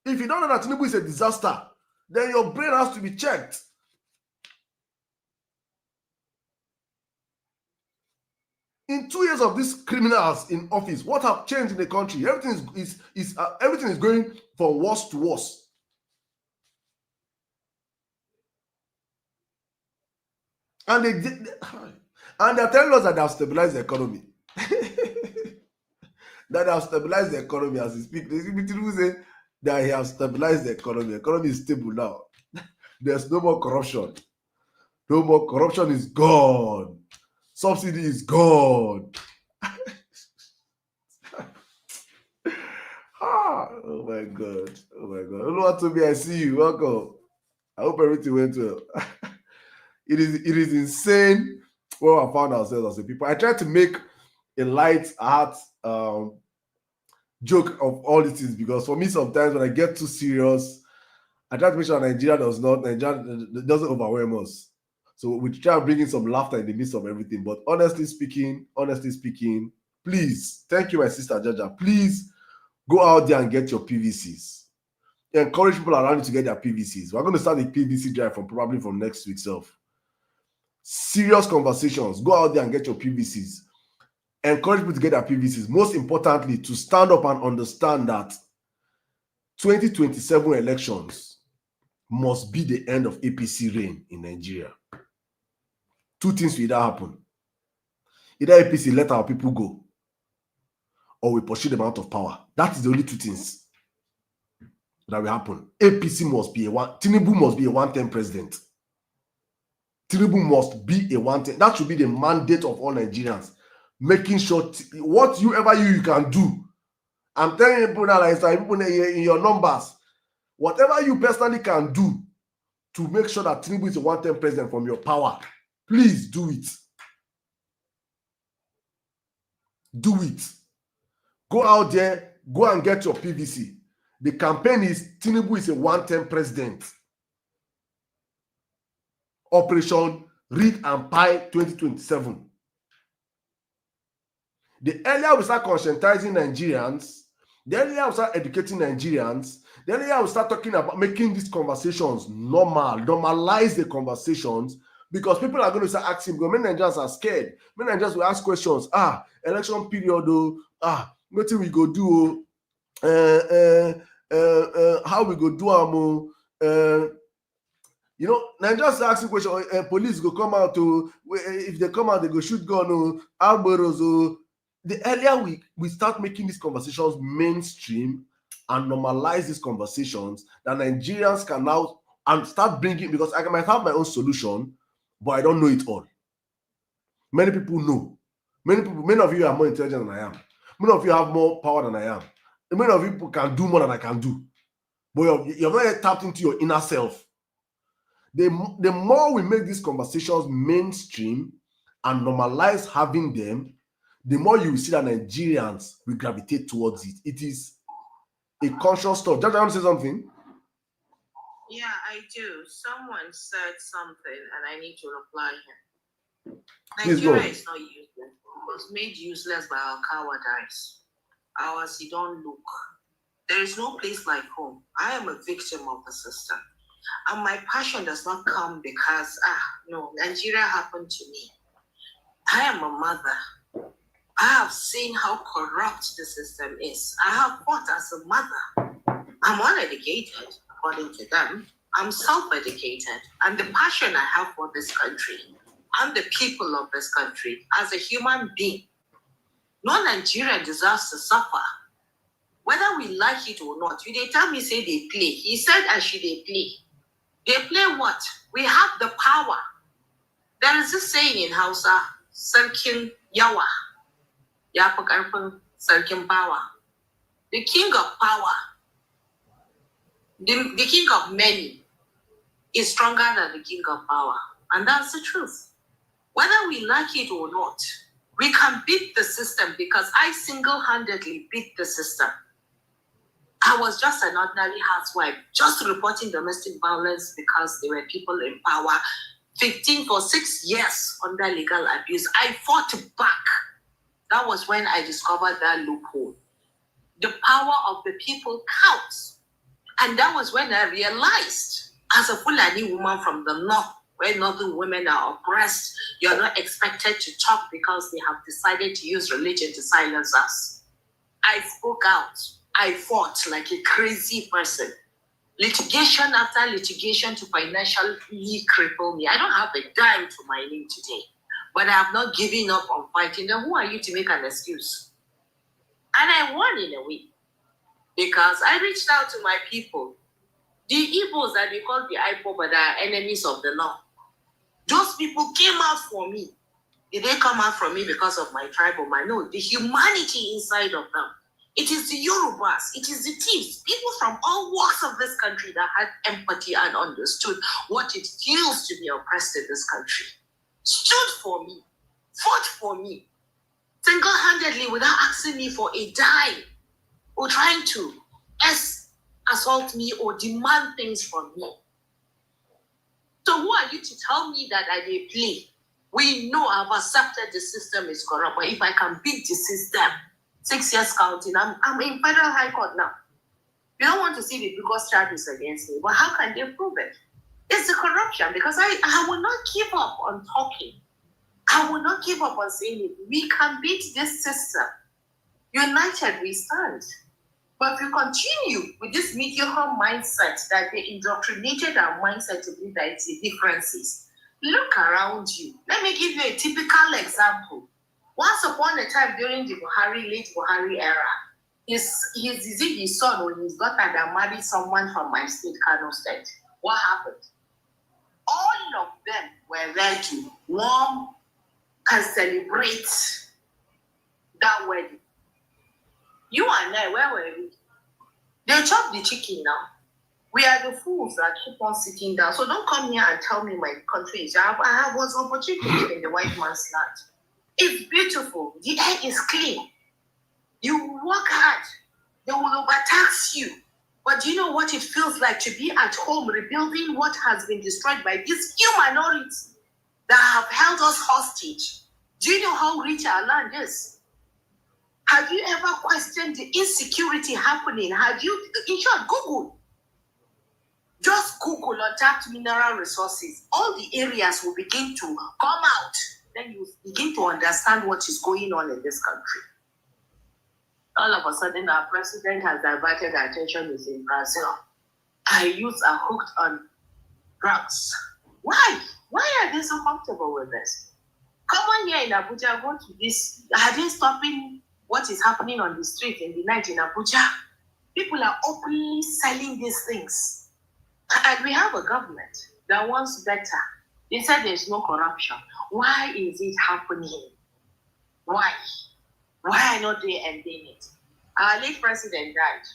If you don't know that Tinubu is a disaster, then your brain has to be checked. In 2 years of these criminals in office, what have changed in the country? Everything is going from worse to worse. And they're telling us that they have stabilized the economy. That they have stabilized the economy as we speak. Tinubu say that he has stabilized the economy. The economy is stable now. There's no more corruption. No more corruption is gone. Subsidy is gone. Oh my God. Oh my God. Oluwatobi, I see you. Welcome. I hope everything went well. It is insane where I found ourselves as a people. I tried to make a light heart joke of all these things because for me, sometimes when I get too serious, I try to make sure Nigeria doesn't overwhelm us. So we try to bring in some laughter in the midst of everything. But honestly speaking, please, thank you, my sister Jaja. Please go out there and get your PVCs. Encourage people around you to get their PVCs. We're going to start the PVC drive probably from next week. Serious conversations. Go out there and get your PVCs. Encourage people to get their PVCs. Most importantly, to stand up and understand that 2027 elections must be the end of APC reign in Nigeria. Two things will either happen. Either APC let our people go, or we pursue them out of power. That is the only two things that will happen. APC must be Tinubu must be a one-term president. Tinubu must be a one-term. That should be the mandate of all Nigerians. Making sure whatever you can do. I'm telling people now, like people in your numbers, whatever you personally can do to make sure that Tinubu is a one-term president from your power, please do it. Do it. Go out there, go and get your PVC. The campaign is Tinubu is a one-term president. Operation Read and Pie 2027. The earlier we start conscientizing Nigerians, the earlier we start educating Nigerians, the earlier we start talking about making these conversations normalize the conversations, because people are going to start asking, because many Nigerians are scared. Many Nigerians will ask questions, election period, what we go do, how we go do, Nigerians are asking questions, police go come out, if they come out, they go shoot gun, arboros. The earlier we start making these conversations mainstream and normalize these conversations, that Nigerians can now and start bringing, because I might have my own solution, but I don't know it all. Many people know. Many of you are more intelligent than I am. Many of you have more power than I am. Many of you can do more than I can do. But you're not yet tapped into your inner self. The more we make these conversations mainstream and normalize having them, the more you will see that Nigerians will gravitate towards it. It is a conscious thought. Judge, I want to say something? Yeah, I do. Someone said something and I need to reply him. Nigeria is not useless. It was made useless by our cowardice. Ours, you don't look. There is no place like home. I am a victim of the system. And my passion does not come because, Nigeria happened to me. I am a mother. I have seen how corrupt the system is. I have fought as a mother. I'm uneducated, according to them. I'm self-educated. And the passion I have for this country and the people of this country as a human being, no Nigerian deserves to suffer. Whether we like it or not, they tell me say they play. He said I should they play. They play what? We have the power. There is this saying in Hausa, Sarkin Yawa, Yafi Karfin Sarkin Power. The king of power, the king of many is stronger than the king of power. And that's the truth. Whether we like it or not, we can beat the system because I single-handedly beat the system. I was just an ordinary housewife, just reporting domestic violence because there were people in power, 15 for 6 years under legal abuse. I fought back. That was when I discovered that loophole. The power of the people counts. And that was when I realized, as a Fulani woman from the north, where northern women are oppressed, you're not expected to talk because they have decided to use religion to silence us. I spoke out. I fought like a crazy person. Litigation after litigation to financially cripple me. I don't have a dime to my name today, but I have not given up on fighting. Then who are you to make an excuse? And I won in a way because I reached out to my people. The Igbos that they call the Ipo, but are enemies of the North. Those people came out for me. Did they come out for me because of my tribe or my no? The humanity inside of them. It is the Yorubas, it is the thieves, people from all walks of this country that had empathy and understood what it feels to be oppressed in this country. Stood for me, fought for me, single-handedly without asking me for a dime or trying to assault me or demand things from me. So who are you to tell me that I may play? We know I've accepted the system is corrupt, but if I can beat the system, 6 years counting, I'm in federal high court now. You don't want to see the biggest charges against me, but how can they prove it? It's the corruption because I will not give up on talking. I will not give up on saying it. We can beat this system. United we stand. But if you continue with this mediocre mindset that they indoctrinated our mindset to believe that it's the differences, look around you. Let me give you a typical example. Once upon a time during the late Buhari era, his son or his daughter that married someone from my state, Kano State. What happened? All of them were there to warm and celebrate that wedding. You and I, where were we? They chop the chicken now. We are the fools that keep on sitting down. So don't come here and tell me my country is. I was opportunity to live in the white man's land. It's beautiful. The air is clean. You work hard. They will overtax you. But do you know what it feels like to be at home rebuilding what has been destroyed by these few minorities that have held us hostage? Do you know how rich our land is? Have you ever questioned the insecurity happening? Have you, in short, Google. Just Google untapped mineral resources. All the areas will begin to come out. Then you begin to understand what is going on in this country. All of a sudden, our president has diverted our attention is in Brazil. Our youth are hooked on drugs. Why? Why are they so comfortable with this? Come on here in Abuja, go to this. Are they stopping what is happening on the street in the night in Abuja? People are openly selling these things. And we have a government that wants better. They said there's no corruption. Why is it happening? Why? Why are not they ending it? Our late president died.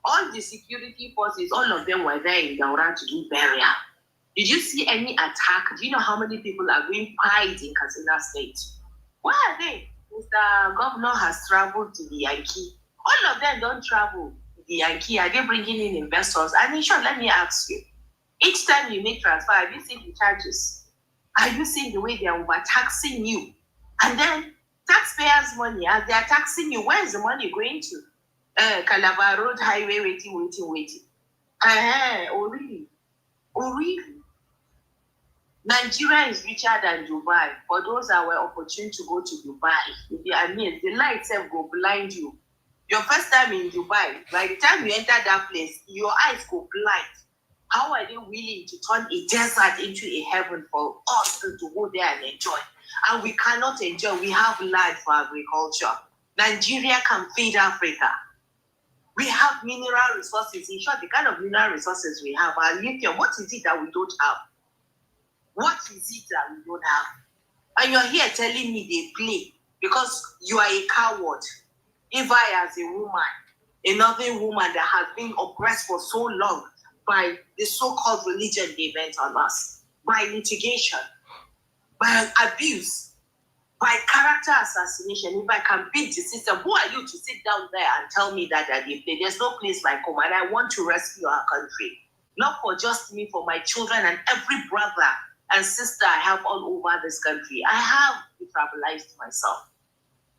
All the security forces, all of them were there in Daura to do burial. Did you see any attack? Do you know how many people are being pied in Katsina State? Where are they? Mr. Governor has traveled to the Yankee. All of them don't travel to the Yankee. Are they bringing in investors? And in short, let me ask you. Each time you make transfer, have you seen the charges? Are you seeing the way they are overtaxing you? And then taxpayers' money, as they are taxing you, where is the money going to? Calabar Road Highway, waiting. Oh, really? Oh, really? Nigeria is richer than Dubai. For those that were opportune to go to Dubai, I mean, the light itself will blind you. Your first time in Dubai, by the time you enter that place, your eyes go blind. How are they willing to turn a desert into a heaven for us to go there and enjoy? And we cannot enjoy. We have land for agriculture. Nigeria can feed Africa. We have mineral resources. In short, the kind of mineral resources we have are lithium. What is it that we don't have? What is it that we don't have? And you're here telling me they play because you are a coward. If I, as a woman, another woman that has been oppressed for so long by the so-called religion they bent on us, by litigation, by abuse, by character assassination, if I can beat the system, who are you to sit down there and tell me that they play? There's no place like home, and I want to rescue our country. Not for just me, for my children and every brother and sister I have all over this country. I have tribalized myself.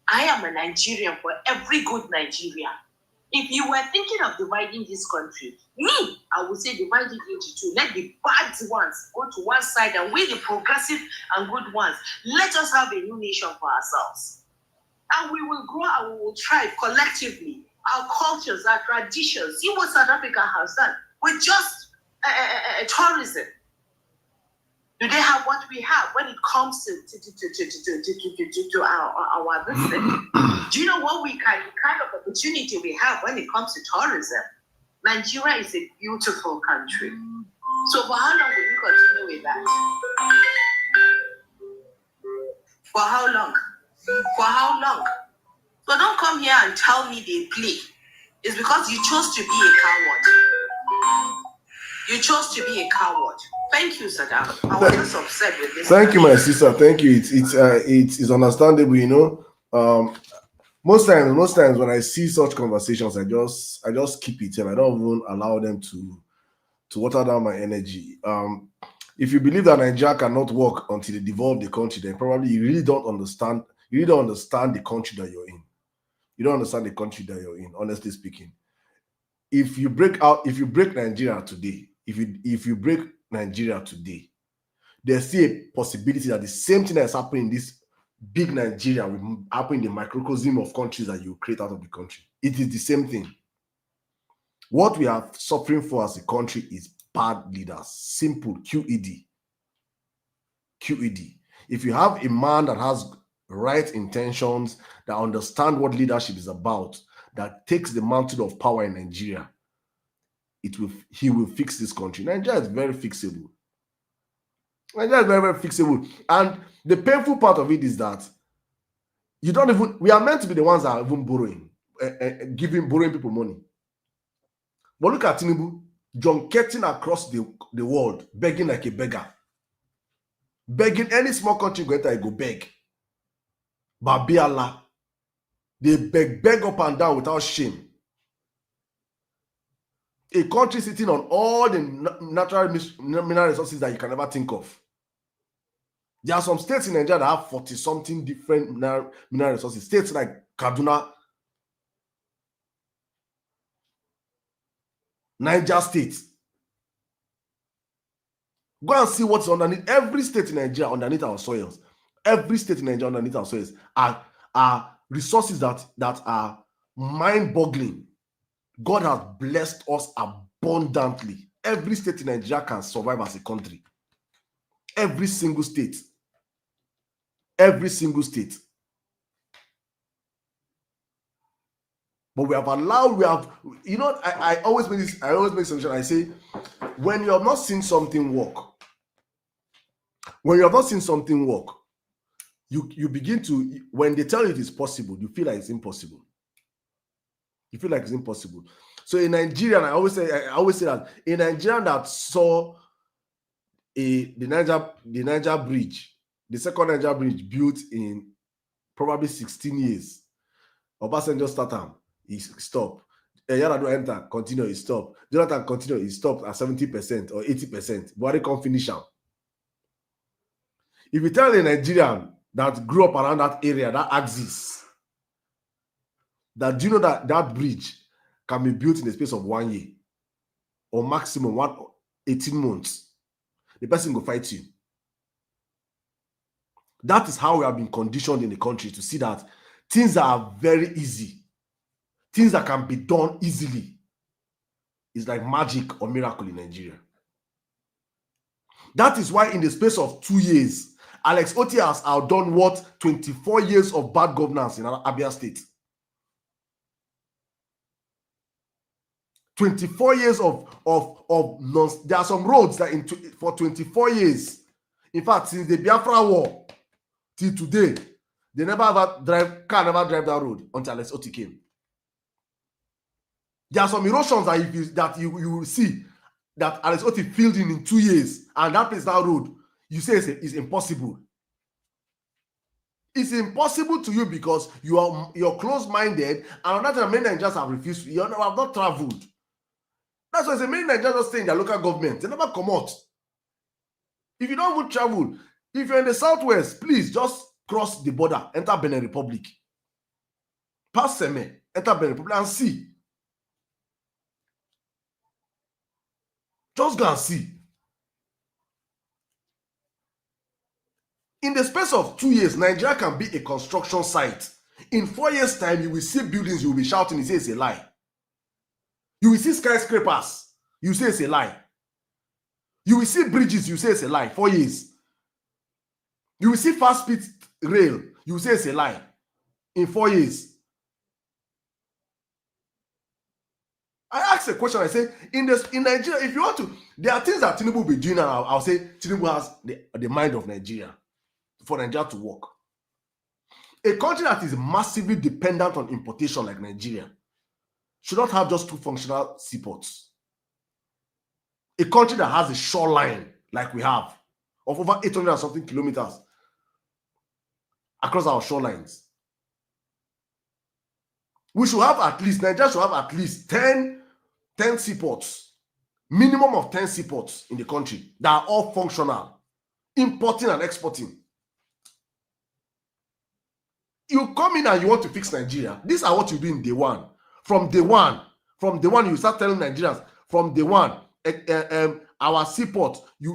I am a Nigerian for every good Nigerian. If you were thinking of dividing this country, me, I would say divide it into two. Let the bad ones go to one side and we, the progressive and good ones, let us have a new nation for ourselves. And we will grow and we will thrive collectively. Our cultures, our traditions. See what South Africa has done with just tourism. Do they have what we have when it comes to our business? Do you know what kind of opportunity we have when it comes to tourism? Nigeria is a beautiful country. So for how long will you continue with that? For how long? For how long? So don't come here and tell me they play. It's because you chose to be a coward. You chose to be a coward. Thank you, Sirdam. I was just upset with this. Thank you, my sister. Thank you. It's understandable, you know. Most times when I see such conversations, I just keep it and I don't even allow them to water down my energy. If you believe that Nigeria cannot work until they devolve the country, then probably you really don't understand. You really don't understand the country that you're in. You don't understand the country that you're in, honestly speaking. If you break Nigeria today, if you break Nigeria today, there's still a possibility that the same thing that is happening in this big Nigeria will happen in the microcosm of countries that you create out of the country. It is the same thing. What we are suffering for as a country is bad leaders. Simple. QED. If you have a man that has right intentions, that understands what leadership is about, that takes the mantle of power in Nigeria, he will fix this country. Nigeria is very fixable. Nigeria is very, very fixable. And the painful part of it is that we are meant to be the ones that are even borrowing people money. But look at Tinubu, junketing across the world, begging like a beggar. Begging any small country go enter, go beg. Babiala. They beg up and down without shame. A country sitting on all the natural mineral resources that you can ever think of. There are some states in Nigeria that have 40-something different mineral resources. States like Kaduna, Niger State. Go and see what's underneath. Every state in Nigeria underneath our soils. Every state in Nigeria underneath our soils are resources that are mind-boggling. God has blessed us abundantly. Every state in Nigeria can survive as a country. Every single state. Every single state. But we have allowed, I always make solution. I say, when you have not seen something work, you begin to, when they tell you it is possible, you feel like it's impossible. You feel like it's impossible. So in Nigeria, I always say that a Nigerian that saw the Niger Bridge, the second Niger Bridge built in probably 16 years, Obasanjo started, he stopped. Yar'Adua enter, continue, he stopped. Jonathan continue, he stopped at 70% or 80%. Buhari can't finish him. If you tell a Nigerian that grew up around that area, that axis, that do you know that bridge can be built in the space of 1 year or maximum 18 months, the person will fight you. That is how we have been conditioned in the country to see that things are very easy. Things that can be done easily is like magic or miracle in Nigeria. That is why in the space of 2 years, Alex Otti has outdone what 24 years of bad governance in Abia State. 24 years of there are some roads that for 24 years, in fact, since the Biafra War till today, they never ever can never drive that road until Alex Otti came. There are some erosions that you will see that Alex Otti filled in 2 years, and that place, that road, you say it's impossible. It's impossible to you because you're close-minded, and another many Nigerians have refused. You have not traveled. That's why many Nigerians just stay in their local government. They never come out. If you don't even travel, if you're in the southwest, please just cross the border, enter Benin Republic, pass Seme, enter Benin Republic, and see. Just go and see. In the space of 2 years, Nigeria can be a construction site. In 4 years' time, you will see buildings, you will be shouting, you say it's a lie. You will see skyscrapers, you say it's a lie. You will see bridges, you say it's a lie. 4 years. You will see fast-speed rail, you will say it's a lie. In 4 years. I asked a question, I say, in Nigeria, if you want to, there are things that Tinubu will be doing, and I'll say Tinubu has the mind of Nigeria for Nigeria to work. A country that is massively dependent on importation like Nigeria should not have just 2 functional seaports. A country that has a shoreline like we have of over 800 and something kilometers across our shorelines. We should have at least, Nigeria should have at least 10 seaports, minimum of 10 seaports in the country that are all functional, importing and exporting. You come in and you want to fix Nigeria. These are what you do in day one. From day one, you start telling Nigerians, from day one, our seaport, you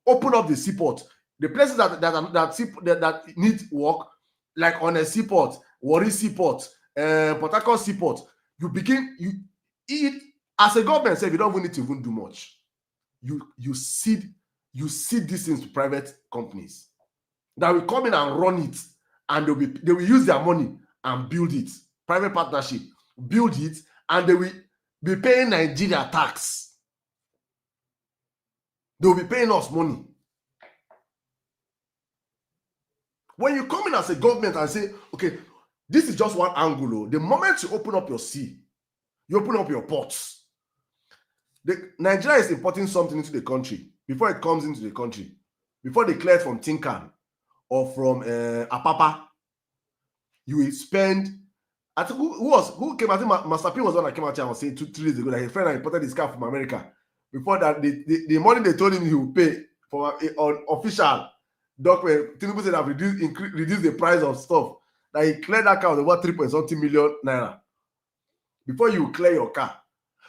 open up the seaport. The places that need work, like on a seaport, Warri Seaport, Port Harcourt Seaport, as a government, say you don't even need to even do much. You cede these things to private companies that will come in and run it, and they will use their money and build it. Private partnership, build it, and they will be paying Nigeria tax. They will be paying us money. When you come in as a government and say, okay, this is just one angle. The moment you open up your sea, you open up your ports. Nigeria is importing something into the country before it comes into the country. Before they clear it from Tinkan or from Apapa, you will spend. I think who came? I think Master P was one that came out here and was saying 2-3 days ago that his friend had imported his car from America. Before that, the money they told him he would pay for an official document, Tinubu said have reduced the price of stuff. That he cleared that car with about 3.something million naira. Before you clear your car,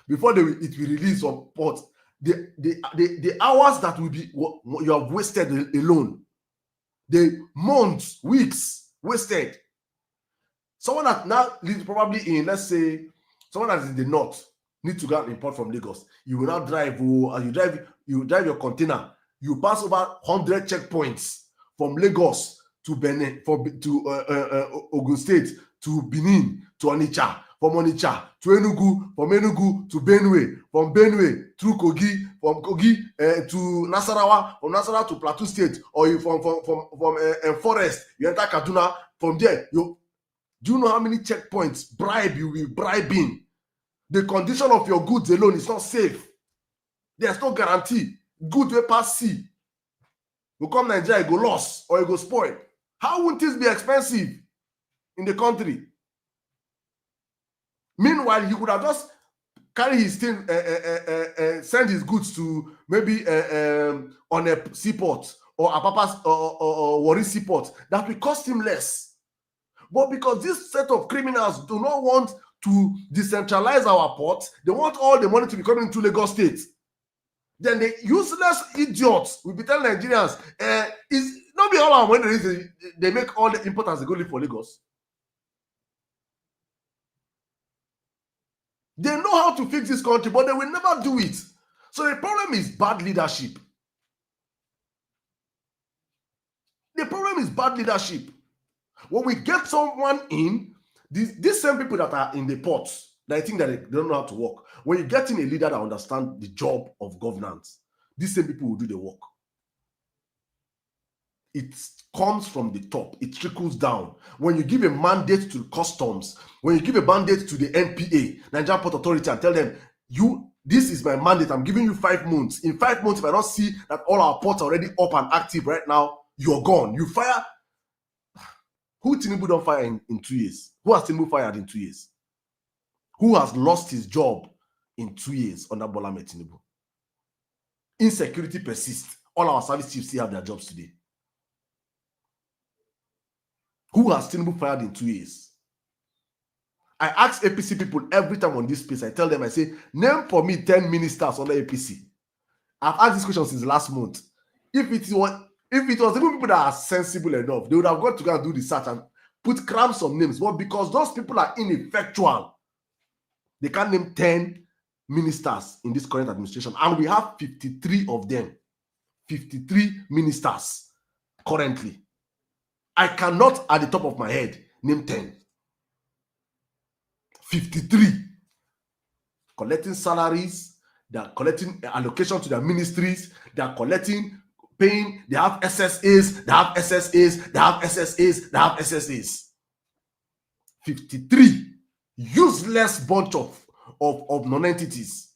before it will release from port, the hours that will be you have wasted alone, the months, weeks wasted. Someone that now lives probably in, let's say, someone that is in the north need to go and import from Lagos. You will not drive, you drive your container. You pass over 100 checkpoints from Lagos to Benin, to Ogun State, to Benin, to Onitsha, from Onitsha to Enugu, from Enugu to Benue, from Benue through Kogi, from Kogi to Nasarawa, from Nasarawa to Plateau State, or you from Forest, you enter Kaduna. From there, do you know how many checkpoints you will bribe in? The condition of your goods alone is not safe. There's no guarantee. Good way pass sea. You come Nigeria, you go lost or you go spoil. How would this be expensive in the country? Meanwhile, he could have just carry his thing, send his goods to maybe on a seaport or Apapa's or Warri Seaport. That will cost him less. But because this set of criminals do not want to decentralize our ports, they want all the money to be coming into Lagos State. Then the useless idiots will be telling Nigerians, Don't be all when they make all the importers they go live for Lagos. They know how to fix this country, but they will never do it. So the problem is bad leadership. The problem is bad leadership. When we get someone in, these same people that are in the ports, that I think that they don't know how to work. When you get in a leader that understands the job of governance, these same people will do the work. It comes from the top. It trickles down. When you give a mandate to customs, when you give a mandate to the NPA, Nigerian Port Authority, and tell them, this is my mandate. I'm giving you 5 months. In 5 months, if I don't see that all our ports are already up and active right now, you're gone. You fire. Who Tinubu don't fire in 2 years? Who has Tinubu fired in 2 years? Who has lost his job in 2 years under Bola Ahmed Tinubu? Insecurity persists. All our service chiefs still have their jobs today. Who has Tinubu fired in 2 years? I ask APC people every time on this space. I tell them, I say, name for me 10 ministers under APC. I've asked this question since last month. If it was even people that are sensible enough, they would have got to go and do research and cram some names. But because those people are ineffectual, they can't name 10 ministers in this current administration. And we have 53 of them. 53 ministers currently. I cannot, at the top of my head, name 10. 53. Collecting salaries, they are collecting allocation to their ministries, they are paying, they have SSAs, they have SSAs, they have SSAs, they have SSAs. 53 useless bunch of non-entities.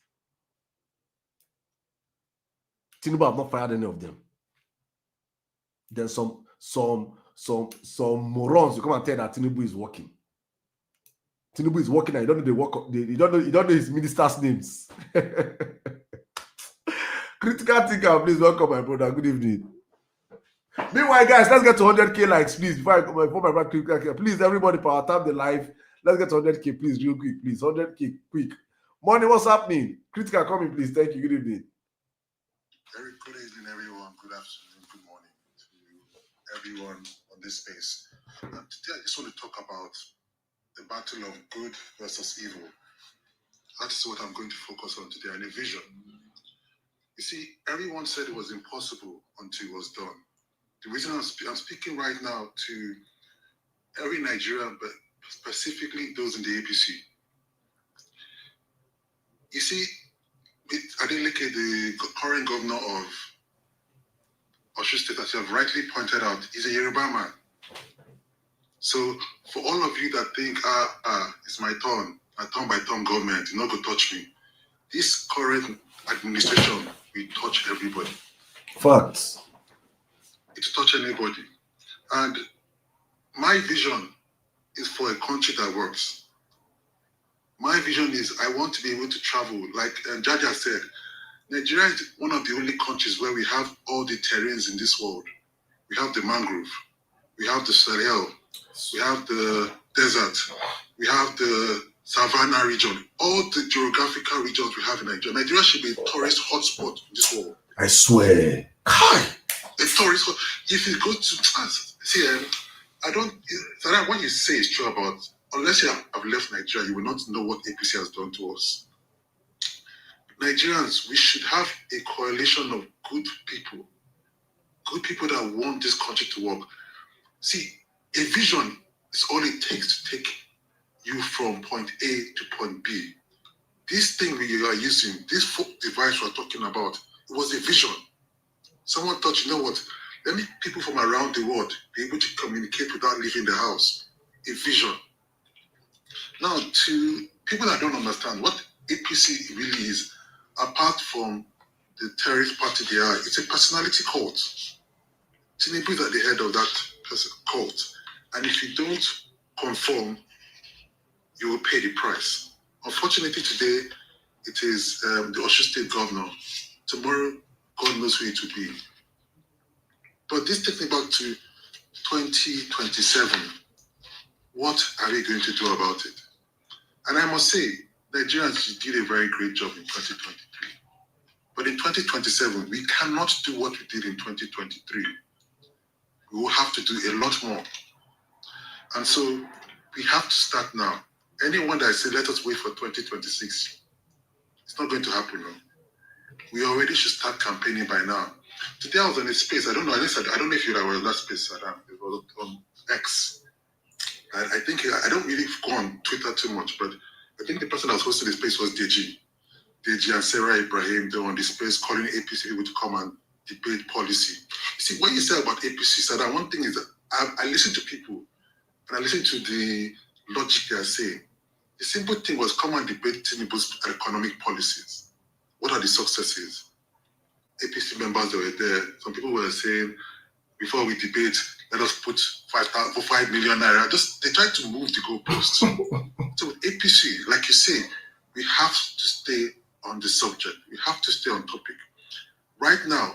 Tinubu have not fired any of them. Then some morons you come and tell that Tinubu is working. Tinubu is working and you don't know the work. You don't know his ministers' names. Critical thinker, please welcome my brother. Good evening. Meanwhile, guys, let's get to 100k likes, please. Before my brother critical, please, everybody, power tap the live. Let's get to 100k, please, real quick, please. 100k, quick. Morning, what's happening? Critical, come in, please. Thank you. Good evening. Very good evening, everyone. Good afternoon, good morning to everyone on this space. Today, I just want to talk about the battle of good versus evil. That is what I'm going to focus on today, and a vision. You see, everyone said it was impossible until it was done. The reason I'm speaking right now to every Nigerian, but specifically those in the APC. You see, Adeleke, the current governor of Osun State, as you have rightly pointed out, is a Yoruba man. So for all of you that think, it's my turn by turn government, you're not going to touch me. This current administration will touch everybody. Facts. It will touch anybody. And my vision is for a country that works. My vision is I want to be able to travel. Like Jaja said, Nigeria is one of the only countries where we have all the terrains in this world. We have the mangrove, we have the Sahel, we have the desert, we have the Savannah region, all the geographical regions we have in Nigeria. Nigeria should be a tourist hotspot in this world. I swear. Hi. A tourist hotspot. If you go to see, I don't. When you say it's true about, unless you have left Nigeria, you will not know what APC has done to us. Nigerians, we should have a coalition of good people that want this country to work. See, a vision is all it takes to take you from point A to point B. This thing we are using, this folk device we're talking about, it was a vision. Someone thought, you know what, let me people from around the world be able to communicate without leaving the house. A vision. Now, to people that don't understand what APC really is, apart from the terrorist party they are, it's a personality cult. Tinubu is at the head of that cult. And if you don't conform, you will pay the price. Unfortunately, today, it is the Osun State governor. Tomorrow, God knows who it will be. But this takes me back to 2027. What are we going to do about it? And I must say, Nigerians did a very great job in 2023. But in 2027, we cannot do what we did in 2023. We will have to do a lot more. And so we have to start now. Anyone that say, let us wait for 2026, it's not going to happen. No? We already should start campaigning by now. Today I was on a space, I don't know if you were on that space, Saddam. It was on X. I think, I don't really go on Twitter too much, but I think the person that was hosting the space was Deji and Sarah Ibrahim. They were on the space calling APC people to come and debate policy. You see, what you say about APC, Saddam, one thing is that I listen to people and I listen to the logic they are saying. The simple thing was come and debate Tinubu's economic policies. What are the successes? APC members that were there, some people were saying, before we debate, let us put 5 million naira. They tried to move the goalposts. So with APC, like you say, we have to stay on the subject. We have to stay on topic. Right now,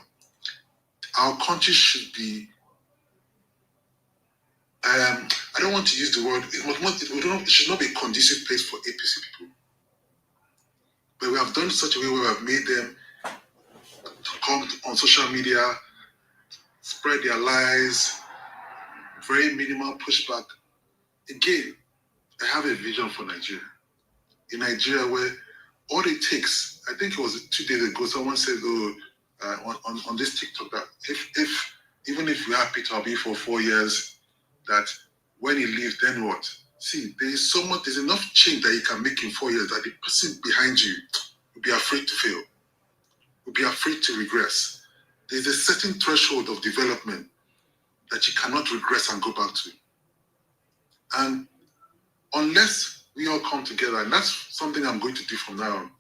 our country should be, I don't want to use the word, it should not be a conducive place for APC people. But we have done it such a way where we have made them come on social media, spread their lies, very minimal pushback. Again, I have a vision for Nigeria. In Nigeria, where all it takes, I think it was 2 days ago, someone said, on this TikTok, that even if we have Peter Obi for 4 years, that when he leaves, then what? See, there's enough change that you can make in 4 years that the person behind you will be afraid to fail, will be afraid to regress. There's a certain threshold of development that you cannot regress and go back to. And unless we all come together, and that's something I'm going to do from now on.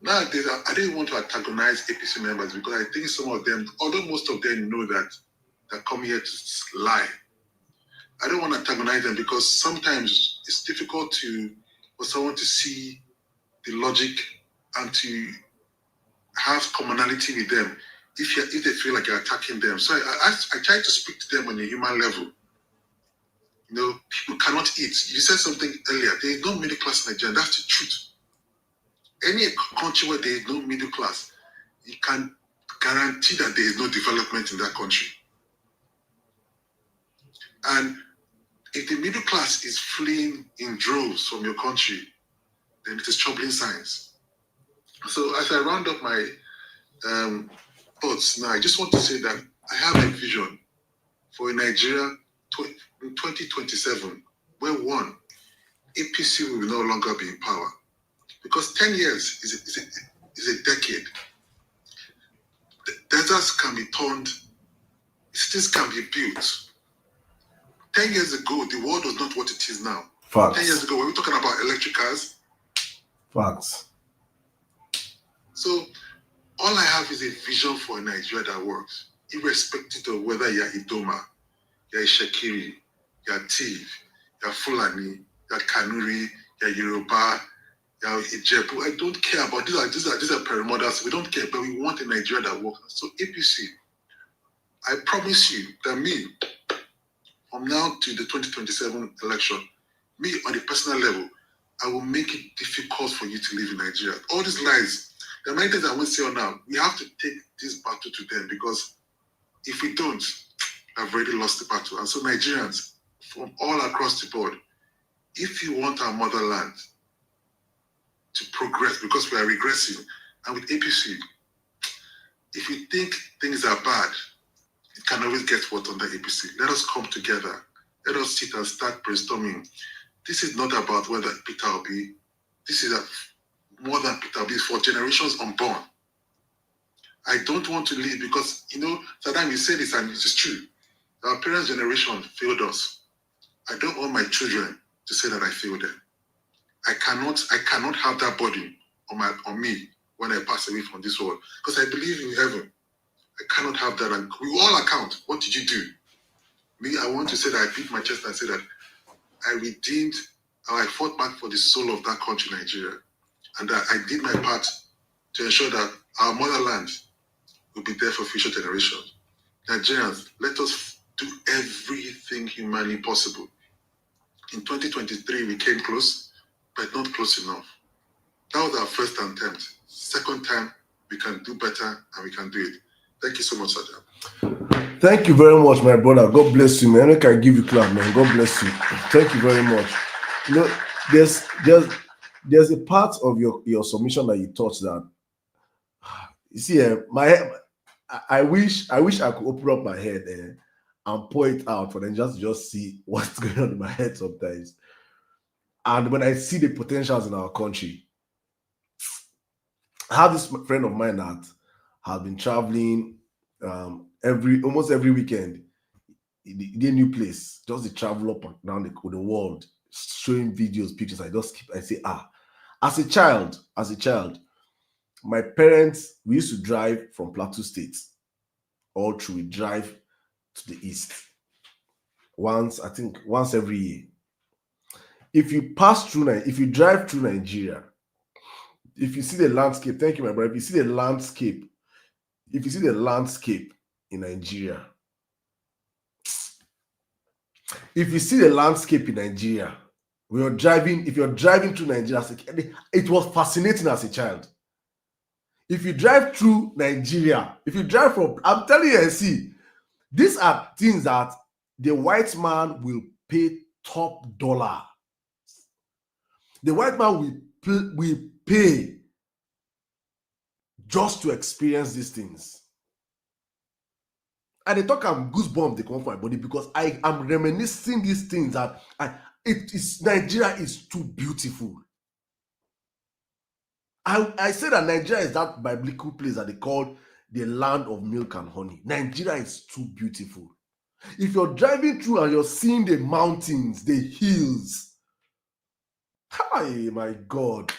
Nowadays, I didn't want to antagonize APC members because I think some of them, although most of them know that they're coming here to lie, I don't want to antagonize them because sometimes it's difficult for someone to see the logic and to have commonality with them if they feel like you're attacking them. So I try to speak to them on a human level. You know, people cannot eat. You said something earlier. There is no middle class in Nigeria. That's the truth. Any country where there is no middle class, you can guarantee that there is no development in that country. And if the middle class is fleeing in droves from your country, then it is troubling signs. So as I round up my thoughts now, I just want to say that I have a vision for Nigeria in 2027, where one, APC will no longer be in power. Because 10 years is a decade. The deserts can be turned, cities can be built. 10 years ago, the world was not what it is now. Facts. 10 years ago, we were talking about electric cars. Facts. So all I have is a vision for a Nigeria that works, irrespective of whether you're Idoma, you're Shekiri, you're Tiv, you're Fulani, you're Kanuri, you're Yoruba, you're Ijebu. I don't care about these are perimodals. We don't care, but we want a Nigeria that works. So APC, I promise you that me, from now to the 2027 election, me on a personal level, I will make it difficult for you to live in Nigeria. All these lies, there are many things I won't say on now. We have to take this battle to them because if we don't, I've already lost the battle. And so Nigerians, from all across the board, if you want our motherland to progress, because we are regressing, and with APC, if you think things are bad, it can always get what under APC. Let us come together. Let us sit and start brainstorming. This is not about whether Peter Obi, this is more than Peter Obi, for generations unborn. I don't want to leave because, Saddam, you say this and it is true. Our parents' generation failed us. I don't want my children to say that I failed them. I cannot have that burden on me when I pass away from this world because I believe in heaven. I cannot have that. And we all account. What did you do? Me, I want to say that I beat my chest and say that I redeemed, I fought back for the soul of that country, Nigeria. And that I did my part to ensure that our motherland will be there for future generations. Nigerians, let us do everything humanly possible. In 2023, we came close, but not close enough. That was our first attempt. Second time, we can do better and we can do it. Thank you so much, Saddam. Thank you very much, my brother. God bless you, man. I can give you clap, man. God bless you. Thank you very much. You know, there's a part of your submission that you touched that. You see, my head, I wish I could open up my head and pour it out for them just see what's going on in my head sometimes. And when I see the potentials in our country, I have this friend of mine that has been traveling almost every weekend. In a new place, just to travel up and down the world, showing videos, pictures. I say, as a child, my parents, we used to drive from Plateau State all through. We drive to the east once every year. If you drive through Nigeria, if you see the landscape, thank you, my brother. If you see the landscape in Nigeria, if you're driving through Nigeria, it was fascinating as a child. If you drive through Nigeria, I'm telling you, see, these are things that the white man will pay top dollar. The white man will pay just to experience these things. And they talk I'm goosebumps they come from my body because I am reminiscing these things that Nigeria is too beautiful. I say that Nigeria is that biblical place that they call the land of milk and honey. Nigeria is too beautiful. If you're driving through and you're seeing the mountains, the hills, hi, my God.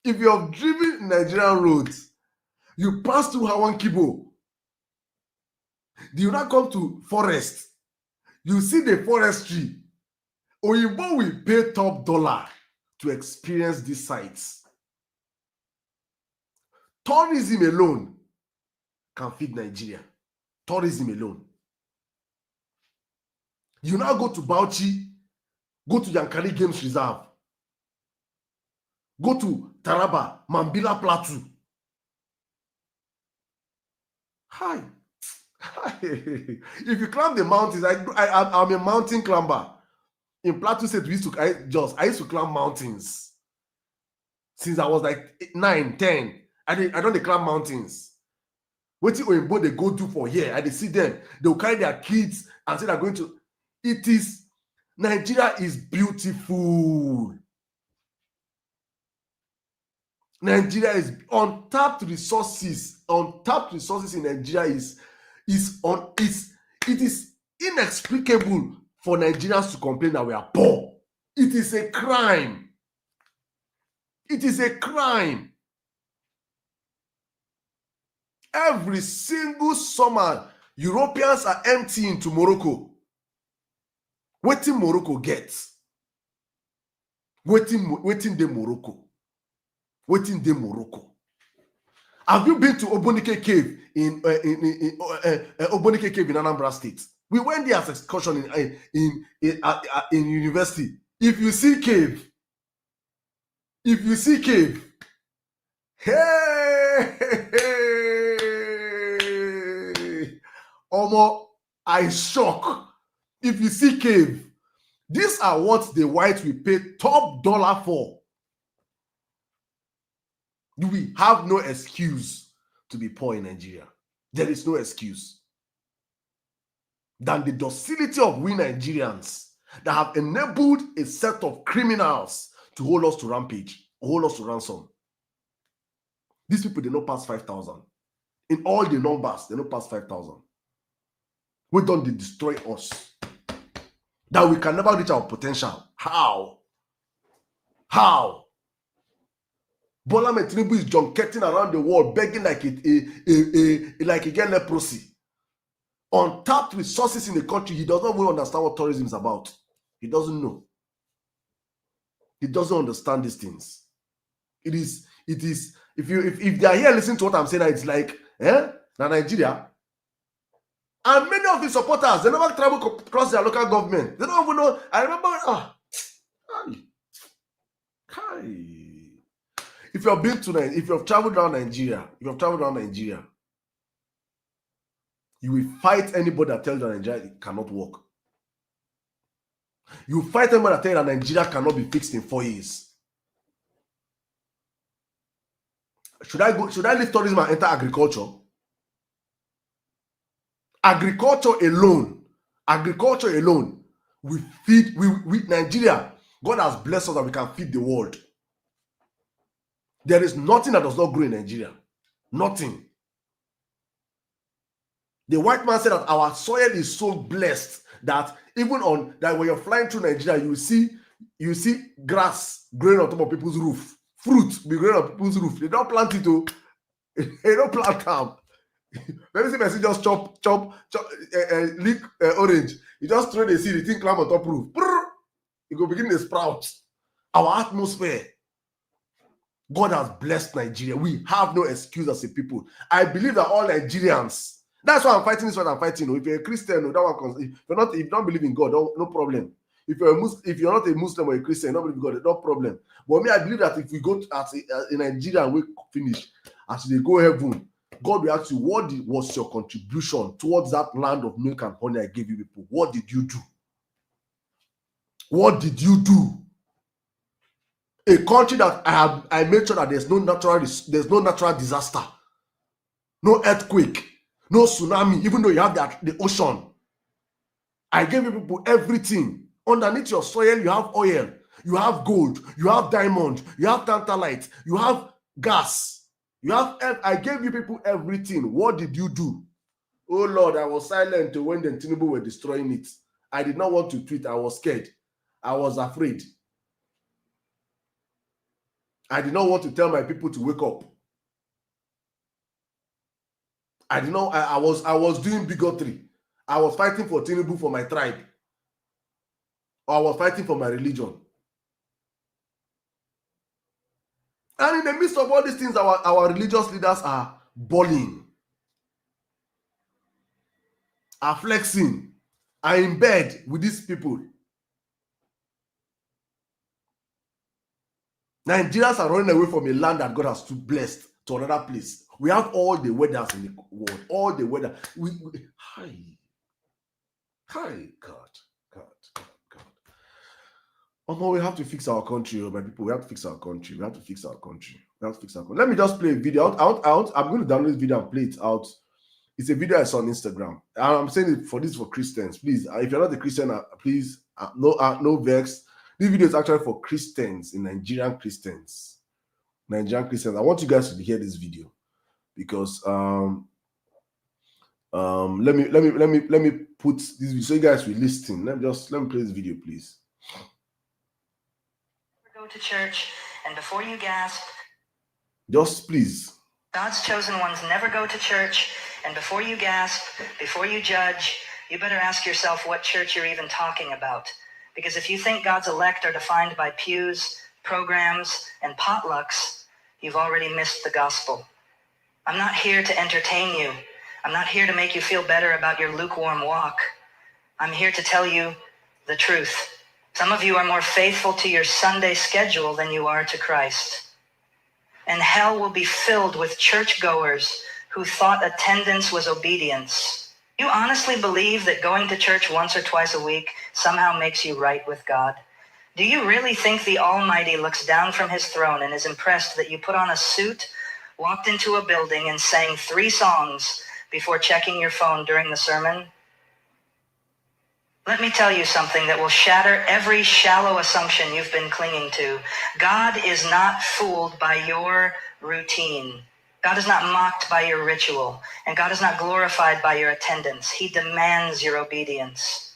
If you're driven Nigerian roads, you pass through Hawan Kibo, you now come to forest, you see the forestry. Oyinbo will pay top dollar to experience these sites. Tourism alone can feed Nigeria. Tourism alone. You now go to Bauchi, go to Yankari Games Reserve, go to Taraba, Mambila Plateau. Hi. If you climb the mountains, I'm a mountain climber. In Plateau State, I used to climb mountains since I was like 9, 10. I don't climb mountains. What they go do for here? I see them. They'll carry their kids and say they're going to. Nigeria is beautiful. Nigeria is untapped resources. Untapped resources in Nigeria it is inexplicable for Nigerians to complain that we are poor. It is a crime. It is a crime. Every single summer, Europeans are emptying to Morocco. Waiting Morocco gets. Waiting the Morocco. Waiting the Morocco. Have you been to Obonike Cave in Obonike Cave in Anambra State? We went there as excursion in university. If you see cave, hey, Omo, I shock. If you see cave, these are what the whites will pay top dollar for. We have no excuse to be poor in Nigeria. There is no excuse than the docility of we Nigerians that have enabled a set of criminals to hold us to rampage, hold us to ransom. These people, they don't pass 5,000. In all the numbers, they don't pass 5,000. We don't they destroy us. That we can never reach our potential. How? Bola Tinubu is junketing around the world, begging like he get leprosy. Untapped resources in the country, he does not really understand what tourism is about. He doesn't know. He doesn't understand these things. It is. If they are here listening to what I'm saying, it's like, now Nigeria. And many of the supporters, they never travel across their local government. They don't even know. I remember, if you've traveled around Nigeria, You will fight anybody that tells you that Nigeria cannot work. You fight anybody that tells you that Nigeria cannot be fixed in 4 years. Should I leave tourism and enter agriculture? Agriculture alone, we feed, we Nigeria, God has blessed us that we can feed the world. There is nothing that does not grow in Nigeria. Nothing. The white man said that our soil is so blessed that even on that when you're flying through Nigeria, you see grass growing on top of people's roof. Fruit be growing on people's roof. They don't plant it though. They don't plant them. Maybe see person just chop lick orange. You just throw the seed, the thing climb on top roof. It go begin to sprout. Our atmosphere. God has blessed Nigeria. We have no excuse as a people. I believe that all Nigerians. That's why I'm fighting this one. I'm fighting. If you're a Christian, that one. If you don't believe in God, no problem. If you're not a Muslim or a Christian, you don't believe in God, no problem. But me, I believe that if we go in Nigeria and we finish, as they go heaven, God will ask you, what was your contribution towards that land of milk and honey I gave you people? What did you do? What did you do? A country that I made sure that there's no natural disaster, no earthquake, no tsunami, even though you have the ocean. I gave you people everything. Underneath your soil, you have oil, you have gold, you have diamond, you have tantalite, you have gas. I gave you people everything. What did you do? Oh Lord, I was silent when the Tinubu were destroying it. I did not want to tweet. I was scared. I was afraid. I did not want to tell my people to wake up. I did not. I was doing bigotry. I was fighting for Tinubu for my tribe. Or I was fighting for my religion. And in the midst of all these things, our religious leaders are bullying, are flexing, are in bed with these people. Nigerians are running away from a land that God has blessed to another place. We have all the weathers in the world, all the weather. God. We have to fix our country, my people. We have to fix our country. Let me just play a video. I'm going to download this video and play it out. It's a video I saw on Instagram. And I'm saying it for Christians. Please, if you're not a Christian, please, no vex. This video is actually for Christians, in Nigerian Christians. I want you guys to hear this video because let me put this video so you guys will listen. Let me play this video, please. Go to church, and before you gasp, just please. God's chosen ones never go to church, and before you gasp, before you judge, you better ask yourself what church you're even talking about. Because if you think God's elect are defined by pews, programs, and potlucks, you've already missed the gospel. I'm not here to entertain you. I'm not here to make you feel better about your lukewarm walk. I'm here to tell you the truth. Some of you are more faithful to your Sunday schedule than you are to Christ. And hell will be filled with churchgoers who thought attendance was obedience. You honestly believe that going to church once or twice a week somehow makes you right with God? Do you really think the Almighty looks down from his throne and is impressed that you put on a suit, walked into a building, and sang 3 songs before checking your phone during the sermon? Let me tell you something that will shatter every shallow assumption you've been clinging to. God is not fooled by your routine. God is not mocked by your ritual, and God is not glorified by your attendance. He demands your obedience.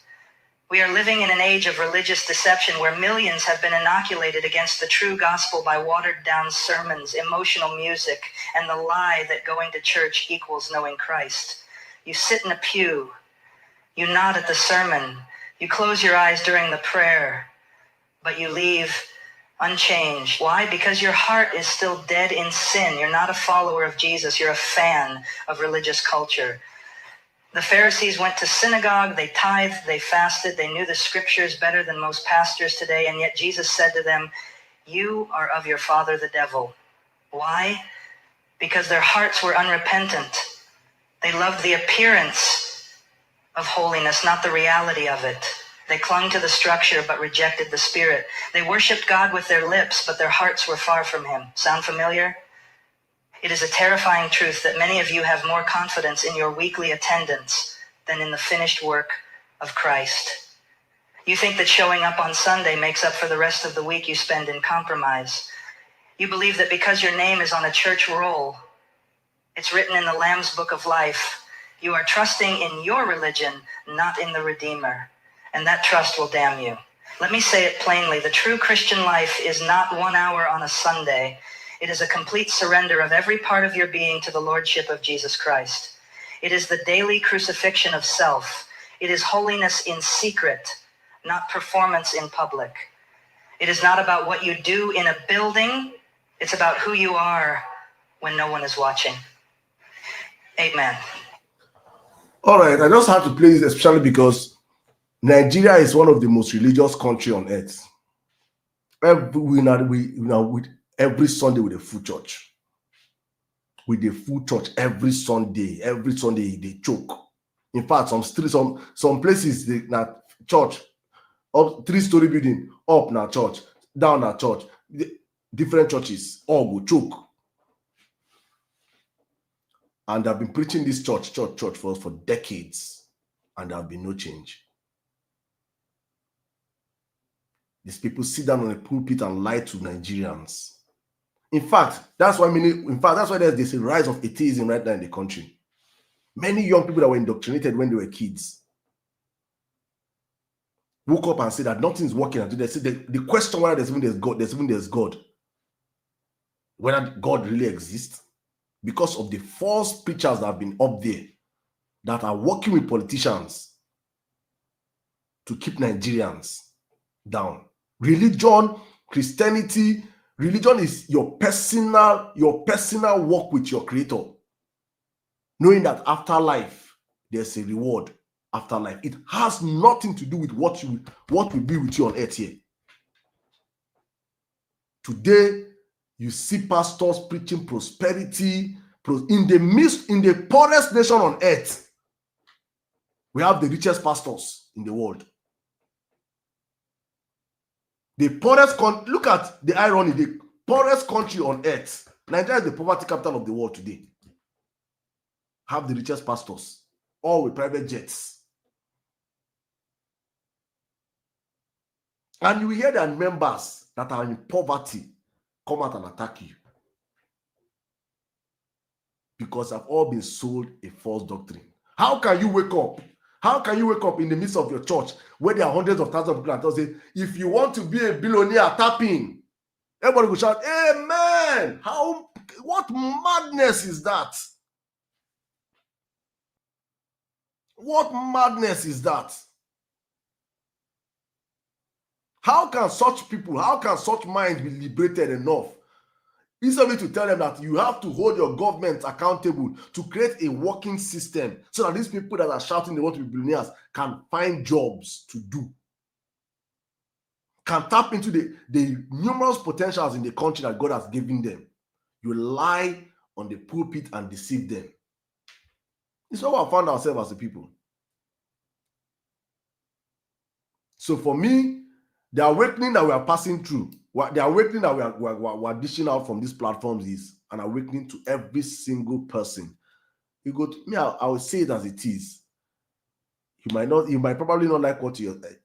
We are living in an age of religious deception where millions have been inoculated against the true gospel by watered-down sermons, emotional music, and the lie that going to church equals knowing Christ. You sit in a pew. You nod at the sermon. You close your eyes during the prayer, but you leave unchanged. Why? Because your heart is still dead in sin. You're not a follower of Jesus. You're a fan of religious culture. The Pharisees went to synagogue, they tithed, they fasted, they knew the scriptures better than most pastors today, and yet Jesus said to them, "You are of your father the devil." Why? Because their hearts were unrepentant. They loved the appearance of holiness, not the reality of it. They clung to the structure but rejected the spirit. They worshiped God with their lips, but their hearts were far from him. Sound familiar? It is a terrifying truth that many of you have more confidence in your weekly attendance than in the finished work of Christ. You think that showing up on Sunday makes up for the rest of the week you spend in compromise. You believe that because your name is on a church roll, it's written in the Lamb's Book of Life, you are trusting in your religion, not in the Redeemer. And that trust will damn you. Let me say it plainly. The true Christian life is not 1 hour on a Sunday. It is a complete surrender of every part of your being to the Lordship of Jesus Christ. It is the daily crucifixion of self. It is holiness in secret, not performance in public. It is not about what you do in a building. It's about who you are when no one is watching. Amen. All right, I just have to play this especially because Nigeria is one of the most religious countries on earth. Every Sunday with a full church. With a full church every Sunday they choke. In fact, some places they na church up 3-story building, up na church, down na church. Different churches all go choke. And I've been preaching this church for decades, and there have been no change. These people sit down on a pulpit and lie to Nigerians. In fact, that's why there's a rise of atheism right now in the country. Many young people that were indoctrinated when they were kids woke up and said that nothing's working. And they said the question whether there's God, whether God really exists, because of the false preachers that have been up there that are working with politicians to keep Nigerians down. Religion, Christianity, religion is your personal walk with your Creator. Knowing that after life, there's a reward after life. It has nothing to do with what will be with you on earth here. Today, you see pastors preaching prosperity in the poorest nation on earth. We have the richest pastors in the world. The poorest look at the irony, the poorest country on earth. Nigeria is the poverty capital of the world today. Have the richest pastors, all with private jets. And you hear that members that are in poverty come out and attack you because they've all been sold a false doctrine. How can you wake up? How can you wake up in the midst of your church where there are hundreds of thousands of people and say, if you want to be a billionaire, tap in? Everybody will shout, amen. What madness is that? What madness is that? How can such minds be liberated enough? Easily to tell them that you have to hold your government accountable to create a working system so that these people that are shouting they want to be billionaires can find jobs to do, can tap into the numerous potentials in the country that God has given them. You lie on the pulpit and deceive them. It's what we found ourselves as a people. So for me, the awakening that we are passing through, the awakening that we're dishing out from these platforms is an awakening to every single person. You go to me, I will say it as it is. You might probably not like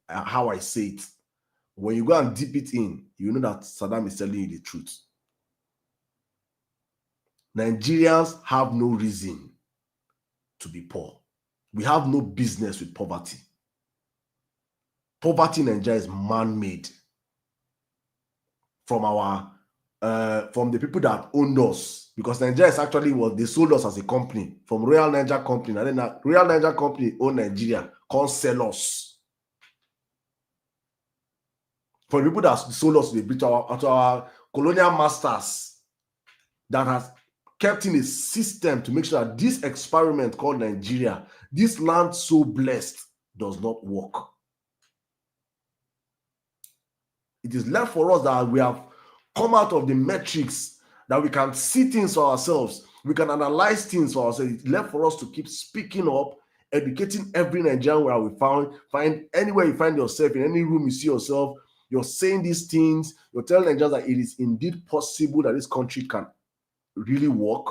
how I say it. When you go and dip it in, you know that Saddam is telling you the truth. Nigerians have no reason to be poor. We have no business with poverty. Poverty in Nigeria is man-made from the people that owned us, because Nigeria is actually they sold us as a company from Royal Niger Company, and then that Royal Niger Company owned Nigeria, can't sell us. For the people that sold us to our colonial masters that has kept in a system to make sure that this experiment called Nigeria, this land so blessed, does not work. It is left for us that we have come out of the metrics that we can see things for ourselves. We can analyze things for ourselves. It's left for us to keep speaking up, educating every Nigerian where we find anywhere you find yourself, in any room you see yourself, you're saying these things, you're telling Nigerians that it is indeed possible that this country can really work.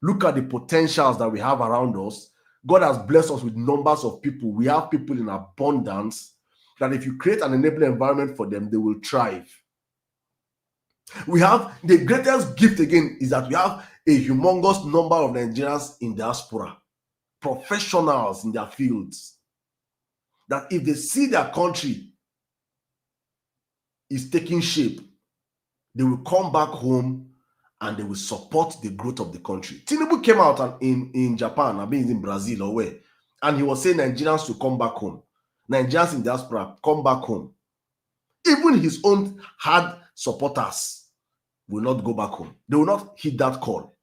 Look at the potentials that we have around us. God has blessed us with numbers of people. We have people in abundance that if you create an enabling environment for them, they will thrive. We have the greatest gift again is that we have a humongous number of Nigerians in diaspora, professionals in their fields, that if they see their country is taking shape, they will come back home and they will support the growth of the country. Tinubu came out in Japan, I mean in Brazil or where, and he was saying Nigerians to come back home. Nigerians in diaspora, come back home. Even his own hard supporters will not go back home. They will not heed that call.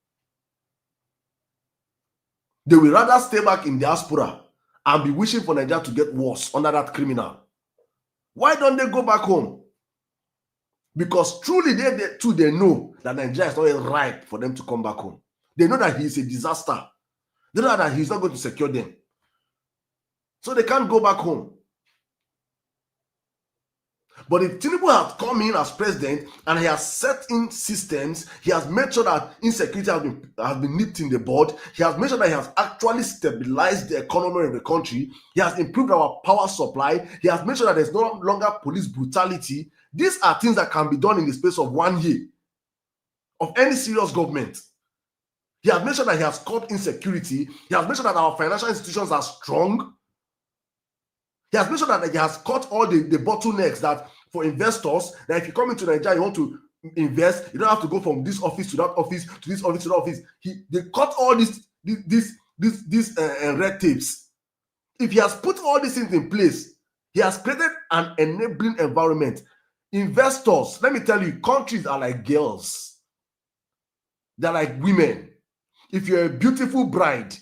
They will rather stay back in diaspora and be wishing for Nigeria to get worse under that criminal. Why don't they go back home? Because truly they know that Nigeria is not yet ripe for them to come back home. They know that he is a disaster. They know that he's not going to secure them. So they can't go back home. But if Tinubu has come in as president and he has set in systems, he has made sure that insecurity has been nipped in the bud, he has made sure that he has actually stabilized the economy of the country, he has improved our power supply, he has made sure that there's no longer police brutality. These are things that can be done in the space of 1 year of any serious government. He has made sure that he has curbed insecurity, he has made sure that our financial institutions are strong. He has made sure that he has cut all the bottlenecks that for investors, that if you come into Nigeria, you want to invest, you don't have to go from this office to that office, to this office to that office. They cut all these red tapes. If he has put all these things in place, he has created an enabling environment. Investors, let me tell you, countries are like girls. They're like women. If you're a beautiful bride,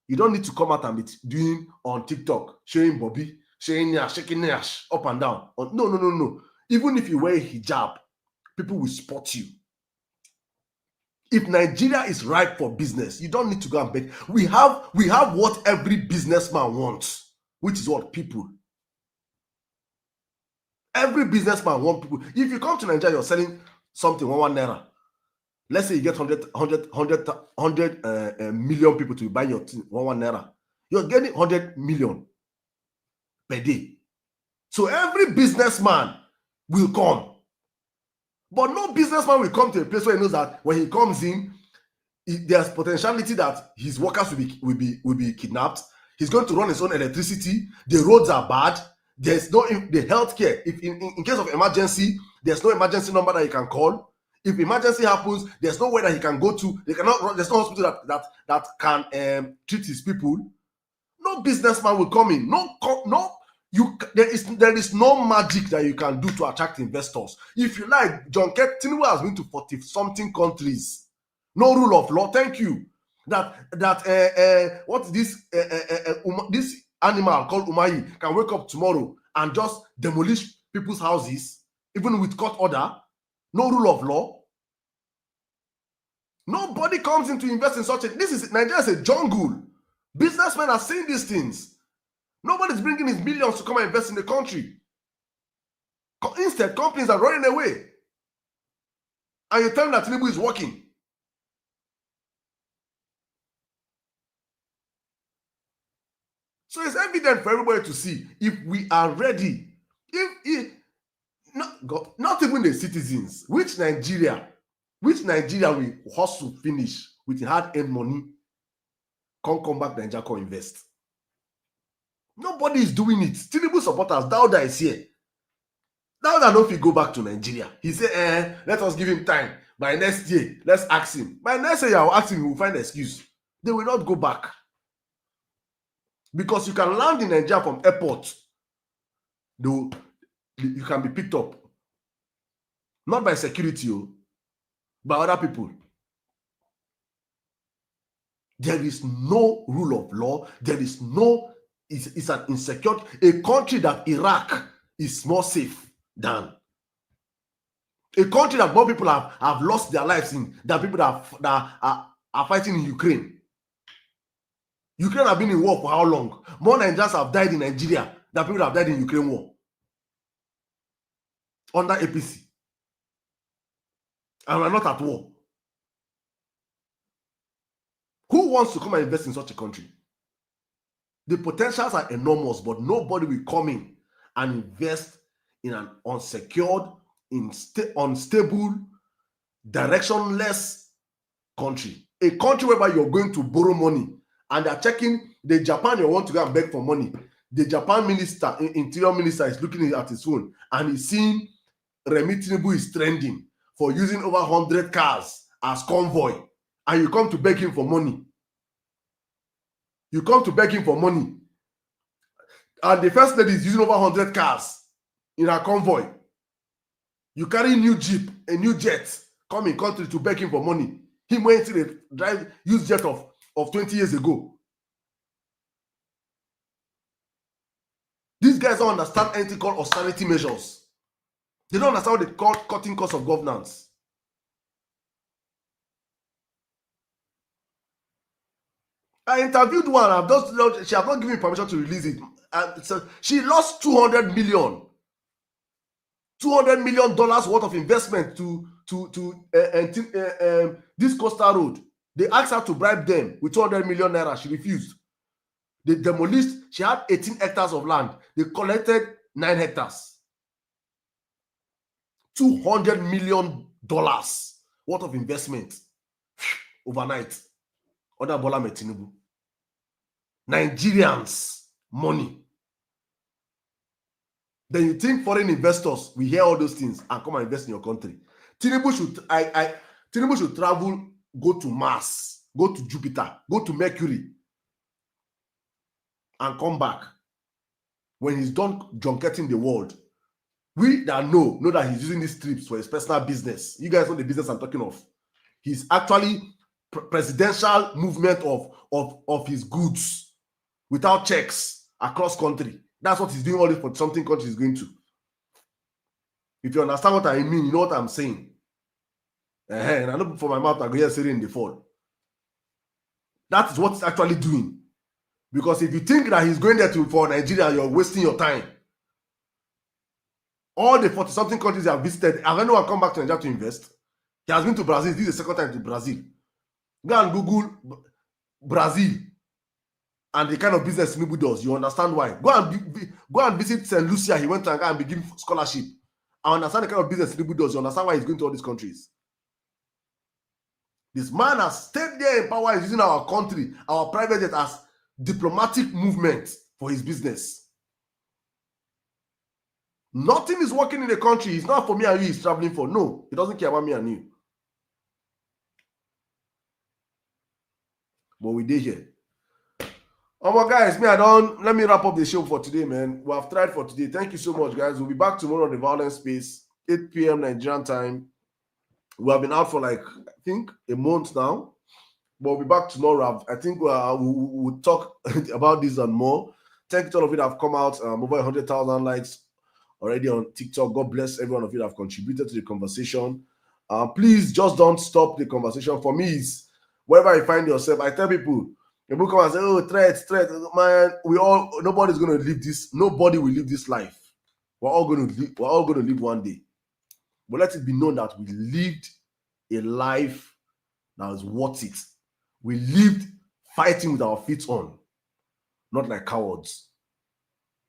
you don't need to come out and be doing on TikTok, showing Bobby, showing Nash, shaking Nash up and down. No. Even if you wear a hijab, people will spot you. If Nigeria is ripe for business, you don't need to go and beg. We have what every businessman wants, which is what? People. Every businessman wants people. If you come to Nigeria, you're selling something, one naira. Let's say you get 100 million people to buy your thing, one naira. You're getting 100 million per day. So every businessman will come. But no businessman will come to a place where he knows that when he comes in, there's potentiality that his workers will be kidnapped. He's going to run his own electricity. The roads are bad. There's no the healthcare. If in case of emergency, there's no emergency number that you can call. If emergency happens, there's nowhere that he can go to. There's no hospital that can treat his people. No businessman will come in. There is no magic that you can do to attract investors. If you like, John Tinubu has been to 40-something countries. No rule of law. Thank you. What this this animal called Umayi can wake up tomorrow and just demolish people's houses, even with court order. No rule of law. Nobody comes in to invest in such a. Nigeria is a jungle. Businessmen are saying these things. Nobody's bringing his millions to come and invest in the country. Instead, companies are running away. And you tell them that Tinubu is working. So it's evident for everybody to see if we are ready. Not even the citizens. Which Nigeria will hustle finish with hard-earned money, come back Nigeria, come invest. Nobody is doing it. Tinubu supporters, Dauda is here. Dauda no fit go back to Nigeria. He said, let us give him time. By next year, let's ask him. By next year, I'll ask him, he will find an excuse. They will not go back. Because you can land in Nigeria from airport. You can be picked up. Not by security, by other people. There is no rule of law. There is no, it's an insecure, a country that Iraq is more safe than A country that more people have lost their lives in than people that are fighting in Ukraine. Ukraine have been in war for how long? More Nigerians have died in Nigeria than people have died in Ukraine war. Under APC. And we're not at war. Who wants to come and invest in such a country? The potentials are enormous, but nobody will come in and invest in an unsecured, unstable, directionless country. A country whereby you're going to borrow money and they're checking the Japan you want to go and beg for money. The Japan minister, interior minister, is looking at his phone and he's seeing Remi Tinubu is trending for using over 100 cars as convoy. And you come to beg him for money. You come to beg him for money. And the first lady is using over 100 cars in her convoy. You carry a new Jeep, a new jet, come in country to beg him for money. Him went to the drive, used jet of 20 years ago. These guys don't understand anything called austerity measures. They don't understand what they call cutting costs of governance. I interviewed one. She has not given me permission to release it. And so she lost $200 million. $200 million worth of investment to this coastal road. They asked her to bribe them with 200 million naira. She refused. They demolished. She had 18 hectares of land. They collected 9 hectares. $200 million worth of investment overnight. Under Bola Tinubu. Nigerians' money. Then you think foreign investors will hear all those things and come and invest in your country. Tinubu should travel, go to Mars, go to Jupiter, go to Mercury, and come back. When he's done junketing the world, we that know that he's using these trips for his personal business. You guys know the business I'm talking of. He's actually presidential movement of his goods without checks across country. That's what he's doing all this for something country is going to. If you understand what I mean, you know what I'm saying. And I know for my mouth, I go here saying in the fall. That is what he's actually doing. Because if you think that he's going there for Nigeria, you're wasting your time. All the 40-something countries he has visited, have anyone come back to Nigeria to invest? He has been to Brazil. This is the second time to Brazil. Go and Google Brazil and the kind of business Tinubu does. You understand why. Go and visit St. Lucia. He went to and begin scholarship. I understand the kind of business Tinubu does. You understand why he's going to all these countries. This man has stayed there in power. He's using our country, our private jet as diplomatic movement for his business. Nothing is working in the country. It's not for me and you he's traveling for. No, he doesn't care about me and you. But we did here. Oh my guys, let me wrap up the show for today, man. We have tried for today. Thank you so much, guys. We'll be back tomorrow on the Violence Space, 8 p.m. Nigerian time. We have been out for I think a month now. But we'll be back tomorrow. I think we'll talk about this and more. Thank you to all of you that have come out. Over 100,000 likes already on TikTok. God bless every one of you that have contributed to the conversation. Please just don't stop the conversation. For me, it's wherever you find yourself. I tell people, people come and say, "Oh, threat, man." Nobody's going to live this. Nobody will live this life. We're all going to live one day. But let it be known that we lived a life that was worth it. We lived fighting with our feet on, not like cowards.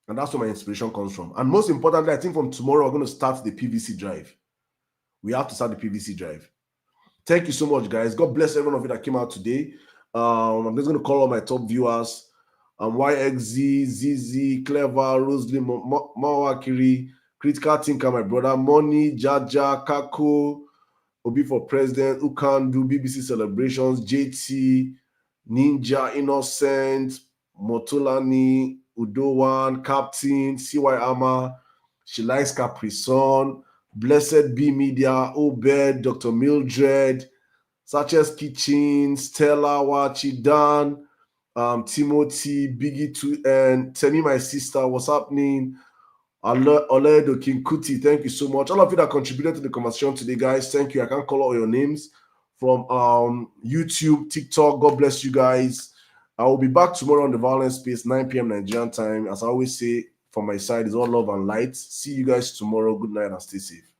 And that's where my inspiration comes from. And most importantly, I think from tomorrow, we're going to start the PVC drive. We have to start the PVC drive. Thank you so much, guys. God bless every one of you that came out today. I'm just going to call all my top viewers. YXZ, ZZ, Clever, Rosalie, Mawakiri, Critical Thinker, my brother, Money, Jaja, Kako, Obi for President, Ukandu, BBC Celebrations, JT, Ninja, Innocent, Motolani, Udowan, Captain, CY Ama, She Likes Capri Sun, Blessed B Media, Obed, Dr. Mildred, Sanchez Kitchen, Stella, Wachi, Dan, Timothy, Biggie, and Tell Me My Sister, What's Happening, Oledo King Kuti, thank you so much. All of you that contributed to the conversation today, guys, thank you. I can't call all your names from YouTube, TikTok. God bless you guys. I will be back tomorrow on the Violence Space, 9 p.m. Nigerian time. As I always say, from my side, is all love and light. See you guys tomorrow. Good night and stay safe.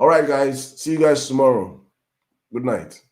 All right, guys. See you guys tomorrow. Good night.